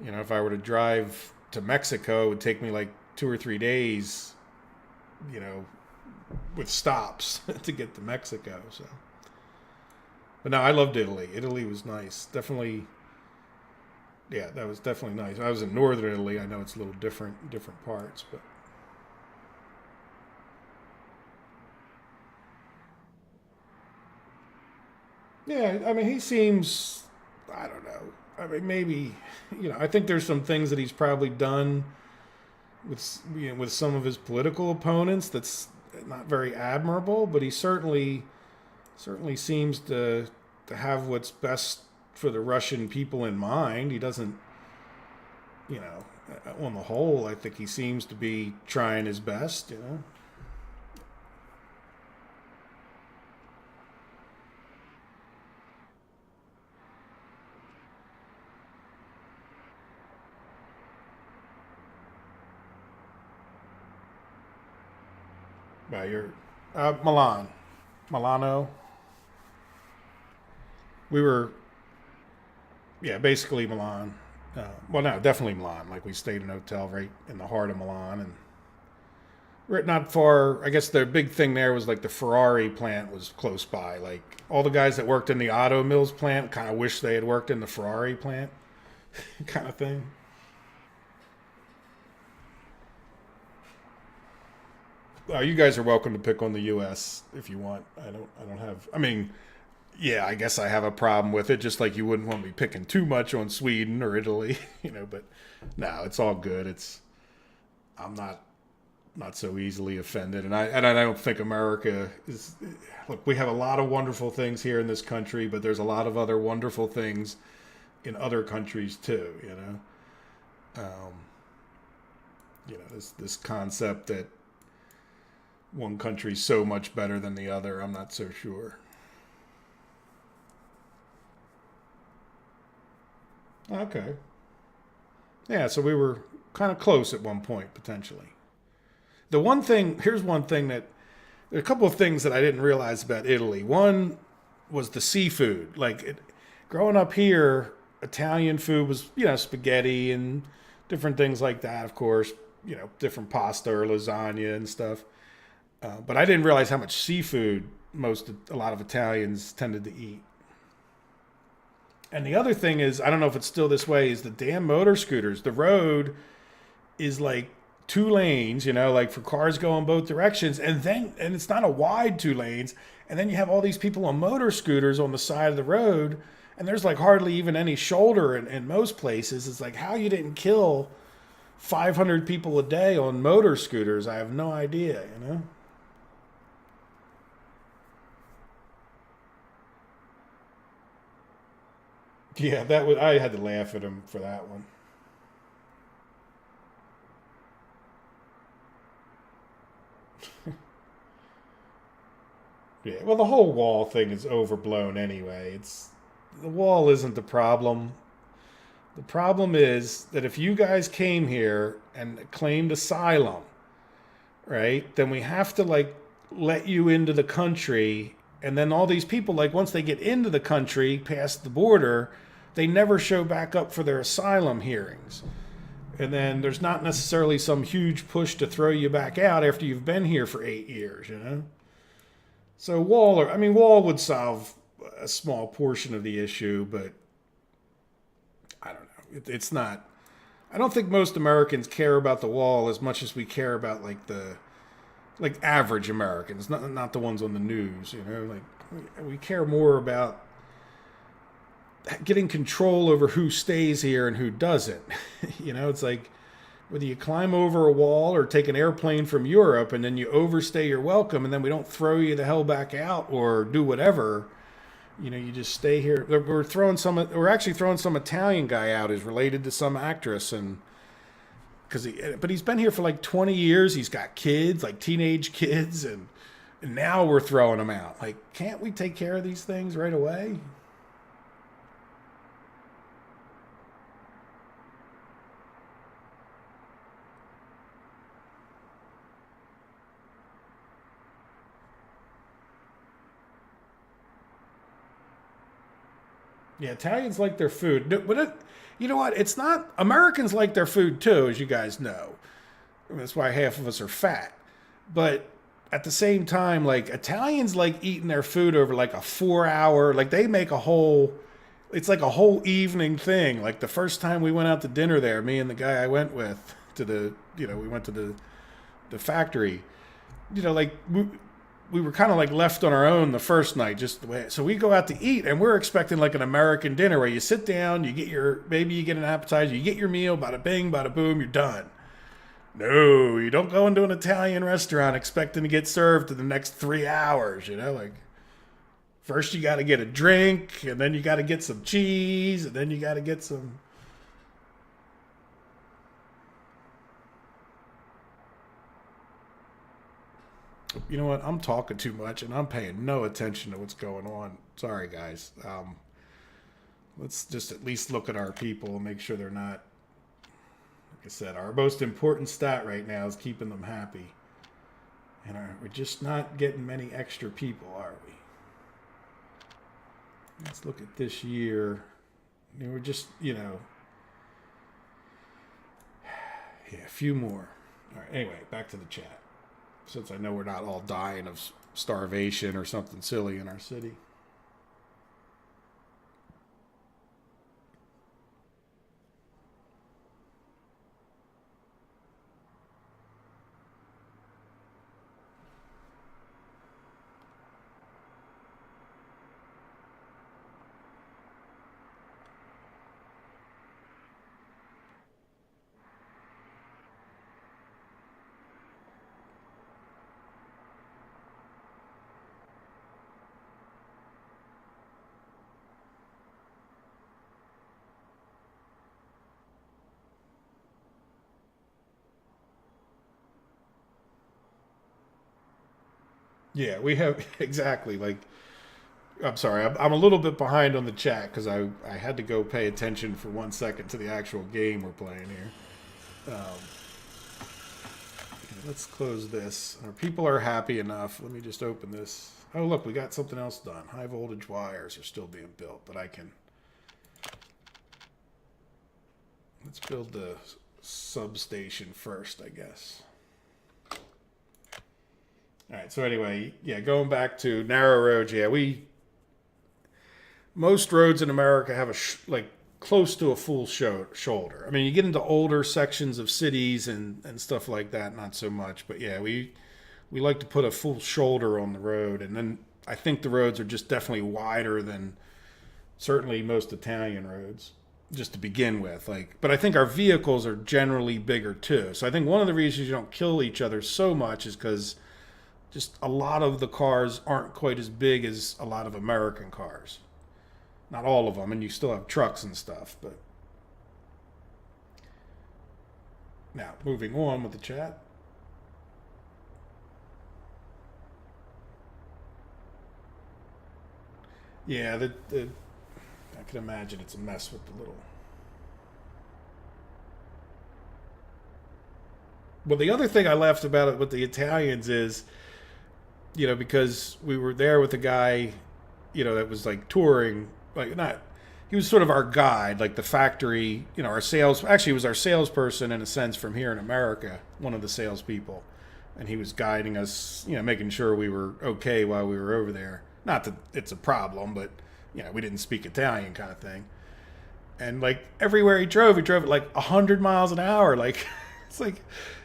If I were to drive to Mexico, it would take me like 2 or 3 days, you know, with stops to get to Mexico. So, but no, I loved Italy. Italy was nice. Definitely, yeah, that was definitely nice. I was in northern Italy. I know it's a little different parts, but yeah, I mean, he seems, I don't know. I mean, maybe, I think there's some things that he's probably done with some of his political opponents that's not very admirable, but he certainly seems to have what's best for the Russian people in mind. He doesn't, you know, on the whole, I think he seems to be trying his best. By your Milano. We were, yeah, basically Milan. Well, no, definitely Milan. Like we stayed in a hotel right in the heart of Milan, and right not far. I guess the big thing there was like the Ferrari plant was close by. Like all the guys that worked in the Auto Mills plant kind of wish they had worked in the Ferrari plant, kind of thing. You guys are welcome to pick on the U.S. if you want. I don't have. I mean, yeah, I guess I have a problem with it, just like you wouldn't want me picking too much on Sweden or Italy, But no, it's all good. I'm not so easily offended, and I don't think America is. Look, we have a lot of wonderful things here in this country, but there's a lot of other wonderful things in other countries too. This concept that one country's so much better than the other, I'm not so sure. Okay. Yeah, so we were kind of close at one point, potentially. Here's one thing there are a couple of things that I didn't realize about Italy. One was the seafood. Growing up here, Italian food was, spaghetti and different things like that, of course, different pasta or lasagna and stuff. But I didn't realize how much seafood a lot of Italians tended to eat. And the other thing is, I don't know if it's still this way, is the damn motor scooters. The road is like 2 lanes, like for cars going both directions, and it's not a wide 2 lanes, and then you have all these people on motor scooters on the side of the road, and there's like hardly even any shoulder in most places. It's like how you didn't kill 500 people a day on motor scooters, I have no idea. Yeah, I had to laugh at him for that one. Yeah, well, the whole wall thing is overblown anyway. The wall isn't the problem. The problem is that if you guys came here and claimed asylum, right, then we have to let you into the country, and then all these people, once they get into the country past the border, they never show back up for their asylum hearings. And then there's not necessarily some huge push to throw you back out after you've been here for 8 years. So Wall would solve a small portion of the issue, but I don't know. It's not. I don't think most Americans care about the wall as much as we care about average Americans, not the ones on the news. We care more about getting control over who stays here and who doesn't. It's like whether you climb over a wall or take an airplane from Europe and then you overstay your welcome and then we don't throw you the hell back out or do whatever. You just stay here. We're actually throwing some Italian guy out who's related to some actress, and but he's been here for like 20 years. He's got kids, like teenage kids, and now we're throwing them out. Like, can't we take care of these things right away? Yeah, Italians like their food. But you know what? It's not. Americans like their food too, as you guys know. That's why half of us are fat. But at the same time, like Italians like eating their food over like a 4 hour, like they make a whole, it's like a whole evening thing. Like the first time we went out to dinner there, me and the guy I went with to we went to the factory, like we were kind of like left on our own the first night, just the way. So we go out to eat, and we're expecting like an American dinner where you sit down, you get maybe you get an appetizer, you get your meal, bada bing, bada boom, you're done. No, you don't go into an Italian restaurant expecting to get served in the next 3 hours. Like first you got to get a drink, and then you got to get some cheese, and then you got to get some. You know what? I'm talking too much, and I'm paying no attention to what's going on. Sorry, guys. Let's just at least look at our people and make sure they're not. Like I said, our most important stat right now is keeping them happy. And we're just not getting many extra people, are we? Let's look at this year. We're just, yeah, a few more. All right, anyway, back to the chat. Since I know we're not all dying of starvation or something silly in our city. Yeah, we have exactly like. I'm sorry, I'm a little bit behind on the chat because I had to go pay attention for 1 second to the actual game we're playing here. Let's close this. Our people are happy enough. Let me just open this. Oh, look, we got something else done. High voltage wires are still being built, but I can. Let's build the substation first, I guess. All right, so anyway, yeah, going back to narrow roads, yeah, most roads in America have like close to a full shoulder. I mean, you get into older sections of cities and stuff like that, not so much, but yeah, we like to put a full shoulder on the road, and then I think the roads are just definitely wider than certainly most Italian roads, just to begin with. But I think our vehicles are generally bigger too. So I think one of the reasons you don't kill each other so much is because just a lot of the cars aren't quite as big as a lot of American cars. Not all of them, and you still have trucks and stuff. But now, moving on with the chat. Yeah, I can imagine it's a mess with the little. Well, the other thing I laughed about it with the Italians is, because we were there with a guy, that was like touring, like not, he was sort of our guide, like the factory, our actually he was our salesperson in a sense from here in America, one of the salespeople. And he was guiding us, making sure we were okay while we were over there. Not that it's a problem, but, we didn't speak Italian kind of thing. And like everywhere he drove at like 100 miles an hour. Like, it's like,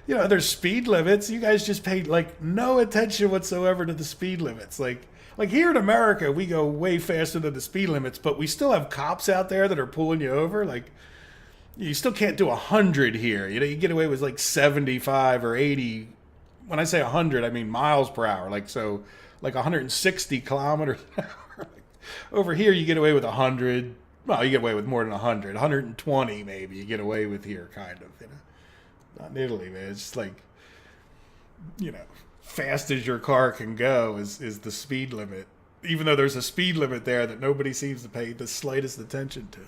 there's speed limits. You guys just paid like no attention whatsoever to the speed limits. Like here in America, we go way faster than the speed limits, but we still have cops out there that are pulling you over. Like, you still can't do 100 here. You get away with like 75 or 80. When I say 100, I mean miles per hour. Like 160 kilometers an hour. Over here, you get away with 100. Well, you get away with more than 100. 120 maybe you get away with here, kind of. Not in Italy, man. It's just like, fast as your car can go is the speed limit. Even though there's a speed limit there that nobody seems to pay the slightest attention to.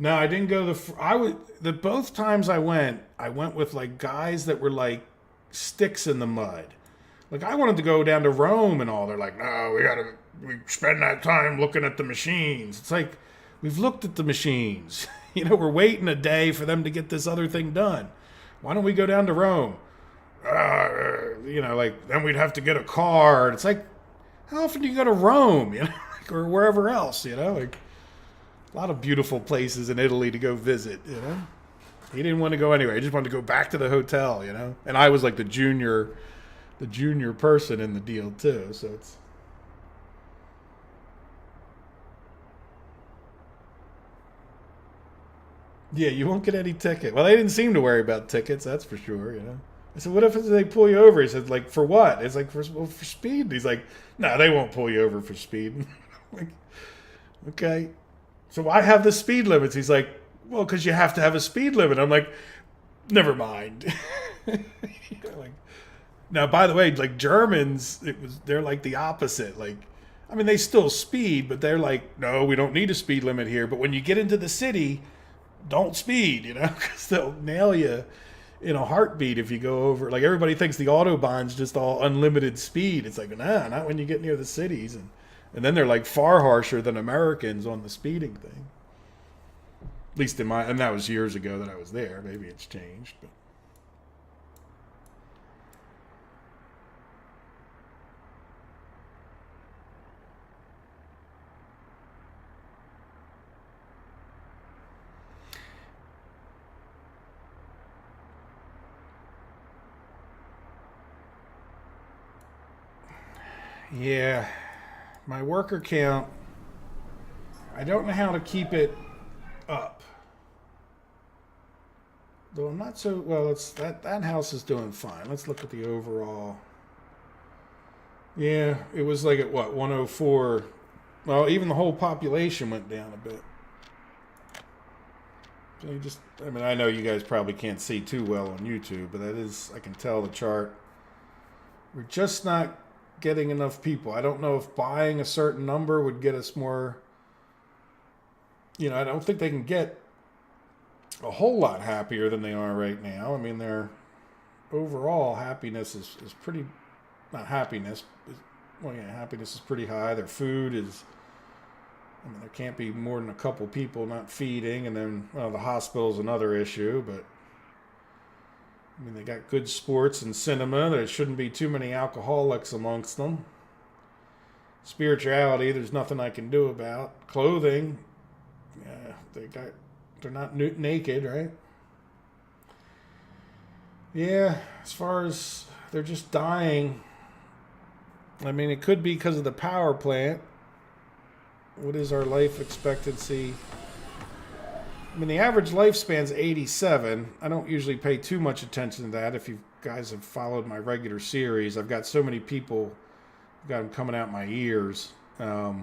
No, I didn't go the both times I went with like guys that were like sticks in the mud. Like I wanted to go down to Rome and all. They're like, no, we spend that time looking at the machines. It's like we've looked at the machines. We're waiting a day for them to get this other thing done. Why don't we go down to Rome? Like then we'd have to get a car. And it's like, how often do you go to Rome? Or wherever else? Like a lot of beautiful places in Italy to go visit. He didn't want to go anywhere. He just wanted to go back to the hotel. And I was like the junior person in the deal too. So it's. Yeah, you won't get any ticket. Well, they didn't seem to worry about tickets, that's for sure, I said, what if they pull you over? He said, like, for what? It's like, for speed. And he's like, no, they won't pull you over for speed. Like, okay. So I have the speed limits. He's like, well, because you have to have a speed limit. I'm like, never mind. Like, now, by the way, like Germans, they're like the opposite. Like, I mean, they still speed, but they're like, no, we don't need a speed limit here. But when you get into the city, don't speed, because they'll nail you in a heartbeat if you go over. Like everybody thinks the Autobahn's just all unlimited speed. It's like, nah, not when you get near the cities. And then they're like far harsher than Americans on the speeding thing. At least and that was years ago that I was there. Maybe it's changed, but. Yeah, my worker count, I don't know how to keep it up. Though I'm not so well. That house is doing fine. Let's look at the overall. Yeah, it was like at what 104. Well, even the whole population went down a bit. So I mean, I know you guys probably can't see too well on YouTube, but I can tell the chart. We're just not getting enough people. I don't know if buying a certain number would get us more. I don't think they can get a whole lot happier than they are right now. I mean, their overall happiness is pretty, not happiness. Well, yeah, happiness is pretty high. Their food is, I mean, there can't be more than a couple people not feeding. And then, well, the hospital's another issue, but I mean, they got good sports and cinema. There shouldn't be too many alcoholics amongst them. Spirituality, there's nothing I can do about. Clothing, yeah, they're not naked, right? Yeah, as far as they're just dying. I mean, it could be because of the power plant. What is our life expectancy? I mean, the average lifespan's 87. I don't usually pay too much attention to that. If you guys have followed my regular series, I've got so many people, I've got them coming out my ears. But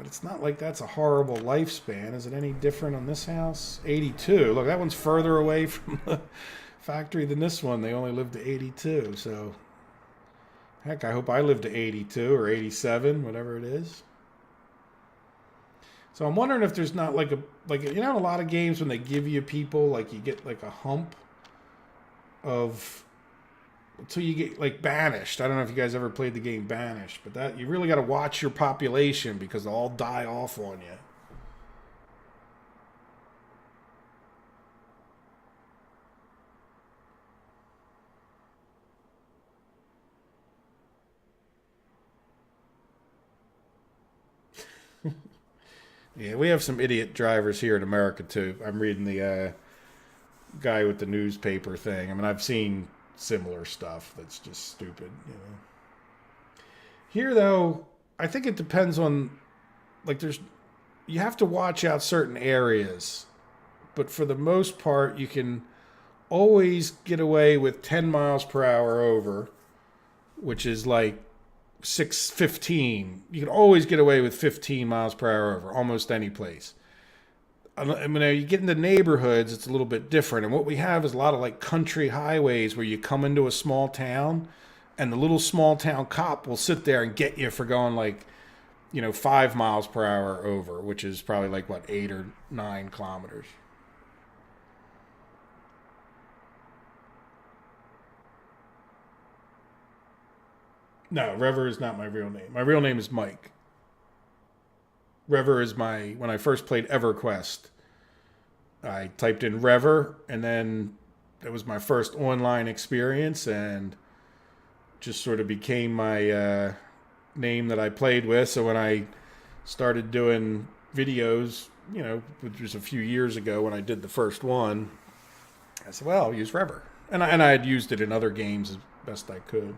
it's not like that's a horrible lifespan. Is it any different on this house? 82. Look, that one's further away from the factory than this one. They only lived to 82. So, heck, I hope I live to 82 or 87, whatever it is. So I'm wondering if there's not like in a lot of games when they give you people, like you get like a hump of until you get like banished. I don't know if you guys ever played the game Banished, but that you really got to watch your population because they'll all die off on you. Yeah, we have some idiot drivers here in America too. I'm reading the guy with the newspaper thing. I mean, I've seen similar stuff that's just stupid. Here, though, I think it depends on, like, you have to watch out certain areas, but for the most part, you can always get away with 10 miles per hour over, which is like 15. You can always get away with 15 miles per hour over almost any place. I mean, you get into neighborhoods, it's a little bit different. And what we have is a lot of like country highways where you come into a small town and the little small town cop will sit there and get you for going like, 5 miles per hour over, which is probably like what, 8 or 9 kilometers. No, Rever is not my real name. My real name is Mike. Rever is when I first played EverQuest, I typed in Rever, and then it was my first online experience, and just sort of became my name that I played with. So when I started doing videos, which was a few years ago when I did the first one, I said, well, I'll use Rever. And I had used it in other games as best I could.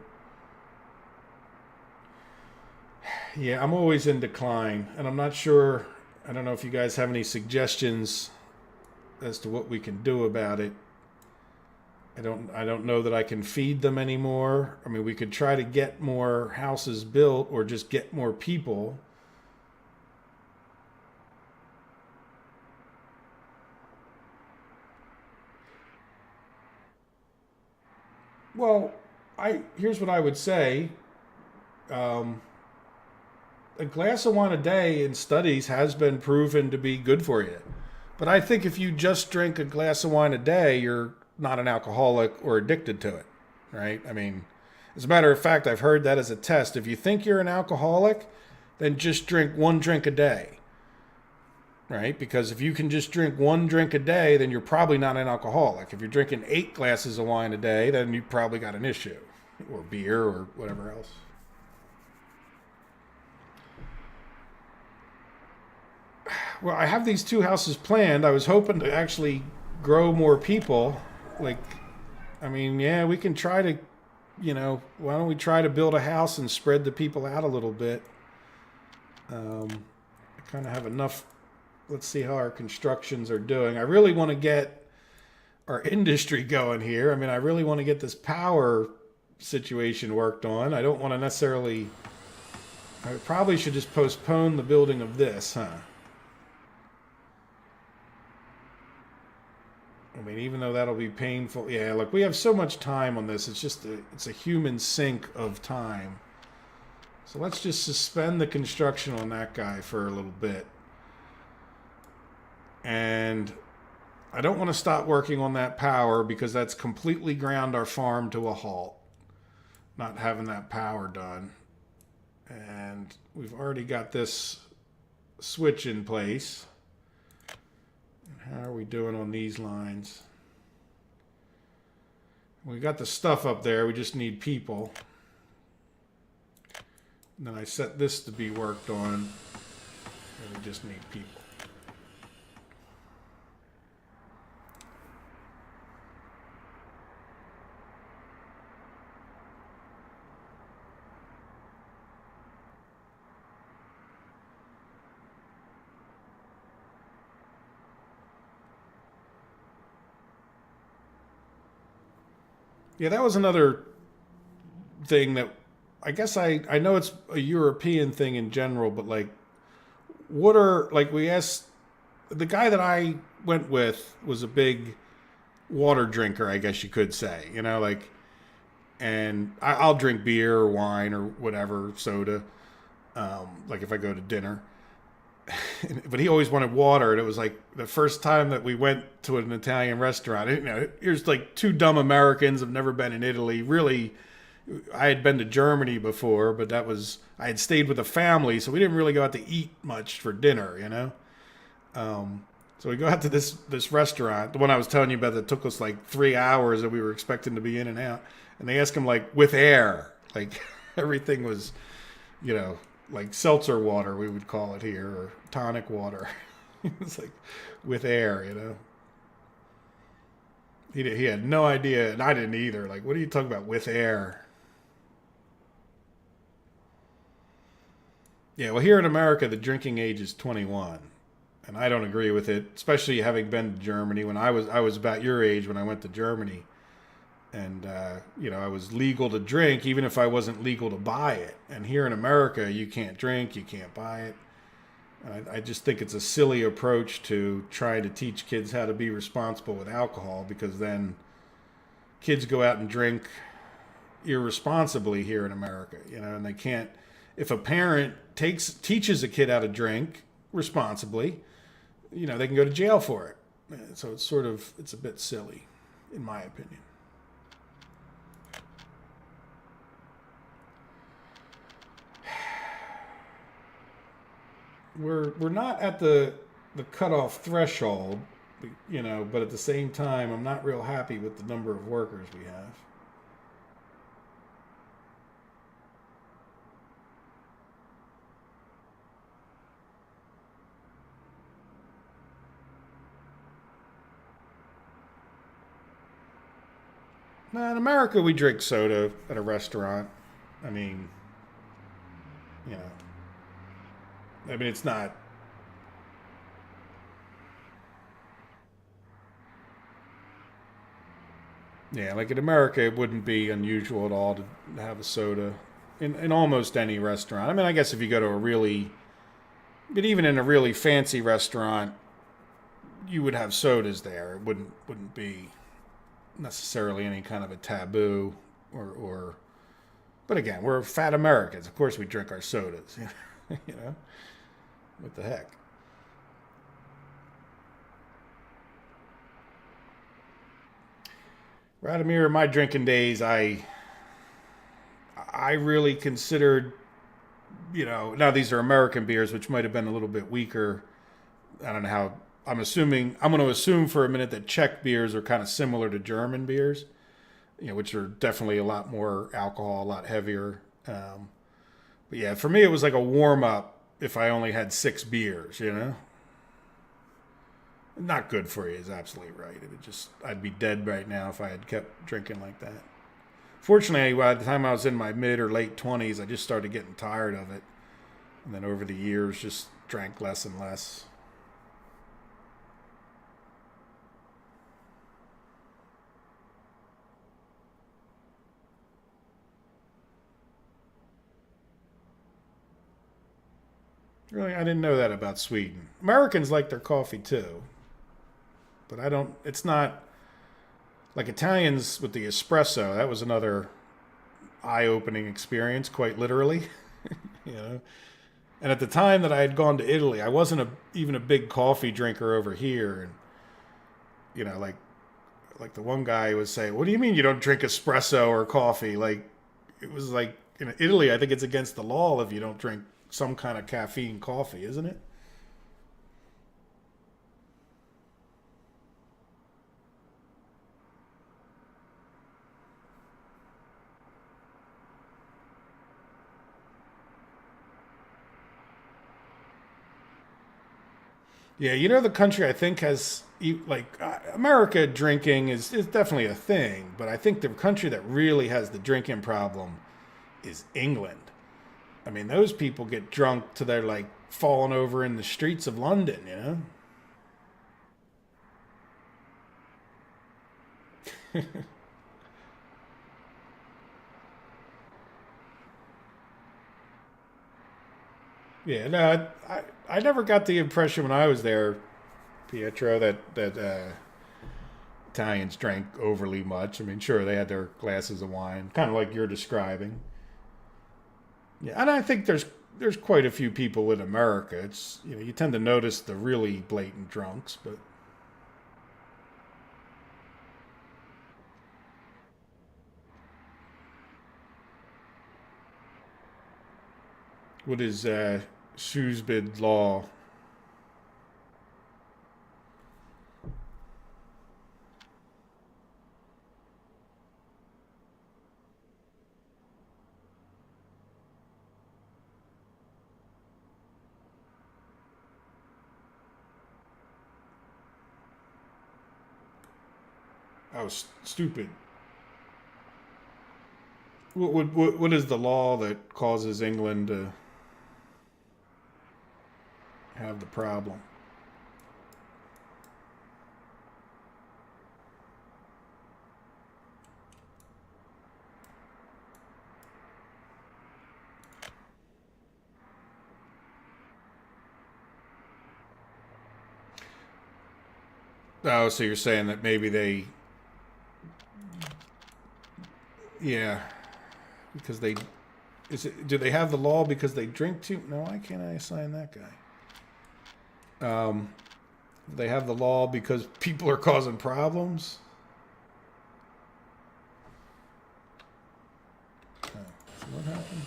Yeah, I'm always in decline, and I'm not sure. I don't know if you guys have any suggestions as to what we can do about it. I don't know that I can feed them anymore. I mean, we could try to get more houses built or just get more people. Well, here's what I would say. Um, a glass of wine a day in studies has been proven to be good for you. But I think if you just drink a glass of wine a day, you're not an alcoholic or addicted to it, right? I mean, as a matter of fact, I've heard that as a test. If you think you're an alcoholic, then just drink one drink a day, right? Because if you can just drink one drink a day, then you're probably not an alcoholic. If you're drinking 8 glasses of wine a day, then you probably got an issue, or beer or whatever else. Well, I have these 2 houses planned. I was hoping to actually grow more people. Like, I mean, yeah, we can try to, why don't we try to build a house and spread the people out a little bit? I kind of have enough. Let's see how our constructions are doing. I really want to get our industry going here. I mean, I really want to get this power situation worked on. I don't want to necessarily. I probably should just postpone the building of this, huh? I mean, even though that'll be painful. Yeah, look, we have so much time on this. It's just it's a human sink of time. So let's just suspend the construction on that guy for a little bit. And I don't want to stop working on that power because that's completely ground our farm to a halt. Not having that power done. And we've already got this switch in place. How are we doing on these lines? We got the stuff up there. We just need people. And then I set this to be worked on. And we just need people. Yeah, that was another thing that I guess I know it's a European thing in general, but like, we asked, the guy that I went with was a big water drinker, I guess you could say, and I'll drink beer or wine or whatever, soda, like if I go to dinner. But he always wanted water, and it was like the first time that we went to an Italian restaurant. Here's like 2 dumb Americans have never been in Italy. Really, I had been to Germany before, but I had stayed with a family, so we didn't really go out to eat much for dinner, So we go out to this restaurant, the one I was telling you about that took us like 3 hours that we were expecting to be in and out, and they asked him like with air, like everything was, like seltzer water, we would call it here, or tonic water. It's like with air, He had no idea, and I didn't either. Like, what are you talking about with air? Yeah, well, here in America, the drinking age is 21, and I don't agree with it. Especially having been to Germany when I was about your age when I went to Germany. And I was legal to drink even if I wasn't legal to buy it. And here in America, you can't drink, you can't buy it. I just think it's a silly approach to try to teach kids how to be responsible with alcohol, because then kids go out and drink irresponsibly here in America, and they can't. If a parent teaches a kid how to drink responsibly, they can go to jail for it. So it's a bit silly, in my opinion. We're not at the cutoff threshold, but at the same time, I'm not real happy with the number of workers we have. Now, in America, we drink soda at a restaurant. I mean, you know, it's not. Yeah, like in America, it wouldn't be unusual at all to have a soda in almost any restaurant. I mean, I guess if you go to but even in a really fancy restaurant, you would have sodas there. It wouldn't be necessarily any kind of a taboo or. But again, we're fat Americans. Of course, we drink our sodas. you know, what the heck? Radomir, in my drinking days, I really considered, now these are American beers, which might have been a little bit weaker. I don't know how. I'm going to assume for a minute that Czech beers are kind of similar to German beers, which are definitely a lot more alcohol, a lot heavier. But yeah, for me, it was like a warm up if I only had 6 beers. Not good for you is absolutely right. I'd be dead right now if I had kept drinking like that. Fortunately, by the time I was in my mid or late 20s, I just started getting tired of it. And then over the years, just drank less and less. Really, I didn't know that about Sweden. Americans like their coffee too, but I don't. It's not like Italians with the espresso. That was another eye-opening experience, quite literally. you know. And at the time that I had gone to Italy, I wasn't even a big coffee drinker over here. And like the one guy would say, "What do you mean you don't drink espresso or coffee?" Like it was like in Italy, I think it's against the law if you don't drink some kind of caffeine coffee, isn't it? Yeah, the country I think has America drinking is definitely a thing, but I think the country that really has the drinking problem is England. I mean, those people get drunk to they're like falling over in the streets of London. Yeah, no, I never got the impression when I was there, Pietro, that Italians drank overly much. I mean, sure, they had their glasses of wine, kind of like you're describing. Yeah, and I think there's quite a few people in America. It's you tend to notice the really blatant drunks, but what is Shoesbid law? Oh, stupid. What is the law that causes England to have the problem? Oh, so you're saying that maybe they, yeah, because they, is it? Do they have the law because they drink too? No, why can't I assign that guy? They have the law because people are causing problems. Oh, so what happened?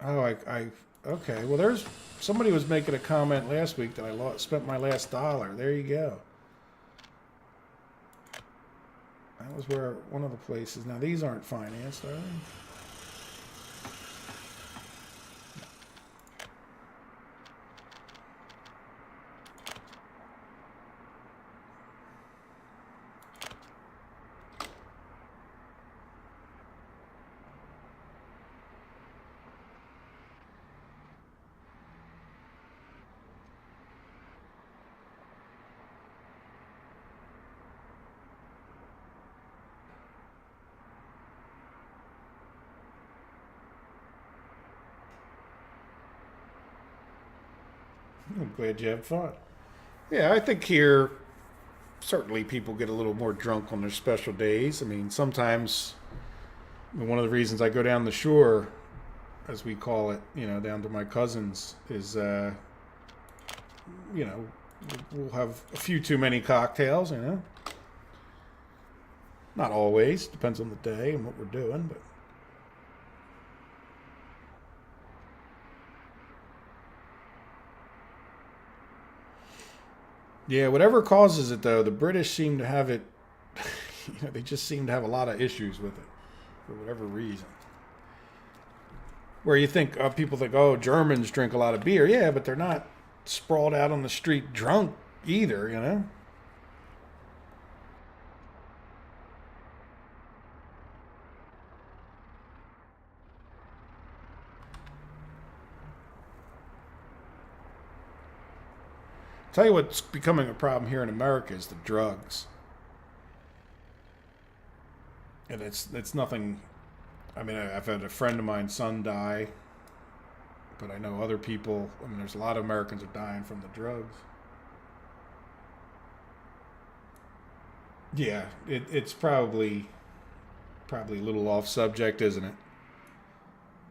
Oh, okay. Well, there's somebody was making a comment last week that I spent my last dollar. There you go. That was where one of the places. Now these aren't financed, are they? I'm glad you had fun. Yeah, I think here certainly people get a little more drunk on their special days. I mean, sometimes one of the reasons I go down the shore, as we call it, down to my cousins, is, you know, we'll have a few too many cocktails. Not always, depends on the day and what we're doing, but. Yeah, whatever causes it, though, the British seem to have it. They just seem to have a lot of issues with it for whatever reason. Where you think people think, oh, Germans drink a lot of beer, yeah, but they're not sprawled out on the street drunk either. Tell you what's becoming a problem here in America is the drugs, and it's nothing. I mean, I've had a friend of mine's son die, but I know other people. I mean, there's a lot of Americans are dying from the drugs. Yeah, it's probably a little off subject, isn't it?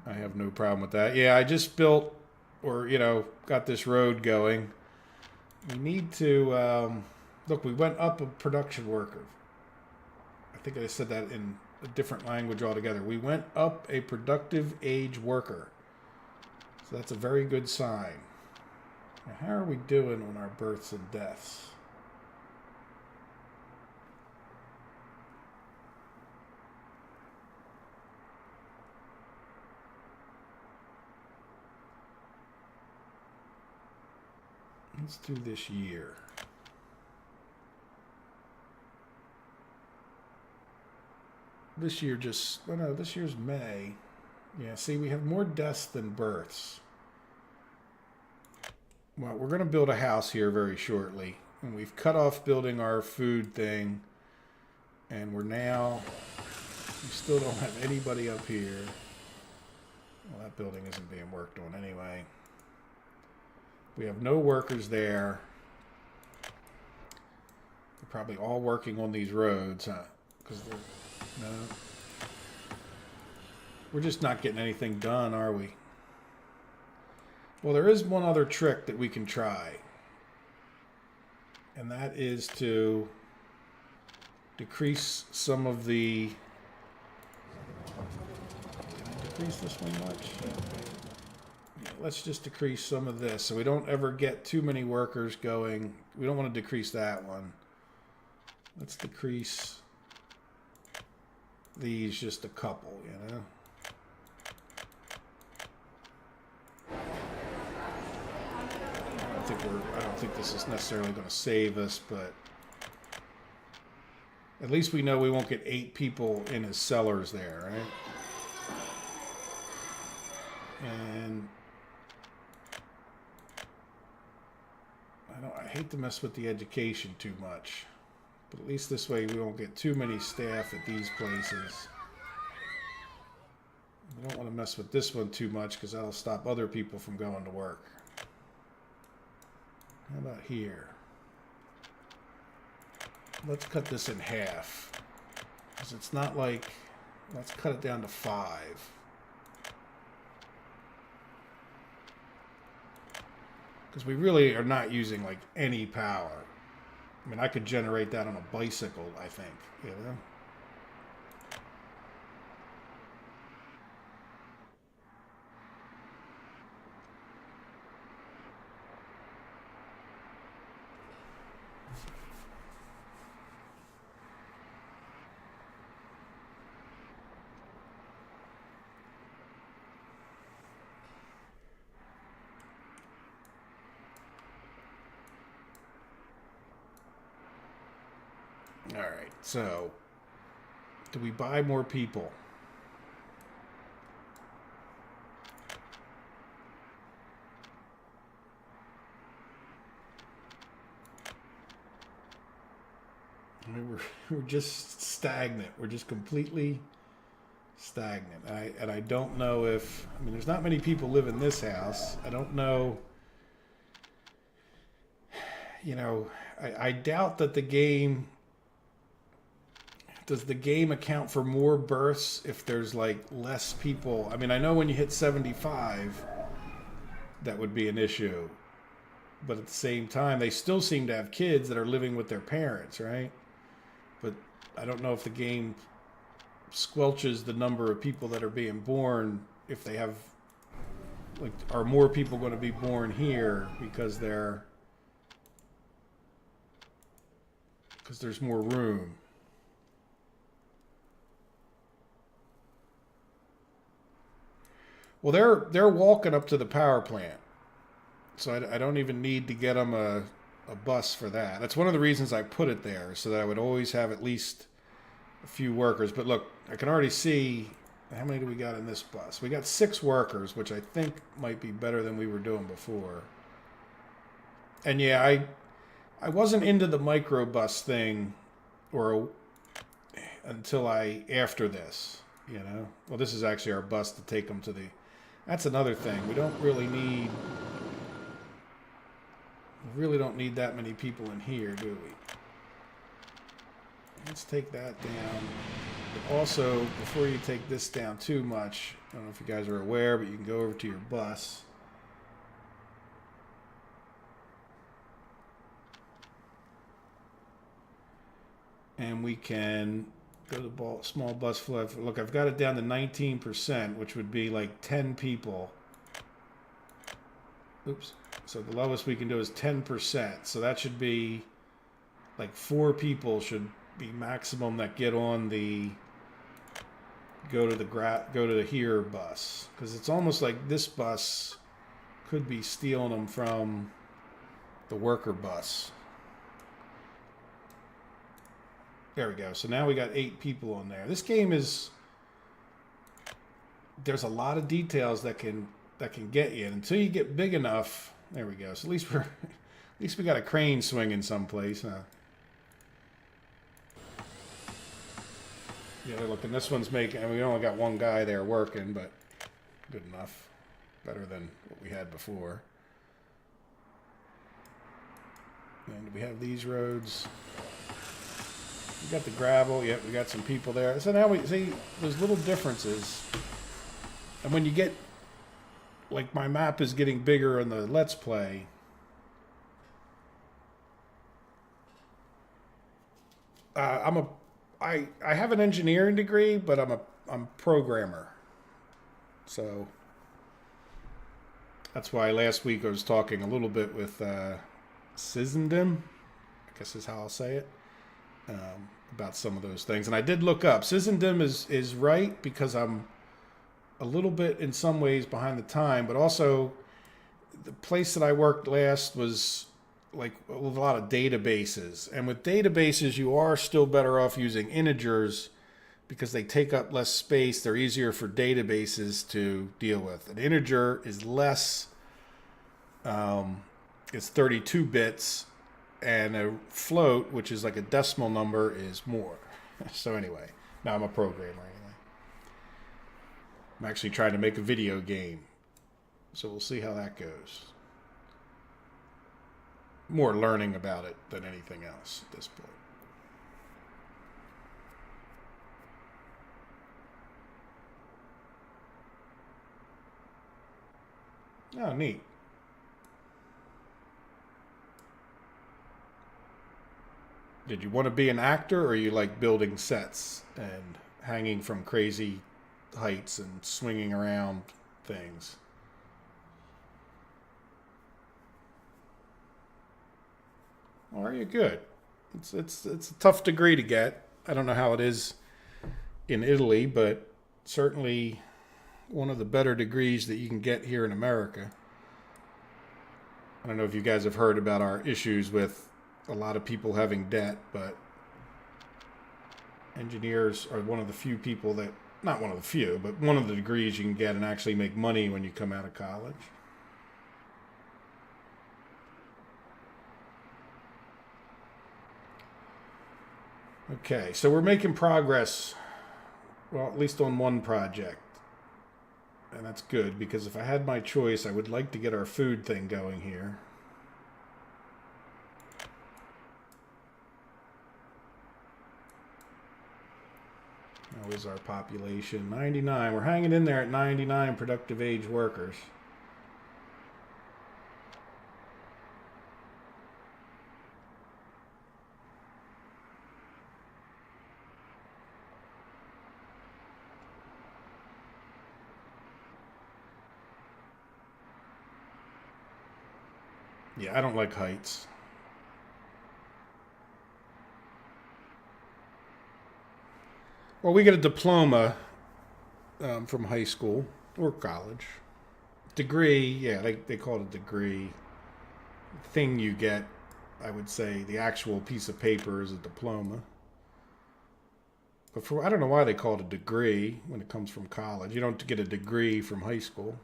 I have no problem with that. Yeah, I just built or got this road going. We need to look. We went up a production worker. I think I said that in a different language altogether. We went up a productive age worker. So that's a very good sign. Now, how are we doing on our births and deaths? Let's do this year. This year this year's May. Yeah, see, we have more deaths than births. Well, we're going to build a house here very shortly. And we've cut off building our food thing. And we still don't have anybody up here. Well, that building isn't being worked on anyway. We have no workers there. They're probably all working on these roads, huh? Because no, we're just not getting anything done, are we? Well, there is one other trick that we can try, and that is to decrease some of the. Can I decrease this one much? Let's just decrease some of this so we don't ever get too many workers going. We don't want to decrease that one. Let's decrease these just a couple, I don't think this is necessarily going to save us, but at least we know we won't get 8 people in his cellars there, right? And I hate to mess with the education too much, but at least this way we won't get too many staff at these places. We don't want to mess with this one too much because that'll stop other people from going to work. How about here? Let's cut this in half. Because it's not like... Let's cut it down to 5. Because we really are not using, like, any power. I mean, I could generate that on a bicycle, I think. You know? All right, so do we buy more people? I mean, we're just stagnant. We're just completely stagnant. And I don't know if... I mean, there's not many people live in this house. I don't know... You know, I doubt that the game... Does the game account for more births if there's, like, less people? I mean, I know when you hit 75, that would be an issue. But at the same time, they still seem to have kids that are living with their parents, right? But I don't know if the game squelches the number of people that are being born if they have... Like, are more people going to be born here because they're... Because there's more room. Well, they're walking up to the power plant, so I don't even need to get them a bus for that. That's one of the reasons I put it there, so that I would always have at least a few workers. But look, I can already see, how many do we got in this bus? We got 6 workers, which I think might be better than we were doing before. And yeah, I wasn't into the microbus thing until after this, you know. Well, this is actually our bus to take them to the... That's another thing. We really don't need that many people in here, do we? Let's take that down. But also, before you take this down too much, I don't know if you guys are aware, but you can go over to your bus. And we can go to the small bus flow. Look, I've got it down to 19%, which would be like 10 people. Oops. So the lowest we can do is 10%. So that should be like 4 people should be maximum that get on the go to the here bus, because it's almost like this bus could be stealing them from the worker bus. There we go. So now we got 8 people on there. This game is... There's a lot of details that can get you. And until you get big enough... There we go. So at least we got a crane swinging someplace. Huh? Yeah, look, and this one's making... And we only got one guy there working, but good enough. Better than what we had before. And we have these roads... We got the gravel. Yep, we got some people there. So now we see there's little differences. And when you get, like, my map is getting bigger in the Let's Play. I have an engineering degree, but I'm a programmer. So that's why last week I was talking a little bit with Sissenden, I guess is how I'll say it. About some of those things. And I did look up. Sissenden is right, because I'm a little bit in some ways behind the time, but also the place that I worked last was like a lot of databases. And with databases, you are still better off using integers because they take up less space. They're easier for databases to deal with. An integer is less, it's 32 bits. And a float, which is like a decimal number, is more. So anyway, now I'm a programmer anyway. I'm actually trying to make a video game. So we'll see how that goes. more learning about it than anything else at this point. Oh, neat. Did you want to be an actor, or you like building sets and hanging from crazy heights and swinging around things? Well, are you good? It's a tough degree to get. I don't know how it is in Italy, but certainly one of the better degrees that you can get here in America. I don't know if you guys have heard about our issues with a lot of people having debt, but engineers are one of the few people that, not one of the few, but one of the degrees you can get and actually make money when you come out of college. Okay, so we're making progress, well, at least on one project. And that's good, because if I had my choice, I would like to get our food thing going here. How is our population? 99. We're hanging in there at 99 productive age workers. Yeah, I don't like heights. Well, we get a diploma from high school or college. Degree, yeah, they call it a degree. Thing you get, I would say, the actual piece of paper is a diploma. But I don't know why they call it a degree when it comes from college. You don't get a degree from high school.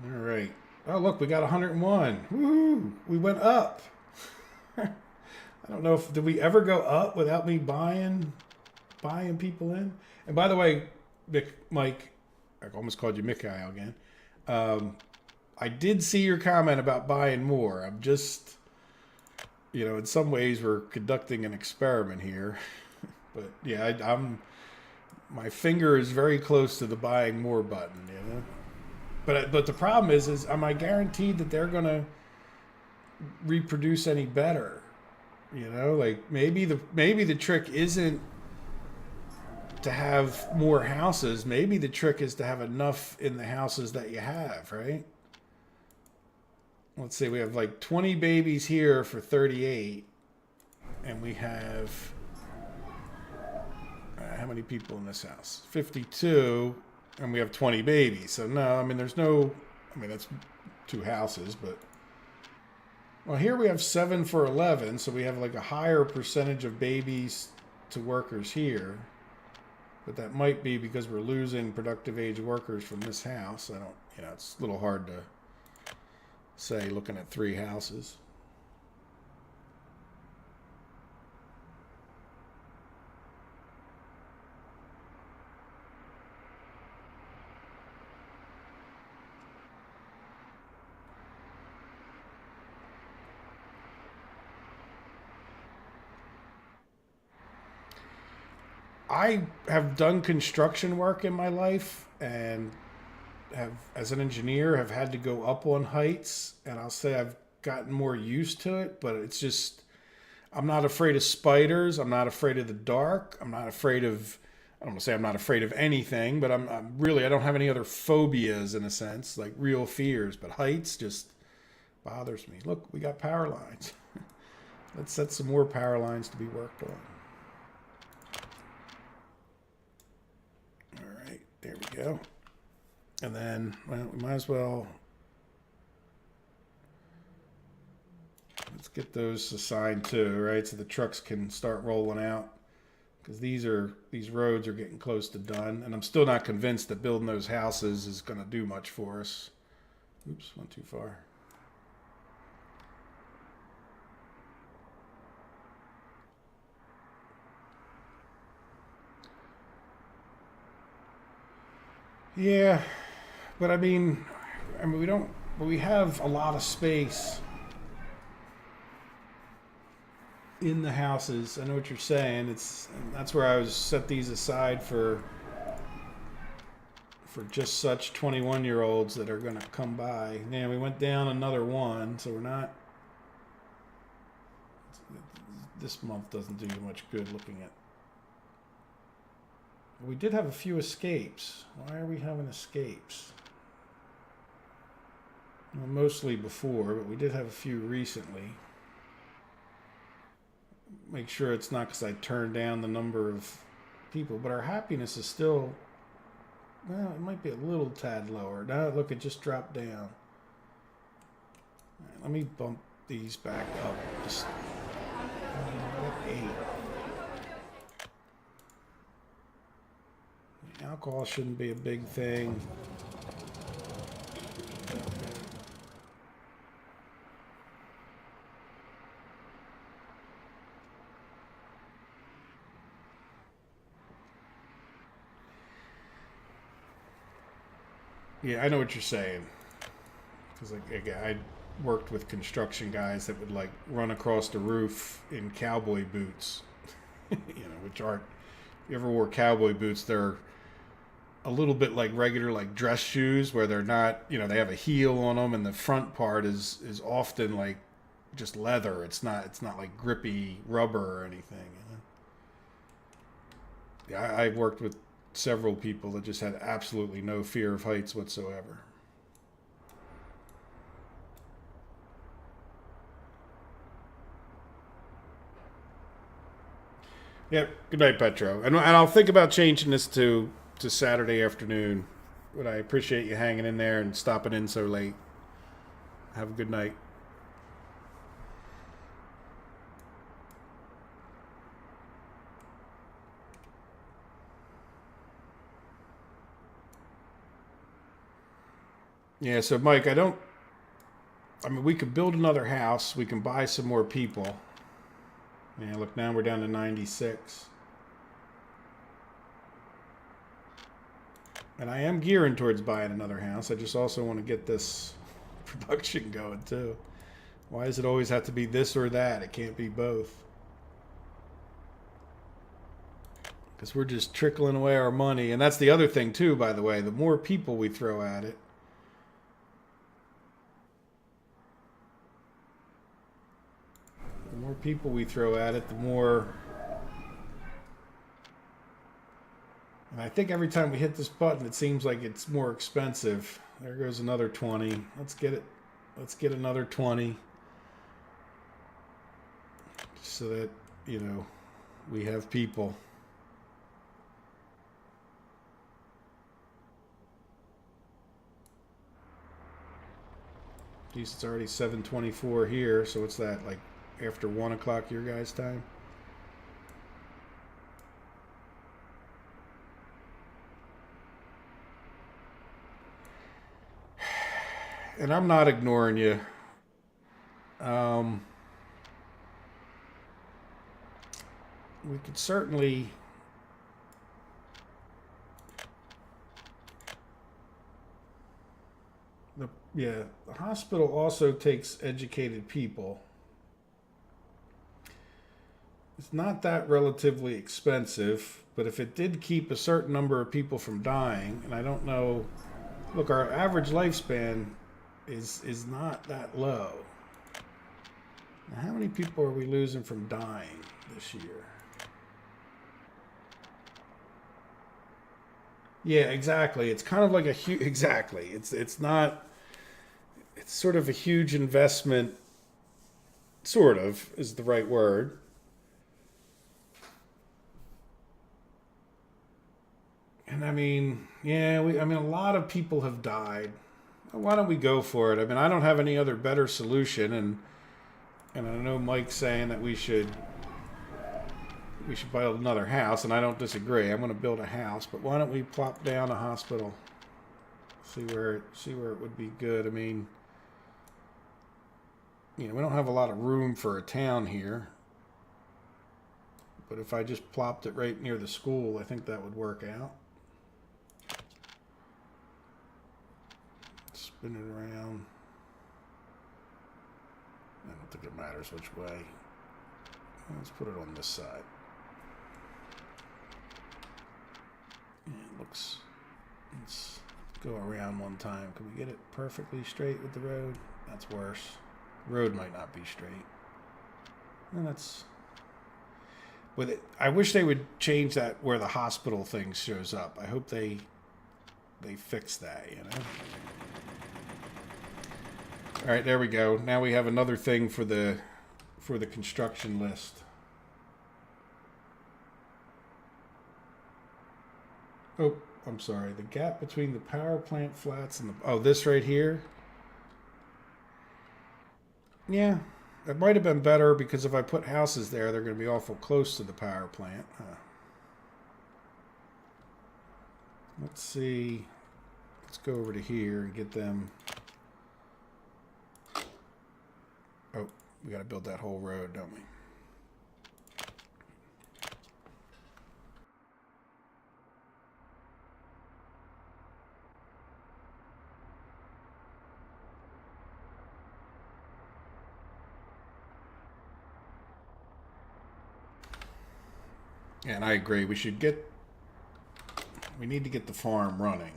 All right. Oh, look, we got 101. Woohoo! We went up. I don't know if did we ever go up without me buying people in. And by the way, Mike, I almost called you Mikhail again. I did see your comment about buying more. I'm just, in some ways we're conducting an experiment here. But yeah, my finger is very close to the buying more button. But the problem is am I guaranteed that they're gonna reproduce any better? Like maybe the trick isn't to have more houses. Maybe the trick is to have enough in the houses that you have, right? Let's say we have like 20 babies here for 38, and we have how many people in this house? 52, and we have 20 babies. So no, that's two houses, but well, here we have 7 for 11, so we have like a higher percentage of babies to workers here. But that might be because we're losing productive age workers from this house. I don't, it's a little hard to say looking at 3 houses. I have done construction work in my life and have, as an engineer, have had to go up on heights, and I'll say I've gotten more used to it, but it's just, I'm not afraid of spiders. I'm not afraid of the dark. I'm not afraid of, I don't want to say I'm not afraid of anything, but I'm really, I don't have any other phobias in a sense, like real fears, but heights just bothers me. Look, we got power lines. Let's set some more power lines to be worked on. There we go. And then, well, we might as well, let's get those assigned too, right? So the trucks can start rolling out, because these roads are getting close to done, and I'm still not convinced that building those houses is going to do much for us. Oops, went too far. Yeah, but I mean, we don't. But we have a lot of space in the houses. I know what you're saying. That's where I was set these aside for just such 21-year-olds that are going to come by. Yeah, we went down another one, so we're not. This month doesn't do you much good looking at. We did have a few escapes. Why are we having escapes? Well, mostly before, but we did have a few recently. Make sure it's not because I turned down the number of people, but our happiness is still, well, it might be a little tad lower. Now look, it just dropped down. All right, let me bump these back up. Just 8. Alcohol shouldn't be a big thing. Yeah, I know what you're saying. Because I worked with construction guys that would like run across the roof in cowboy boots, which aren't. If you ever wore cowboy boots, they're a little bit like regular like dress shoes, where they're not. They have a heel on them, and the front part is often like just leather. It's not like grippy rubber or anything. Yeah, I worked with several people that just had absolutely no fear of heights whatsoever. Yep. Good night, Petro. And I'll think about changing this to Saturday afternoon. But I appreciate you hanging in there and stopping in so late. Have a good night. Yeah, so Mike, we could build another house. We can buy some more people. Yeah, look, now we're down to 96. And I am gearing towards buying another house. I just also want to get this production going, too. Why does it always have to be this or that? It can't be both. Because we're just trickling away our money. And that's the other thing, too, by the way. The more people we throw at it, the more the more. And I think every time we hit this button, it seems like it's more expensive. There goes another 20. Let's get it. Let's get another 20. So that, we have people. Geez, it's already 7:24 here. So what's that, like after 1 o'clock your guys' time? And I'm not ignoring you. We could certainly. The hospital also takes educated people. It's not that relatively expensive, but if it did keep a certain number of people from dying, and I don't know, look, our average lifespan is not that low. Now, how many people are we losing from dying this year? Yeah, exactly. It's kind of like a huge. Exactly. It's not. It's sort of a huge investment. Sort of is the right word. And I mean, yeah, a lot of people have died. Why don't we go for it? I mean, I don't have any other better solution, and I know Mike's saying that we should build another house, and I don't disagree. I'm going to build a house, but why don't we plop down a hospital? See where it would be good. I mean, we don't have a lot of room for a town here, but if I just plopped it right near the school, I think that would work out. spin it around. I don't think it matters which way. Let's put it on this side. Yeah, it looks... Let's go around one time. Can we get it perfectly straight with the road? That's worse. Road might not be straight. And that's... With it, I wish they would change that where the hospital thing shows up. I hope they fix that, you know? All right, there we go. Now we have another thing for the construction list. Oh, I'm sorry. The gap between the power plant flats and the... Oh, this right here? Yeah, it might have been better because if I put houses there, they're going to be awful close to the power plant. Let's see. Let's go over to here and get them... Oh, we got to build that whole road, don't we? And I agree. We need to get the farm running.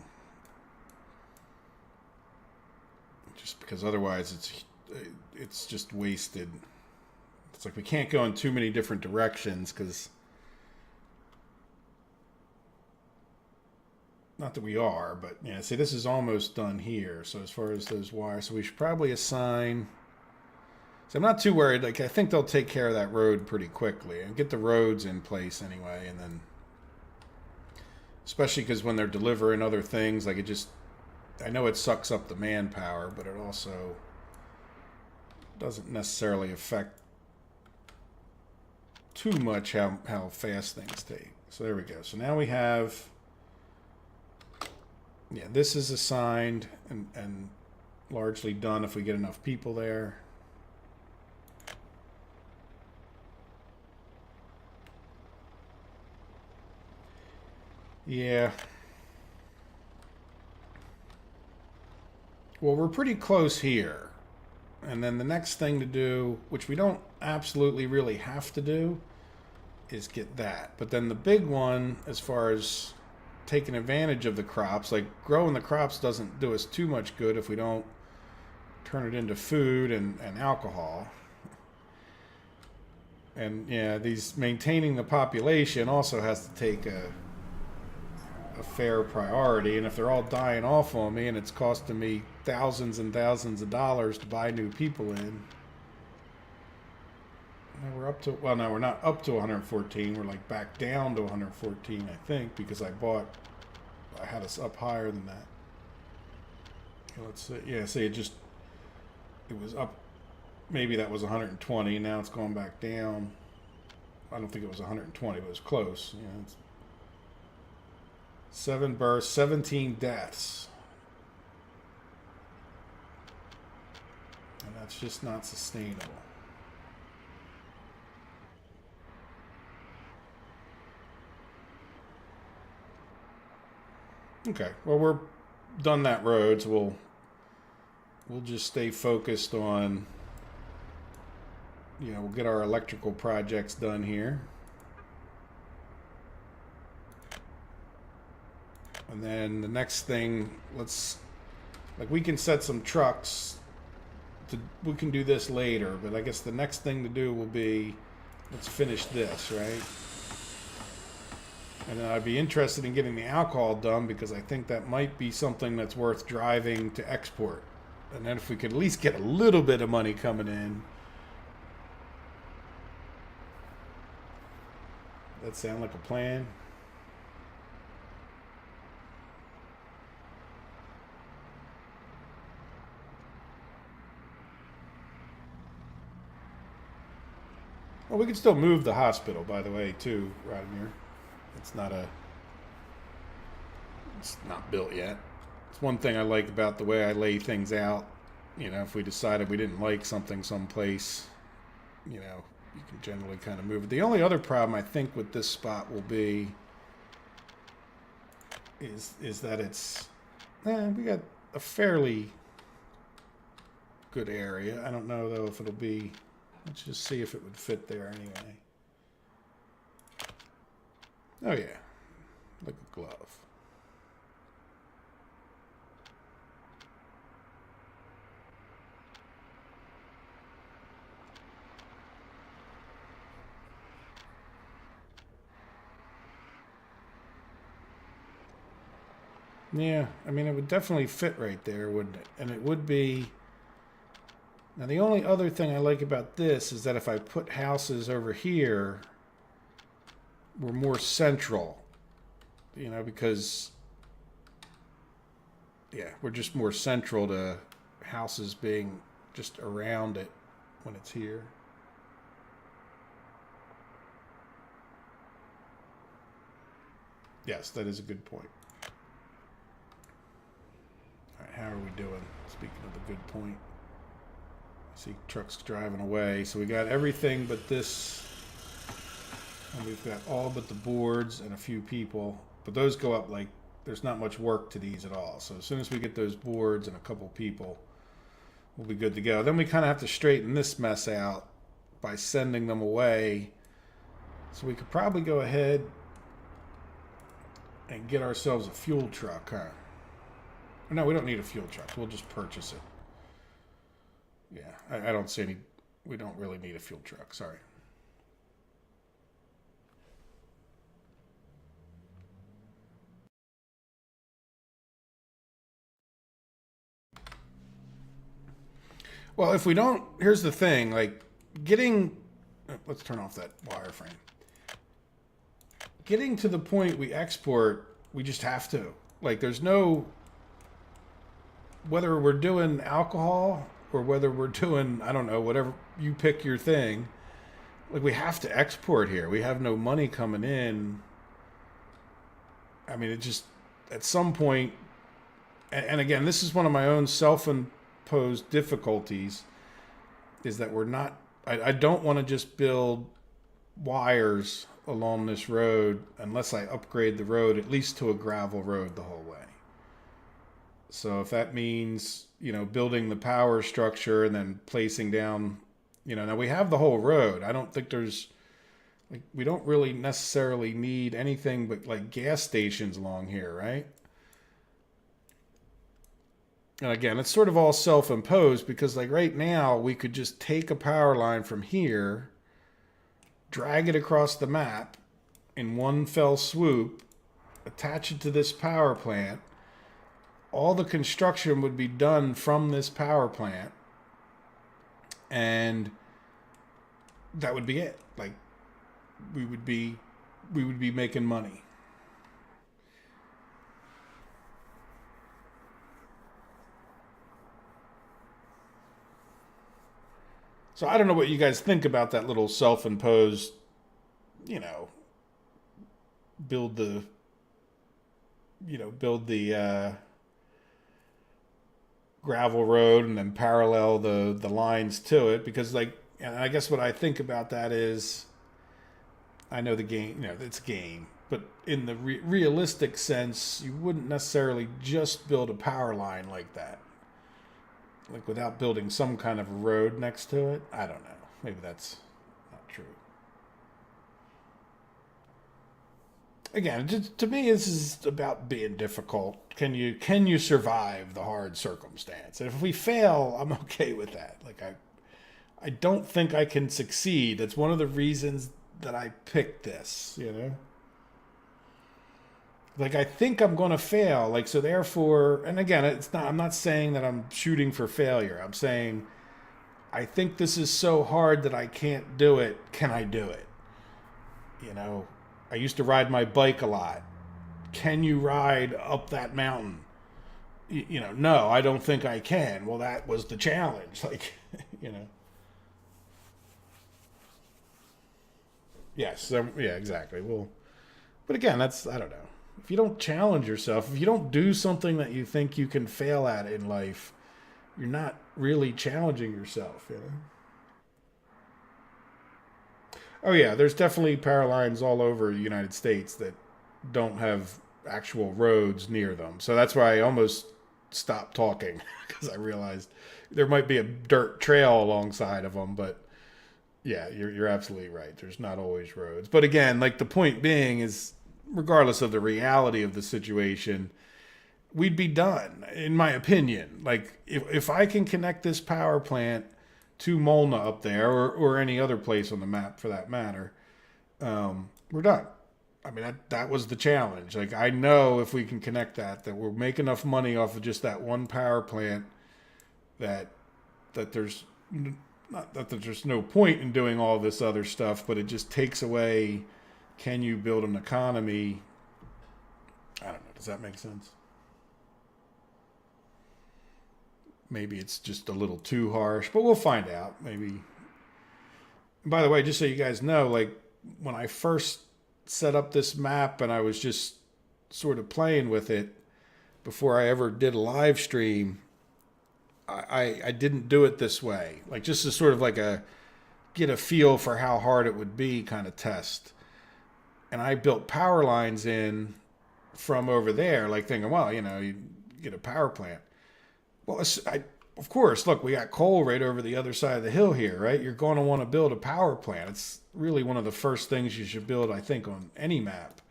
Just because otherwise it's just wasted. It's like we can't go in too many different directions because... Not that we are, but yeah, see, this is almost done here. So as far as those wires, so we should probably assign... So I'm not too worried. Like, I think they'll take care of that road pretty quickly and get the roads in place anyway. And then, especially because when they're delivering other things, like it just, I know it sucks up the manpower, but it also doesn't necessarily affect too much how fast things take. So there we go. So now we have, yeah, this is assigned and largely done if we get enough people there. Yeah. Well, we're pretty close here. And then the next thing to do, which we don't absolutely really have to do, is get that. But then the big one, as far as taking advantage of the crops, like growing the crops doesn't do us too much good if we don't turn it into food and alcohol. And yeah, maintaining the population also has to take a fair priority, and if they're all dying off on me and it's costing me thousands and thousands of dollars to buy new people in, now we're up to, well, now we're not up to 114, we're like back down to 114, I think, because I had us up higher than that. Okay, let's see, yeah, see, it was up, maybe that was 120, now it's going back down. I don't think it was 120, but it was close. You know, it's 7 births, 17 deaths. And that's just not sustainable. Okay, well, we're done that road, so we'll just stay focused on, you know, we'll get our electrical projects done here. And then the next thing, we can set some trucks. We can do this later, but I guess the next thing to do will be, let's finish this, right? And then I'd be interested in getting the alcohol done because I think that might be something that's worth driving to export. And then if we could at least get a little bit of money coming in. That sound like a plan? Well, we can still move the hospital, by the way, too, Radomir. It's not built yet. It's one thing I like about the way I lay things out. You know, if we decided we didn't like something someplace, you know, you can generally kind of move it. The only other problem I think with this spot will be is that it's, we got a fairly good area. I don't know, though, if it'll be... Let's just see if it would fit there anyway. Oh, yeah. Like a glove. Yeah, I mean, it would definitely fit right there, wouldn't it? And it would be... Now, the only other thing I like about this is that if I put houses over here, we're more central. You know, because... Yeah, we're just more central to houses being just around it when it's here. Yes, that is a good point. All right, how are we doing? Speaking of the good point. I see trucks driving away. So we got everything but this. And we've got all but the boards and a few people. But those go up like, there's not much work to these at all. So as soon as we get those boards and a couple people, we'll be good to go. Then we kind of have to straighten this mess out by sending them away. So we could probably go ahead and get ourselves a fuel truck, huh? No, we don't need a fuel truck. We'll just purchase it. Yeah, I don't see any... We don't really need a fuel truck. Sorry. Well, if we don't... Here's the thing. Like, getting... Let's turn off that wireframe. Getting to the point we export, we just have to. Like, there's no... Whether we're doing alcohol or whether we're doing, I don't know, whatever, you pick your thing. Like, we have to export here. We have no money coming in. I mean, it just, at some point, and again, this is one of my own self-imposed difficulties, is that we're not, I don't want to just build wires along this road unless I upgrade the road at least to a gravel road the whole way. So if that means, you know, building the power structure and then placing down, you know, now we have the whole road. I don't think there's, like, we don't really necessarily need anything but like gas stations along here, right? And again, it's sort of all self-imposed because like right now we could just take a power line from here, drag it across the map in one fell swoop, attach it to this power plant. All the construction would be done from this power plant, and that would be it. Like, we would be making money. So I don't know what you guys think about that little self-imposed, you know, build the gravel road and then parallel the lines to it, because like, and I guess what I think about that is, I know the game, you know, it's a game, but in the realistic sense, you wouldn't necessarily just build a power line like that, like without building some kind of a road next to it. I don't know. Maybe that's not true. Again, just, to me, this is about being difficult. Can you survive the hard circumstance? And if we fail, I'm okay with that. Like I don't think I can succeed. That's one of the reasons that I picked this, you know? Like I think I'm going to fail. Like, so therefore, and again, it's not, I'm not saying that I'm shooting for failure. I'm saying I think this is so hard that I can't do it. Can I do it? You know, I used to ride my bike a lot. Can you ride up that mountain? You know, no, I don't think I can. Well, that was the challenge. Like, you know. Yes, yeah, exactly. Well, but again, that's, I don't know. If you don't challenge yourself, if you don't do something that you think you can fail at in life, you're not really challenging yourself, you know? Oh yeah, there's definitely power lines all over the United States that don't have actual roads near them. So that's why I almost stopped talking because I realized there might be a dirt trail alongside of them, but yeah, you're absolutely right. There's not always roads. But again, like the point being is, regardless of the reality of the situation, we'd be done, in my opinion. Like if I can connect this power plant to Molna up there, or any other place on the map for that matter, we're done. I mean, that was the challenge. Like, I know if we can connect that we'll make enough money off of just that one power plant that there's not that there's just no point in doing all this other stuff, but it just takes away, can you build an economy? I don't know. Does that make sense? Maybe it's just a little too harsh, but we'll find out. Maybe. And by the way, just so you guys know, like when I first set up this map and I was just sort of playing with it before I ever did a live stream, I didn't do it this way. Like just to sort of like get a feel for how hard it would be kind of test. And I built power lines in from over there, like thinking, well, you get a power plant. Well, of course, look, we got coal right over the other side of the hill here, right? You're going to want to build a power plant. It's really one of the first things you should build, I think, on any map.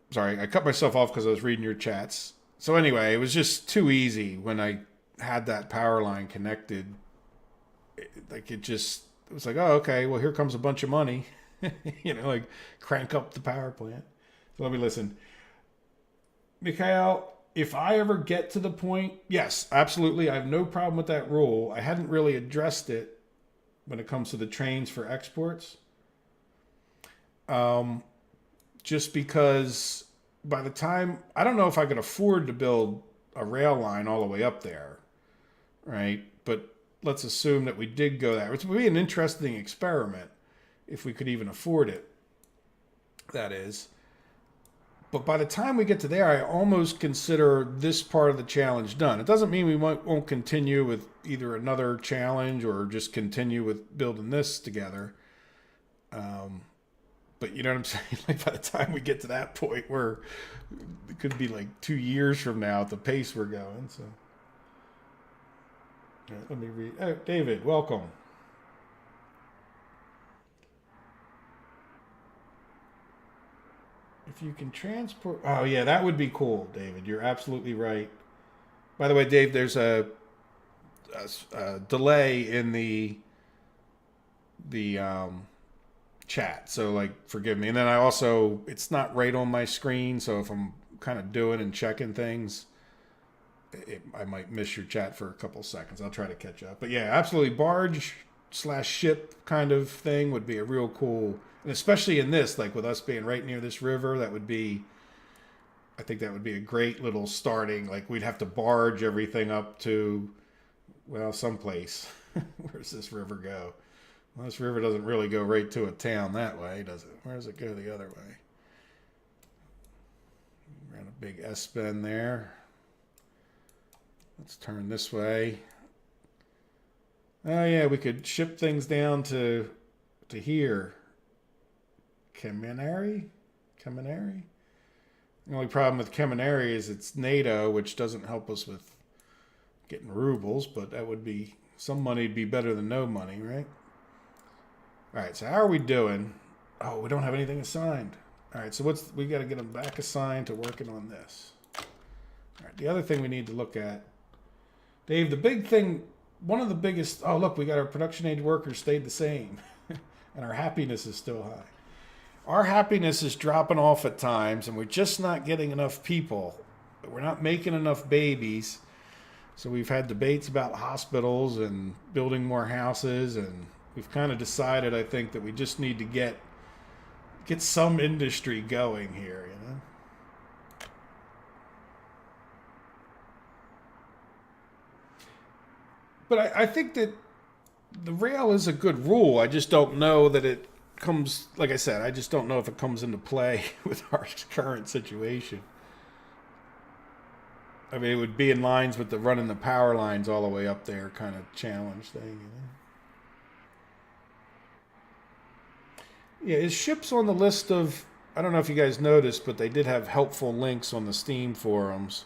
Sorry, I cut myself off because I was reading your chats. So anyway, it was just too easy when I had that power line connected. It was like, oh, okay, well, here comes a bunch of money. Like crank up the power plant. So let me listen. Mikhail, if I ever get to the point, yes, absolutely. I have no problem with that rule. I hadn't really addressed it when it comes to the trains for exports. Just because by the time, I don't know if I could afford to build a rail line all the way up there, right? But let's assume that we did go that. It would be an interesting experiment if we could even afford it, that is. But by the time we get to there, I almost consider this part of the challenge done. It doesn't mean we won't continue with either another challenge or just continue with building this together. But you know what I'm saying? Like by the time we get to that point, it could be like 2 years from now at the pace we're going. So, all right, let me read. Oh, David, welcome. If you can transport, oh yeah, that would be cool, David. You're absolutely right. By the way, Dave, there's a delay in the chat, so like forgive me. And then it's not right on my screen, so if I'm kind of doing and checking things, I might miss your chat for a couple seconds. I'll try to catch up. But yeah, absolutely, barge/ship kind of thing would be a real cool, and especially in this, like with us being right near this river, I think that would be a great little starting. Like we'd have to barge everything up to, well, someplace. Where's this river go? Well, this river doesn't really go right to a town that way, does it? Where does it go the other way? Around a big S bend there. Let's turn this way. Oh yeah, we could ship things down to here. Kemenari? The only problem with Kemenari is it's NATO, which doesn't help us with getting rubles, but that would be, some money would be better than no money, right? All right, so how are we doing? Oh, we don't have anything assigned. All right, so we got to get them back assigned to working on this. All right, the other thing we need to look at, Dave, the big thing, one of the biggest, oh, look, we got our production age workers stayed the same, and our happiness is still high. Our happiness is dropping off at times, and we're just not getting enough people. We're not making enough babies. So we've had debates about hospitals and building more houses, and we've kind of decided, I think, that we just need to get some industry going here, you know? But I think that the rail is a good rule. I just don't know that it comes, like I said, I just don't know if it comes into play with our current situation. I mean, it would be in lines with the running the power lines all the way up there kind of challenge thing, you know? Yeah, is ships on the list of? I don't know if you guys noticed, but they did have helpful links on the Steam forums.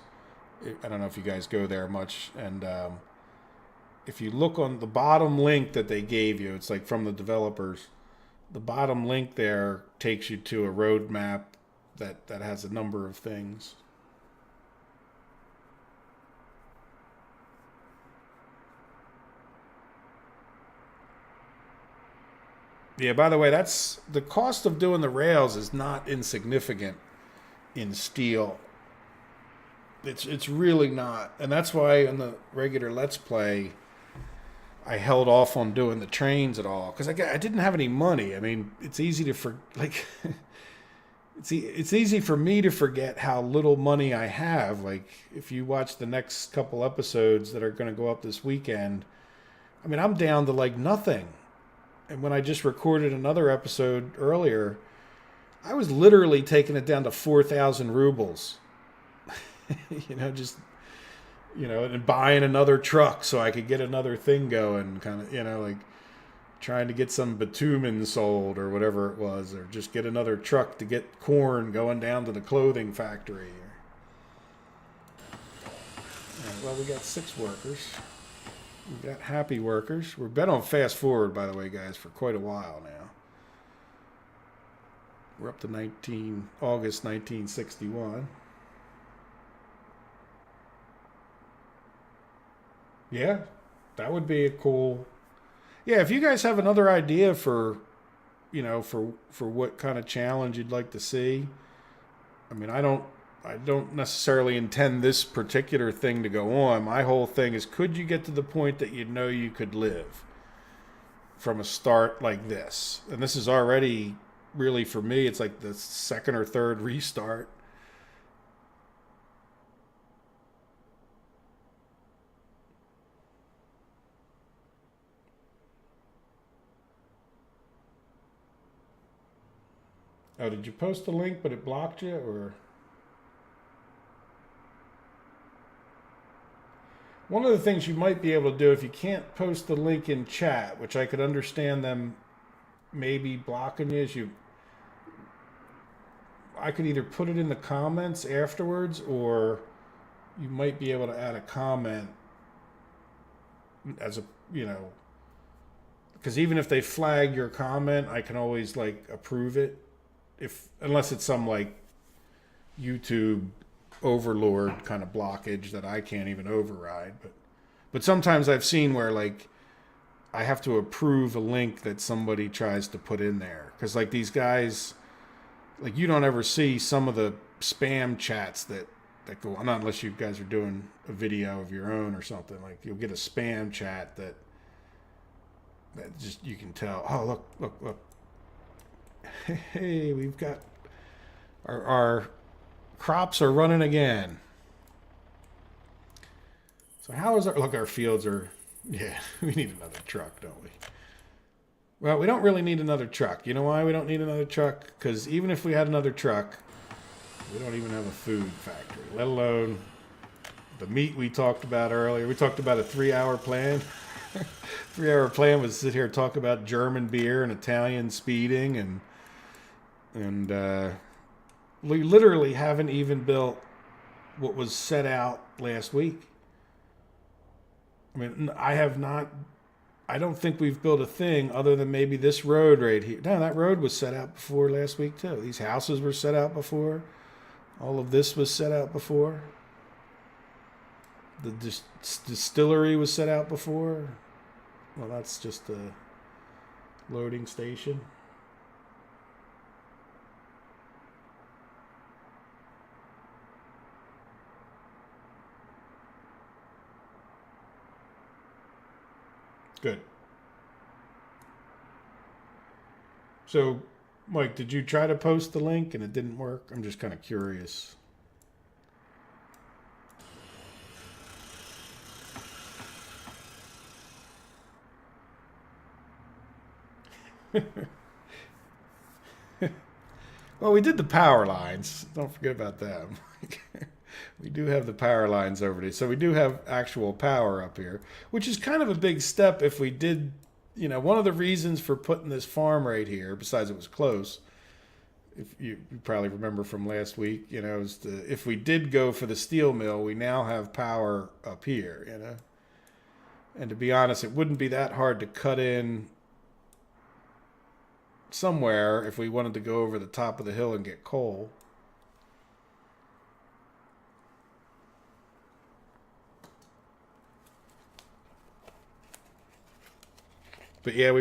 I don't know if you guys go there much, and if you look on the bottom link that they gave you, it's like from the developers. The bottom link there takes you to a roadmap that has a number of things. Yeah, by the way, that's the cost of doing the rails is not insignificant in steel. It's really not. And that's why in the regular Let's Play I held off on doing the trains at all because I didn't have any money. I mean, it's easy to it's easy for me to forget how little money I have. Like if you watch the next couple episodes that are going to go up this weekend, I mean, I'm down to like nothing. And when I just recorded another episode earlier, I was literally taking it down to 4,000 rubles. Just and buying another truck so I could get another thing going, kind of, like trying to get some bitumen sold or whatever it was, or just get another truck to get corn going down to the clothing factory. Well, we got 6 workers. We got happy workers. We've been on fast forward, by the way, guys, for quite a while now. We're up to August 1961. Yeah, that would be a cool. Yeah, if you guys have another idea for what kind of challenge you'd like to see. I mean, I don't necessarily intend this particular thing to go on. My whole thing is, could you get to the point that you could live from a start like this? And this is already really, for me, it's like the second or third restart. Oh, did you post the link but it blocked you, or? One of the things you might be able to do if you can't post the link in chat, which I could understand them maybe blocking you, is I could either put it in the comments afterwards, or you might be able to add a comment as a, because even if they flag your comment, I can always like approve it. Unless it's some like YouTube overlord kind of blockage that I can't even override, but sometimes I've seen where like I have to approve a link that somebody tries to put in there, because like these guys, like you don't ever see some of the spam chats that go on, not unless you guys are doing a video of your own or something. Like you'll get a spam chat that just, you can tell, oh look, hey, we've got our crops are running again. So how is our fields are, yeah, we need another truck, don't we? Well, we don't really need another truck. You know why we don't need another truck? Because even if we had another truck, we don't even have a food factory, let alone the meat we talked about earlier. We talked about a 3-hour plan. 3-hour plan was to sit here and talk about German beer and Italian speeding, and we literally haven't even built what was set out last week. I mean, I don't think we've built a thing other than maybe this road right here. No, that road was set out before last week too. These houses were set out before. All of this was set out before. The distillery was set out before. Well, that's just a loading station. Good. So, Mike, did you try to post the link and it didn't work? I'm just kind of curious. Well, we did the power lines. Don't forget about them. We do have the power lines over there. So we do have actual power up here, which is kind of a big step if we did one of the reasons for putting this farm right here, besides it was close, if you probably remember from last week, is if we did go for the steel mill, we now have power up here. And to be honest, it wouldn't be that hard to cut in somewhere if we wanted to go over the top of the hill and get coal. But yeah,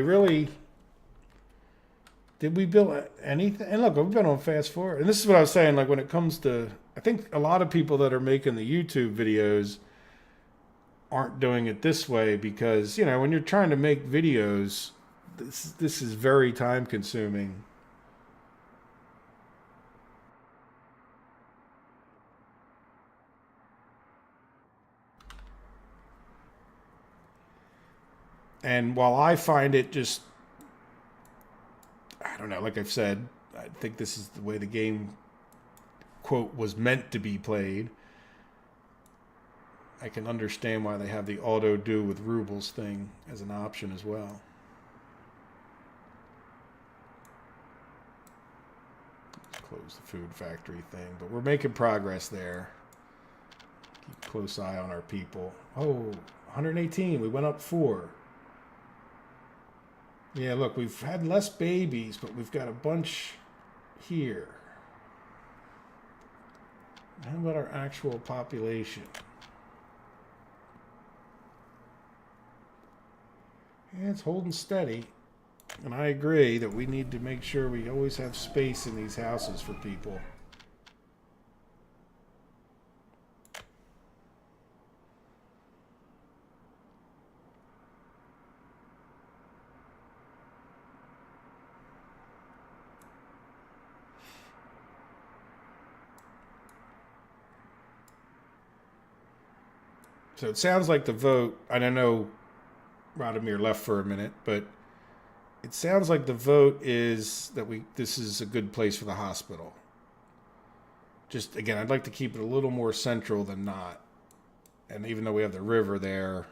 did we build anything? And look, we've been on fast forward. And this is what I was saying, like when it comes to, I think a lot of people that are making the YouTube videos aren't doing it this way because, when you're trying to make videos, this is very time consuming. And while I find it just, I don't know, like I've said, I think this is the way the game, quote, was meant to be played. I can understand why they have the auto do with rubles thing as an option as well. Close the food factory thing, but we're making progress there. Keep a close eye on our people. Oh, 118, we went up 4. Yeah, look, we've had less babies, but we've got a bunch here. How about our actual population? Yeah, it's holding steady. And I agree that we need to make sure we always have space in these houses for people. So it sounds like the vote, and I know Radomir left for a minute, but it sounds like the vote is that this is a good place for the hospital. Just, again, I'd like to keep it a little more central than not. And even though we have the river there,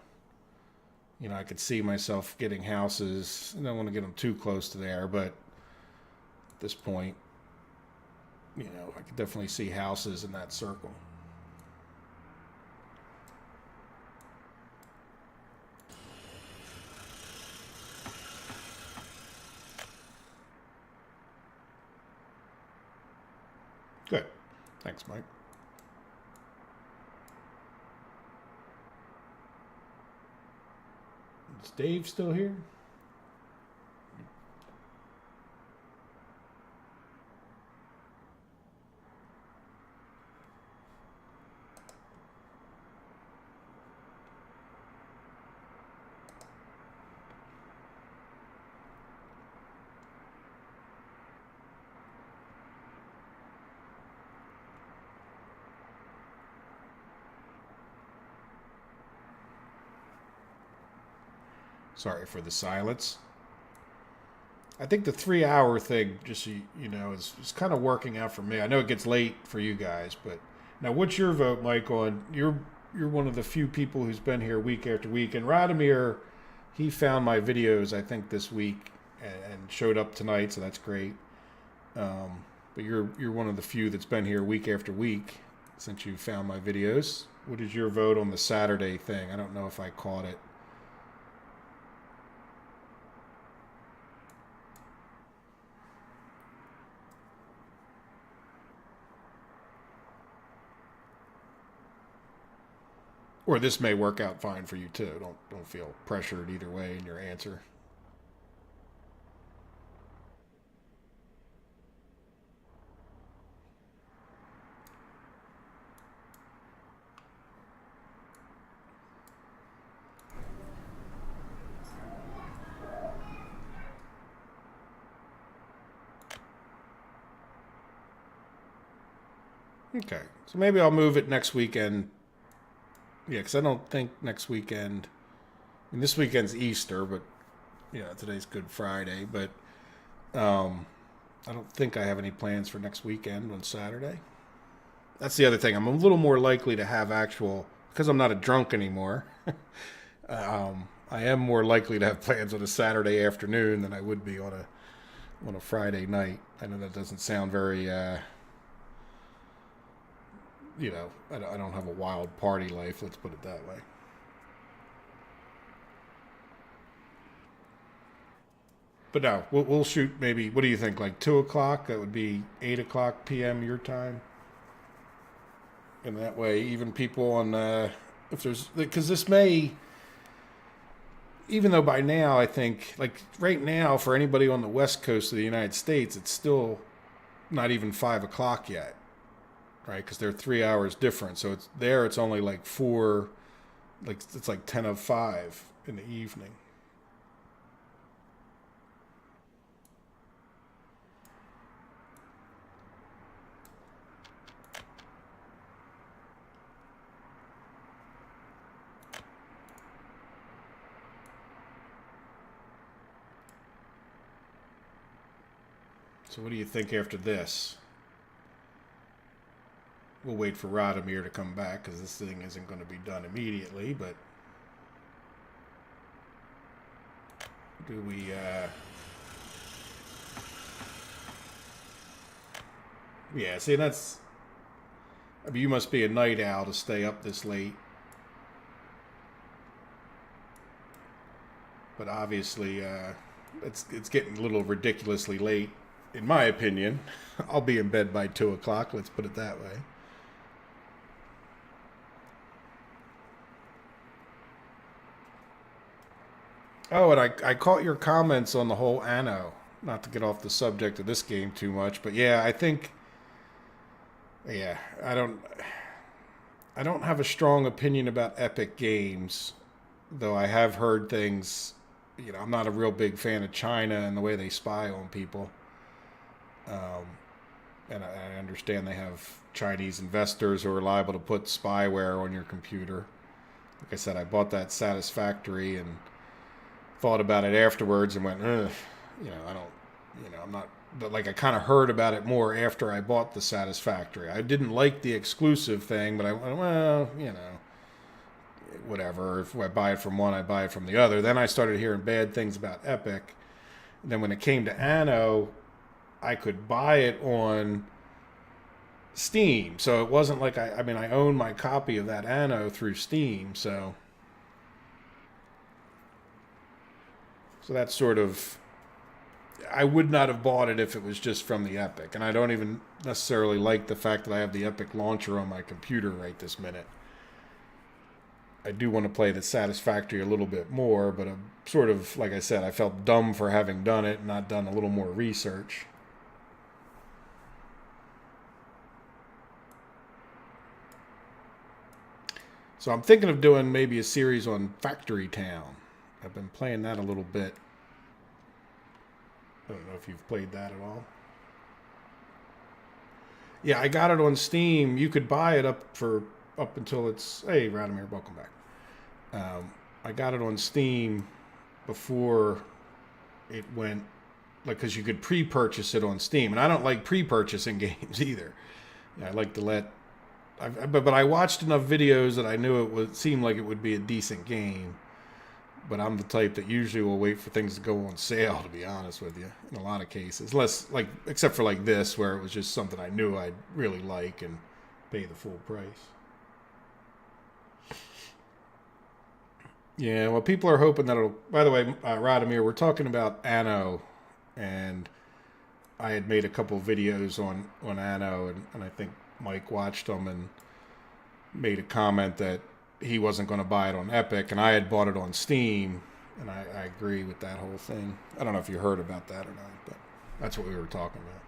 I could see myself getting houses. I don't want to get them too close to there, but at this point, I could definitely see houses in that circle. Good. Thanks, Mike. Is Dave still here? Sorry for the silence. I think the 3-hour thing, just so is kind of working out for me. I know it gets late for you guys, but now what's your vote, Mike? On you're one of the few people who's been here week after week, and Radomir, he found my videos I think this week and showed up tonight, so that's great. But you're one of the few that's been here week after week since you found my videos. What is your vote on the Saturday thing? I don't know if I caught it. Or this may work out fine for you too. Don't feel pressured either way in your answer. Okay, so maybe I'll move it next weekend. Yeah, because I don't think next weekend. I mean, this weekend's Easter, but today's Good Friday. But I don't think I have any plans for next weekend on Saturday. That's the other thing. I'm a little more likely to have because I'm not a drunk anymore. I am more likely to have plans on a Saturday afternoon than I would be on a Friday night. I know that doesn't sound very, I don't have a wild party life. Let's put it that way. But no, we'll shoot maybe. What do you think? Like 2 o'clock? That would be 8 o'clock p.m. your time. And that way, even people on if there's because this may, even though by now I think like right now for anybody on the west coast of the United States, it's still not even 5 o'clock yet, right? Because they're 3 hours different. So it's there. It's only like four, like it's like 10:05 in the evening. So what do you think after this? We'll wait for Radomir to come back because this thing isn't going to be done immediately, but do we yeah, see that's I mean you must be a night owl to stay up this late. But obviously it's getting a little ridiculously late. In my opinion, I'll be in bed by 2 o'clock. Let's put it that way. Oh, and I caught your comments on the whole Anno. Not to get off the subject of this game too much, but yeah, I think, yeah, I don't have a strong opinion about Epic Games, though I have heard things. I'm not a real big fan of China and the way they spy on people. Um, and I understand they have Chinese investors who are liable to put spyware on your computer. Like I said, I bought that Satisfactory and thought about it afterwards and went, ugh, I don't, I'm not, but like I kind of heard about it more after I bought the Satisfactory. I didn't like the exclusive thing, but I went, well, whatever. If I buy it from one, I buy it from the other. Then I started hearing bad things about Epic. And then when it came to Anno, I could buy it on Steam. So it wasn't like I own my copy of that Anno through Steam. So that's sort of, I would not have bought it if it was just from the Epic. And I don't even necessarily like the fact that I have the Epic launcher on my computer right this minute. I do want to play the Satisfactory a little bit more, but I'm sort of, like I said, I felt dumb for having done it and not done a little more research. So I'm thinking of doing maybe a series on Factory Town. I've been playing that a little bit. I don't know if you've played that at all. Yeah, I got it on Steam. You could buy it up until it's... Hey, Radomir, welcome back. I got it on Steam before it went... because you could pre-purchase it on Steam. And I don't like pre-purchasing games either. I like to let... But I watched enough videos that I knew it seemed like it would be a decent game. But I'm the type that usually will wait for things to go on sale, to be honest with you, in a lot of cases. Except for like this, where it was just something I knew I'd really like and pay the full price. Yeah, well, people are hoping that it'll... By the way, Radomir, we're talking about Anno, and I had made a couple videos on Anno, and I think Mike watched them and made a comment that he wasn't going to buy it on Epic, and I had bought it on Steam, and I agree with that whole thing. I don't know if you heard about that or not, but that's what we were talking about.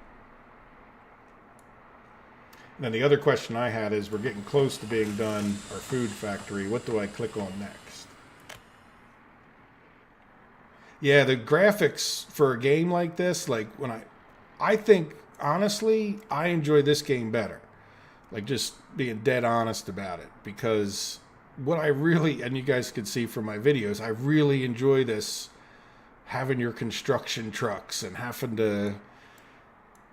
And then the other question I had is, we're getting close to being done our food factory. What do I click on next? Yeah, the graphics for a game like this, like I think, honestly, I enjoy this game better. Like, just being dead honest about it, because what I really, and you guys can see from my videos, I really enjoy this, having your construction trucks and having to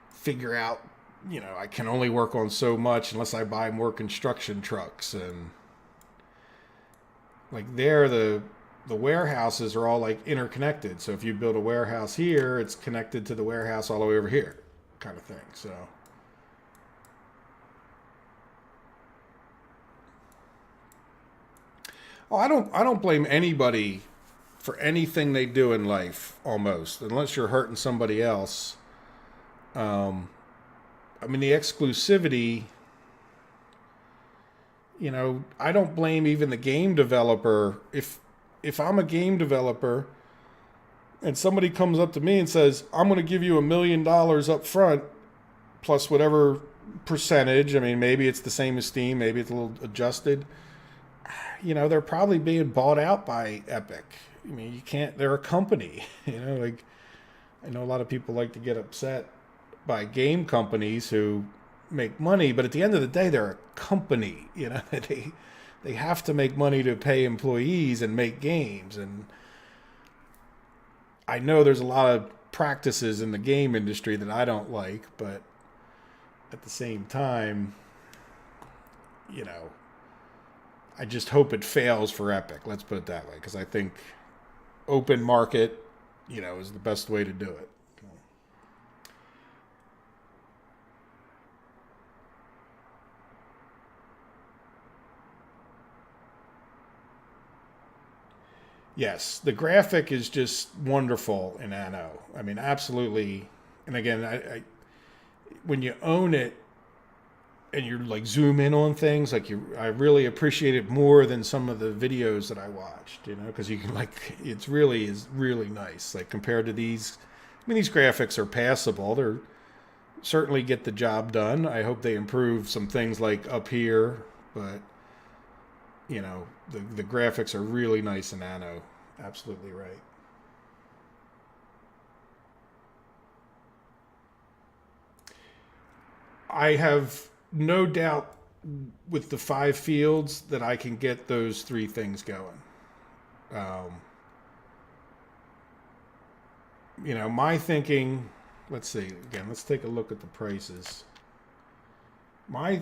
figure out, I can only work on so much unless I buy more construction trucks. And like the warehouses are all like interconnected. So if you build a warehouse here, it's connected to the warehouse all the way over here, kind of thing. So. Oh, I don't blame anybody for anything they do in life, almost, unless you're hurting somebody else. I mean, the exclusivity, I don't blame even the game developer. If I'm a game developer and somebody comes up to me and says, I'm going to give you $1 million up front plus whatever percentage, I mean, maybe it's the same as Steam, maybe it's a little adjusted. They're probably being bought out by Epic. I mean, you can't, they're a company, like I know a lot of people like to get upset by game companies who make money, but at the end of the day, they're a company, they have to make money to pay employees and make games. And I know there's a lot of practices in the game industry that I don't like, but at the same time, I just hope it fails for Epic. Let's put it that way, because I think open market, is the best way to do it. Yes, the graphic is just wonderful in Anno. I mean, absolutely. And again, when you own it, and you're like zoom in on things, I really appreciate it more than some of the videos that I watched, because you can is really nice. Like compared to these, I mean, these graphics are passable. They're certainly get the job done. I hope they improve some things like up here, but the graphics are really nice in Anno. Absolutely right. I have no doubt with the 5 fields that I can get those 3 things going. My thinking, let's see, again, let's take a look at the prices. My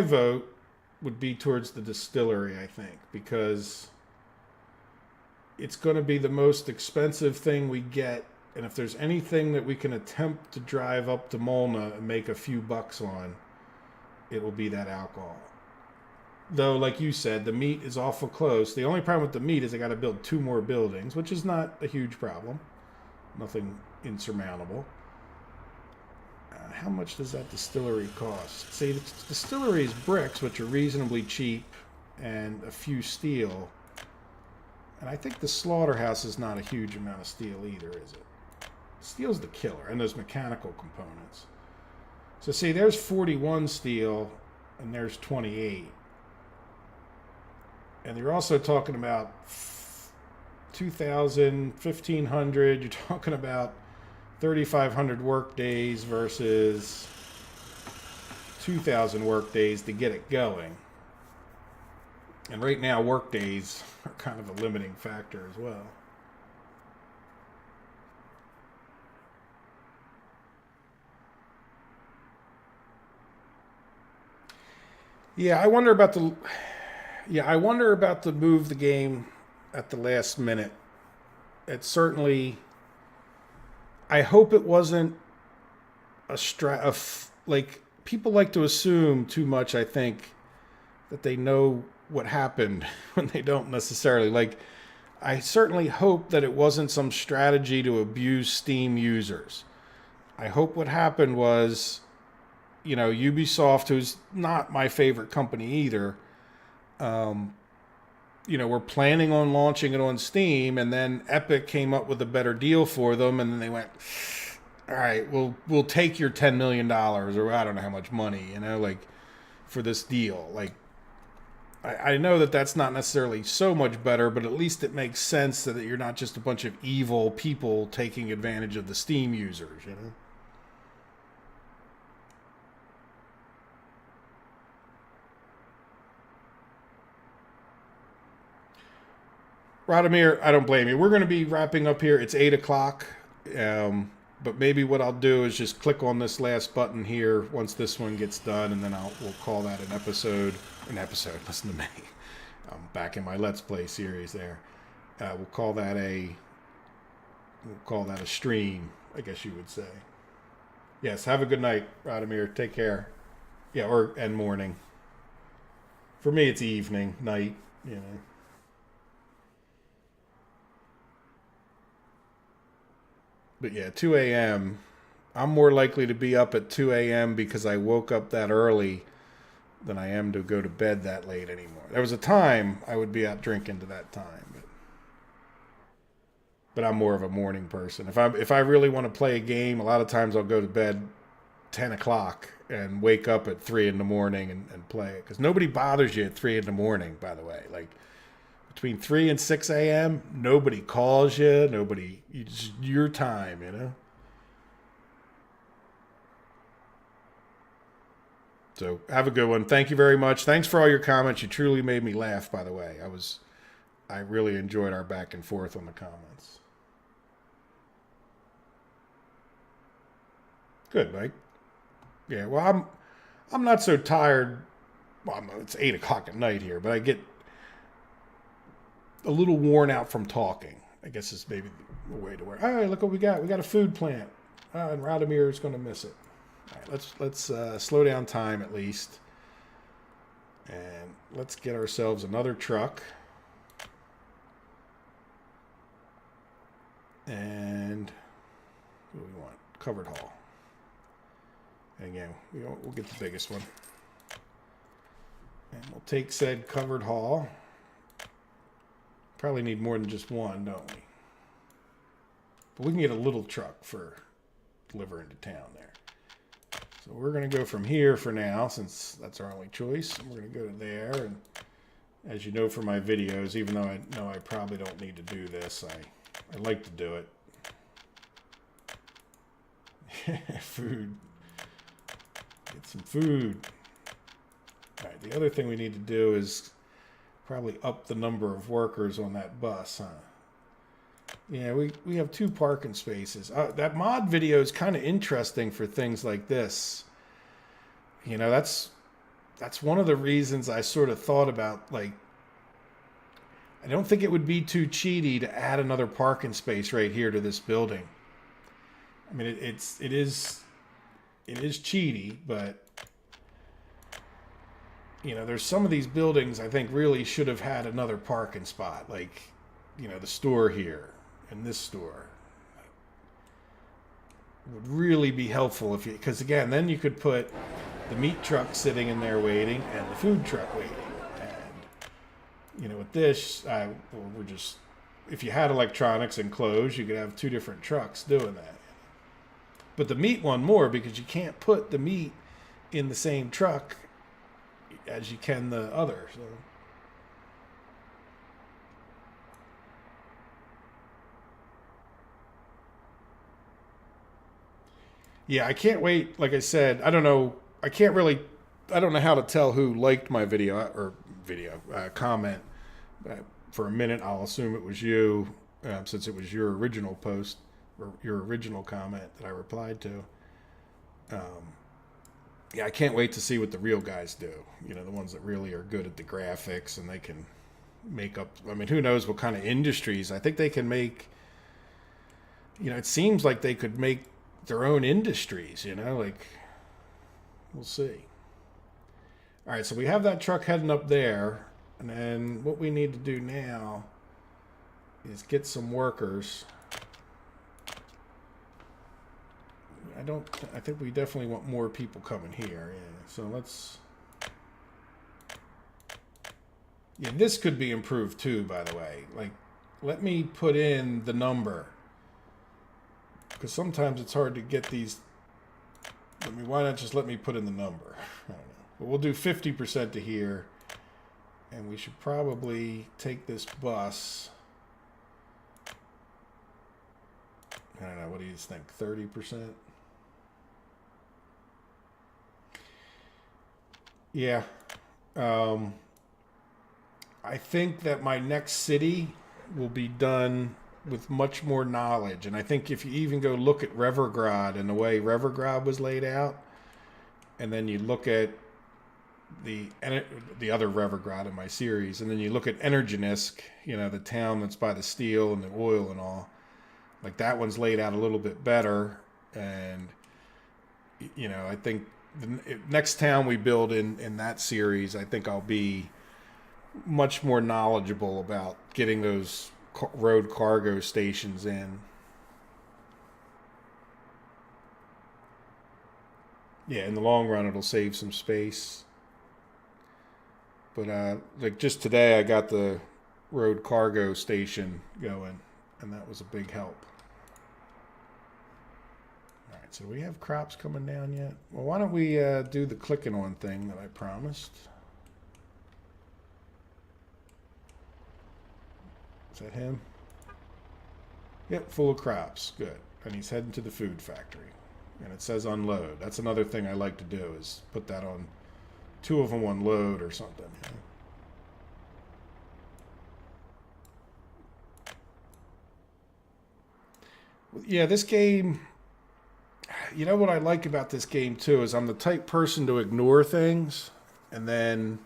vote would be towards the distillery, I think, because it's going to be the most expensive thing we get. And if there's anything that we can attempt to drive up to Molna and make a few bucks on, it will be that alcohol. Though, like you said, the meat is awful close. The only problem with the meat is I got to build 2 more buildings, which is not a huge problem. Nothing insurmountable. How much does that distillery cost? See, the distillery is bricks, which are reasonably cheap, and a few steel. And I think the slaughterhouse is not a huge amount of steel either, is it? Steel's the killer, and those mechanical components. So see, there's 41 steel, and there's 28. And you're also talking about 2,000, 1,500. You're talking about 3,500 work days versus 2,000 work days to get it going. And right now, work days are kind of a limiting factor as well. I wonder about the move the game at the last minute. It certainly, I hope it wasn't like people like to assume too much, I think, that they know what happened when they don't necessarily. Like, I certainly hope that it wasn't some strategy to abuse Steam users. I hope what happened was, Ubisoft, who's not my favorite company either, we're planning on launching it on Steam, and then Epic came up with a better deal for them, and then they went, all right, we'll take your $10 million, or I don't know how much money, for this deal. Like, I know that that's not necessarily so much better, but at least it makes sense so that you're not just a bunch of evil people taking advantage of the Steam users, Radomir, I don't blame you. We're going to be wrapping up here. It's 8 o'clock. But maybe what I'll do is just click on this last button here once this one gets done, and then we'll call that an episode. Listen to me. I'm back in my Let's Play series there. We'll call that a stream, I guess you would say. Yes, have a good night, Radomir. Take care. Yeah, and morning. For me, it's evening, night, you know. But yeah, 2 a.m. I'm more likely to be up at 2 a.m. because I woke up that early than I am to go to bed that late anymore. There was a time I would be out drinking to that time, but I'm more of a morning person. If I really want to play a game, a lot of times I'll go to bed 10 o'clock and wake up at 3 in the morning and play it. Because nobody bothers you at 3 in the morning, by the way. Like, between 3 and 6 a.m., nobody calls you. It's your time, you know? So, have a good one. Thank you very much. Thanks for all your comments. You truly made me laugh, by the way. I really enjoyed our back and forth on the comments. Good, Mike. Yeah, well, I'm not so tired. Well, it's 8 o'clock at night here, but I get a little worn out from talking. I guess is maybe the way to work. All right, look what we got. We got a food plant, and Radomir is going to miss it. All right, let's slow down time at least, and let's get ourselves another truck. And what do we want? Covered haul. And again, we'll get the biggest one. And we'll take said covered haul. Probably need more than just one, don't we? But we can get a little truck for delivering to town there. So we're going to go from here for now, since that's our only choice. And we're going to go to there. And as you know from my videos, even though I know I probably don't need to do this, I like to do it. Food. Get some food. All right, the other thing we need to do is probably up the number of workers on that bus, huh? Yeah, we have 2 parking spaces. That mod video is kind of interesting for things like this. You know, that's one of the reasons I sort of thought about, like, I don't think it would be too cheaty to add another parking space right here to this building. I mean, it is cheaty, but you know, there's some of these buildings I think really should have had another parking spot, like, you know, the store here and this store. It would really be helpful if you, because again, then you could put the meat truck sitting in there waiting and the food truck waiting. And, you know, with this, we're just, if you had electronics and clothes, you could have 2 different trucks doing that. But the meat one more, because you can't put the meat in the same truck as you can the other. So. Yeah, I can't wait. Like I said, I don't know. I don't know how to tell who liked my comment. For a minute, I'll assume it was you, since it was your original post or your original comment that I replied to. Yeah, I can't wait to see what the real guys do. You know, the ones that really are good at the graphics and they can make up. I mean, who knows what kind of industries. I think they can make, you know, it seems like they could make their own industries, you know, like, we'll see. All right, so we have that truck heading up there. And then what we need to do now is get some workers. I think we definitely want more people coming here. Yeah. So let's. Yeah, this could be improved too, by the way. Like, let me put in the number. Because sometimes it's hard to get these. I mean, why not just let me put in the number? I don't know. But we'll do 50% to here. And we should probably take this bus. I don't know. What do you think? 30%? Yeah. I think that my next city will be done with much more knowledge. And I think if you even go look at Revergrad and the way Revergrad was laid out, and then you look at the other Revergrad in my series, and then you look at Energenisk, you know, the town that's by the steel and the oil and all. Like that one's laid out a little bit better, and you know, I think the next town we build in that series, I think I'll be much more knowledgeable about getting those road cargo stations in. Yeah, in the long run, it'll save some space. But like just today, I got the road cargo station going, and that was a big help. All right, so we have crops coming down yet? Well, why don't we do the clicking on thing that I promised? Is that him? Yep, full of crops. Good. And he's heading to the food factory. And it says unload. That's another thing I like to do is put that on, 2 of them on load or something. Yeah, this game, you know what I like about this game too is I'm the type person to ignore things and then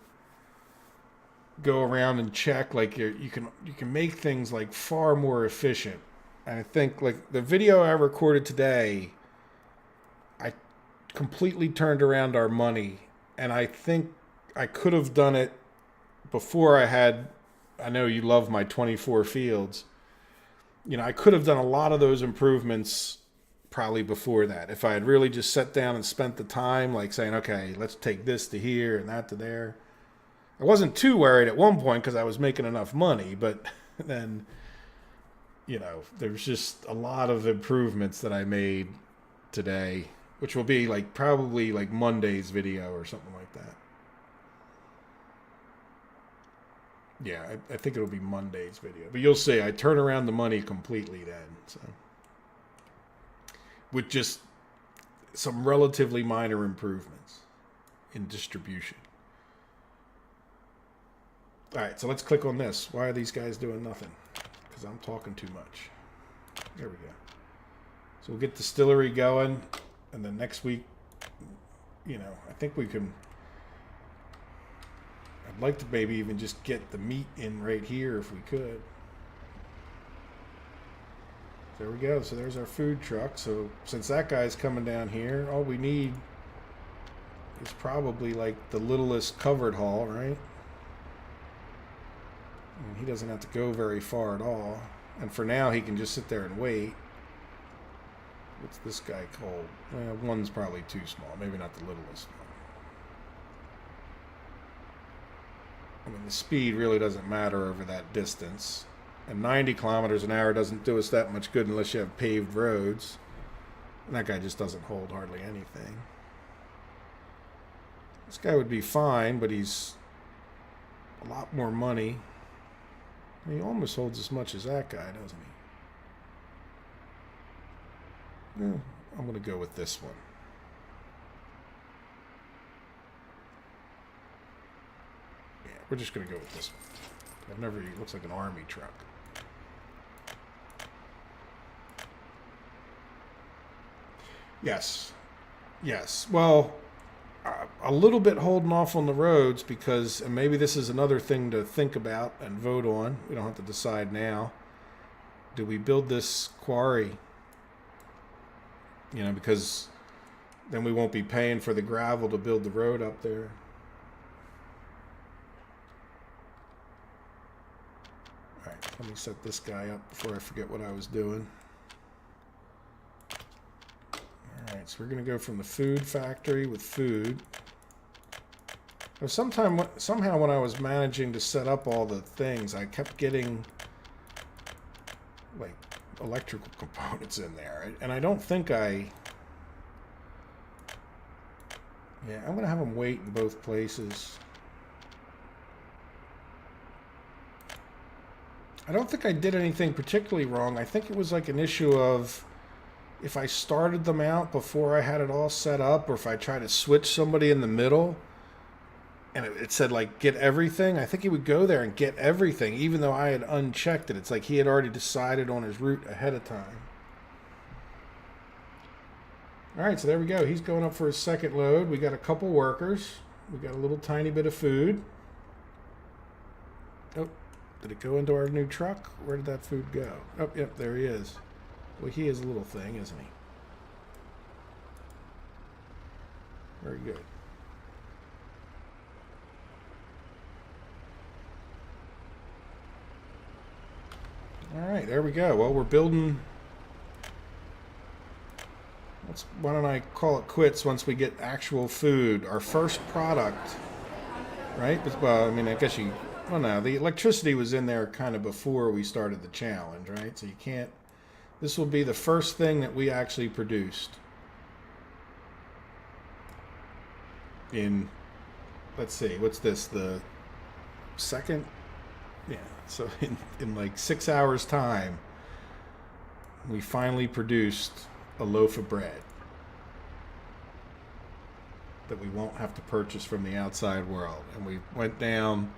go around and check. Like you can make things like far more efficient. And I think like the video I recorded today, I completely turned around our money, and I think I could have done it before I know you love my 24 fields. You know, I could have done a lot of those improvements probably before that. If I had really just sat down and spent the time, like saying, okay, let's take this to here and that to there. I wasn't too worried at one point because I was making enough money, but then, you know, there's just a lot of improvements that I made today, which will be like probably like Monday's video or something like that. Yeah, I think it'll be Monday's video. But you'll see, I turn around the money completely then. So, with just some relatively minor improvements in distribution. All right, so let's click on this. Why are these guys doing nothing? Because I'm talking too much. There we go. So we'll get distillery going, and then next week, you know, I think we can... I'd like to maybe even just get the meat in right here if we could. There we go. So there's our food truck. So since that guy's coming down here, all we need is probably like the littlest covered haul, right? And he doesn't have to go very far at all. And for now, he can just sit there and wait. What's this guy called? Well, one's probably too small. Maybe not the littlest one. I mean, the speed really doesn't matter over that distance. And 90 kilometers an hour doesn't do us that much good unless you have paved roads. And that guy just doesn't hold hardly anything. This guy would be fine, but he's a lot more money. He almost holds as much as that guy, doesn't he? Yeah, I'm going to go with this one. We're just going to go with this one. It looks like an army truck. Yes. Yes. Well, a little bit holding off on the roads because, and maybe this is another thing to think about and vote on. We don't have to decide now. Do we build this quarry? You know, because then we won't be paying for the gravel to build the road up there. Let me set this guy up before I forget what I was doing. Alright, so we're going to go from the food factory with food. Now, somehow when I was managing to set up all the things, I kept getting like electrical components in there. And I don't think Yeah, I'm going to have them wait in both places. I don't think I did anything particularly wrong. I think it was like an issue of if I started them out before I had it all set up, or if I tried to switch somebody in the middle and it said like get everything, I think he would go there and get everything even though I had unchecked it. It's like he had already decided on his route ahead of time. All right, so there we go. He's going up for his second load. We got a couple workers. We got a little tiny bit of food. Oh, did it go into our new truck? Where did that food go? Oh, yep, there he is. Well, he is a little thing, isn't he? Very good. All right, there we go. Well, we're building. Why don't I call it quits once we get actual food? Our first product, right? Well, I mean, I guess you. Well, no, the electricity was in there kind of before we started the challenge, right? So you can't. This will be the first thing that we actually produced. In, let's see, what's this? The second. Yeah, so in like 6 hours time, we finally produced a loaf of bread that we won't have to purchase from the outside world. And we went down,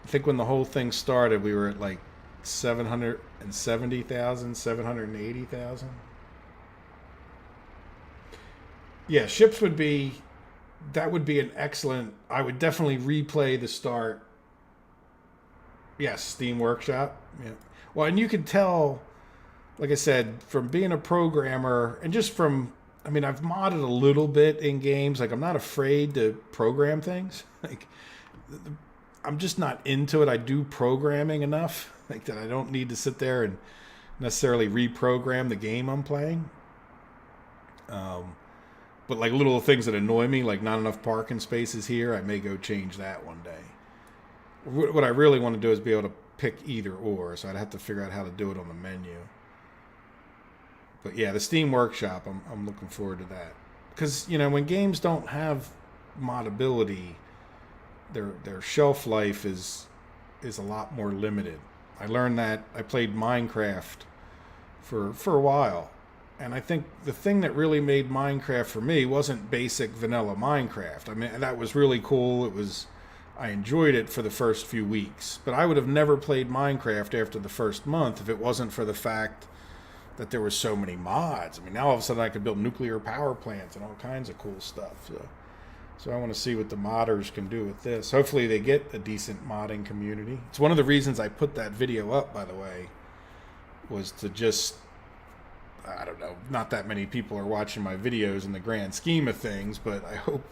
I think when the whole thing started, we were at like 770,000, 780,000. Yeah, ships would be, that would be an excellent, I would definitely replay the start. Yes, Steam Workshop. Yeah. Well, and you can tell, like I said, from being a programmer and just from, I mean, I've modded a little bit in games. Like, I'm not afraid to program things. Like, I'm just not into it. I do programming enough, like, that I don't need to sit there and necessarily reprogram the game I'm playing. But like little things that annoy me, like not enough parking spaces here, I may go change that one day. What I really want to do is be able to pick either or, so I'd have to figure out how to do it on the menu. But yeah, the Steam Workshop, I'm looking forward to that. Because, you know, when games don't have modability, their shelf life is a lot more limited. I learned that. I played Minecraft for a while. And I think the thing that really made Minecraft for me wasn't basic vanilla Minecraft. I mean, that was really cool. I enjoyed it for the first few weeks. But I would have never played Minecraft after the first month if it wasn't for the fact that there were so many mods. I mean, now all of a sudden I could build nuclear power plants and all kinds of cool stuff. So I want to see what the modders can do with this. Hopefully they get a decent modding community. It's one of the reasons I put that video up, by the way, was to just, I don't know, not that many people are watching my videos in the grand scheme of things, but I hope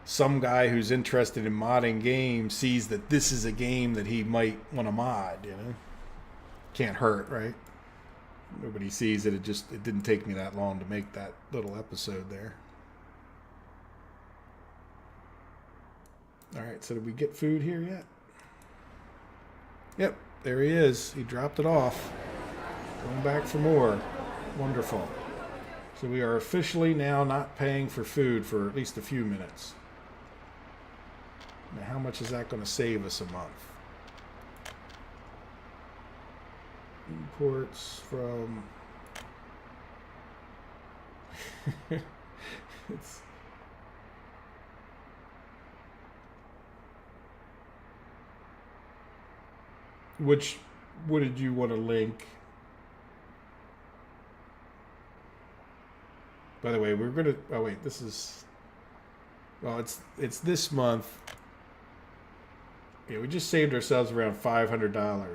some guy who's interested in modding games sees that this is a game that he might want to mod, you know? Can't hurt, right? Nobody sees it. It didn't take me that long to make that little episode there. All right, so did we get food here yet? Yep, there he is. He dropped it off. Going back for more. Wonderful. So we are officially now not paying for food for at least a few minutes. Now, how much is that going to save us a month? Imports from... What did you want to link? By the way, we're going to... Oh, wait, this is... Well, it's this month. Yeah, we just saved ourselves around $500.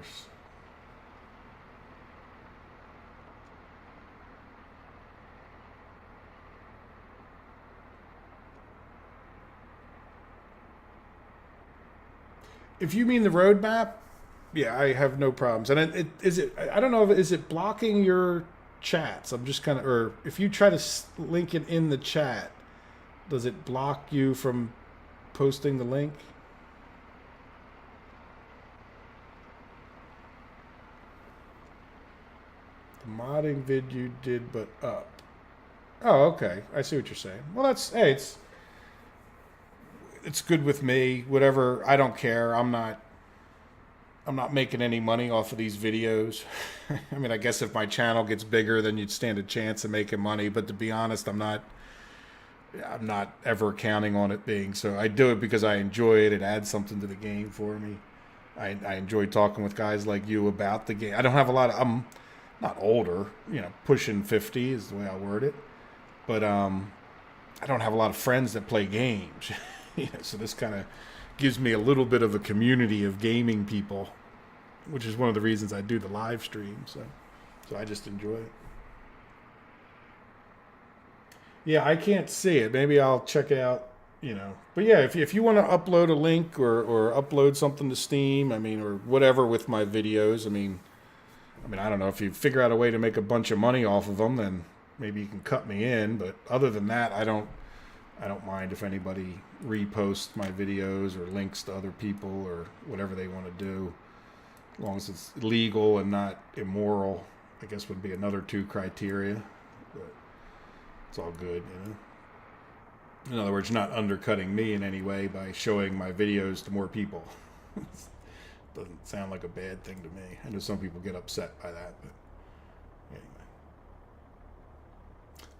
If you mean the roadmap, yeah, I have no problems. And I don't know, is it blocking your chats? I'm just kind of, or if you try to link it in the chat, does it block you from posting the link? The modding vid you did, but up. Oh, okay. I see what you're saying. Well, hey, it's good with me. Whatever. I don't care. I'm not making any money off of these videos. I mean, I guess if my channel gets bigger, then you'd stand a chance of making money. But to be honest, I'm not ever counting on it being so. I do it because I enjoy it. It adds something to the game for me. I enjoy talking with guys like you about the game. I don't have a lot of, I'm not older, you know, pushing 50 is the way I word it. But I don't have a lot of friends that play games. So this kind of gives me a little bit of a community of gaming people, which is one of the reasons I do the live stream. So I just enjoy it. Yeah, I can't see it. Maybe I'll check it out, But yeah, if you want to upload a link or upload something to Steam, or whatever with my videos, I don't know, if you figure out a way to make a bunch of money off of them, then maybe you can cut me in. But other than that, I don't mind if anybody reposts my videos or links to other people or whatever they want to do, as long as it's legal and not immoral. I guess would be another 2 criteria. But it's all good, In other words, not undercutting me in any way by showing my videos to more people. Doesn't sound like a bad thing to me. I know some people get upset by that, but anyway.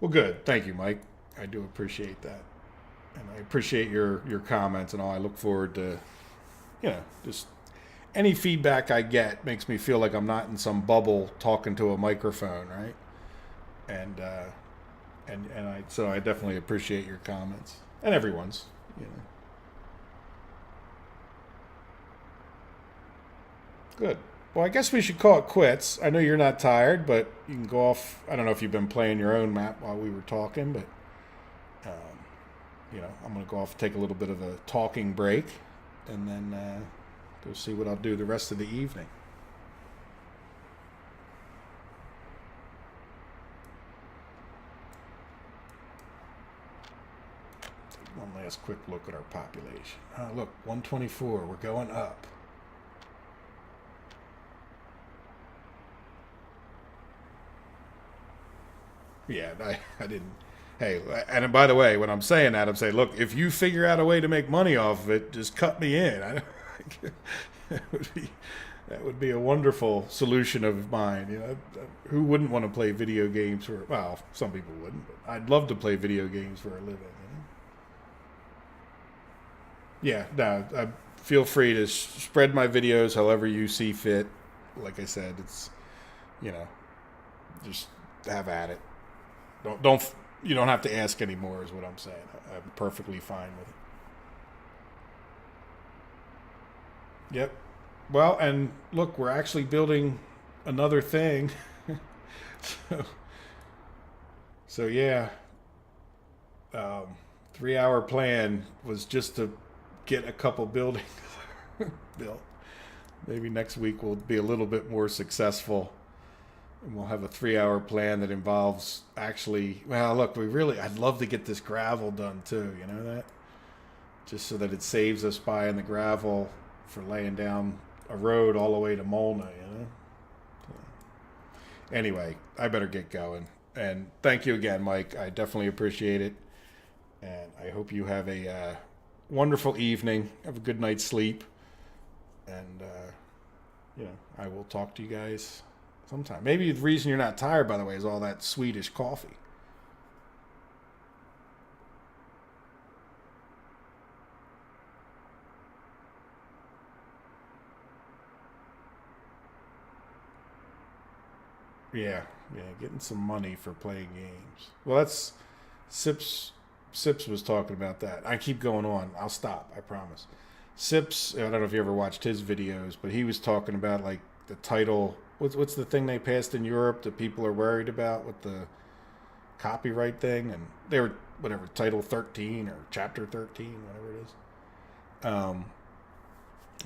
Well, good. Thank you, Mike. I do appreciate that. And I appreciate your comments and all. I look forward to, just any feedback I get makes me feel like I'm not in some bubble talking to a microphone, right? And so I definitely appreciate your comments and everyone's, Good. Well, I guess we should call it quits. I know you're not tired, but you can go off. I don't know if you've been playing your own map while we were talking, but I'm going to go off and take a little bit of a talking break, and then go see what I'll do the rest of the evening. One last quick look at our population. Oh, look, 124. We're going up. Yeah, I didn't. Hey, and by the way, when I'm saying that, I'm saying, look, if you figure out a way to make money off of it, just cut me in. That would be a wonderful solution of mine. Who wouldn't want to play video games for? Well, some people wouldn't, but I'd love to play video games for a living. Yeah, no, feel free to spread my videos however you see fit. Like I said, it's, just have at it. You don't have to ask anymore is what I'm saying. I'm perfectly fine with it. Yep. Well, and look, we're actually building another thing. so yeah. 3-hour plan was just to get a couple buildings built. Maybe next week we'll be a little bit more successful. And we'll have a 3-hour plan that involves actually, look, I'd love to get this gravel done too, that? Just so that it saves us buying the gravel for laying down a road all the way to Molna, So, anyway, I better get going. And thank you again, Mike. I definitely appreciate it. And I hope you have a wonderful evening. Have a good night's sleep. And, I will talk to you guys sometime. Maybe the reason you're not tired, by the way, is all that Swedish coffee. Yeah, getting some money for playing games. Well, that's Sips was talking about that. I keep going on. I'll stop, I promise. Sips, I don't know if you ever watched his videos, but he was talking about like the title. What's the thing they passed in Europe that people are worried about with the copyright thing? And they were, Title 13 or Chapter 13, whatever it is.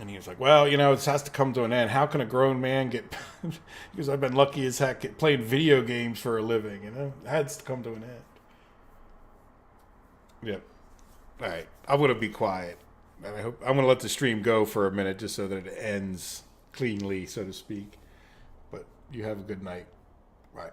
And he was like, well, this has to come to an end. How can a grown man get... because I've been lucky as heck playing video games for a living, It has to come to an end. Yep. All right. I'm going to be quiet. And I'm going to let the stream go for a minute just so that it ends cleanly, so to speak. But you have a good night. Bye.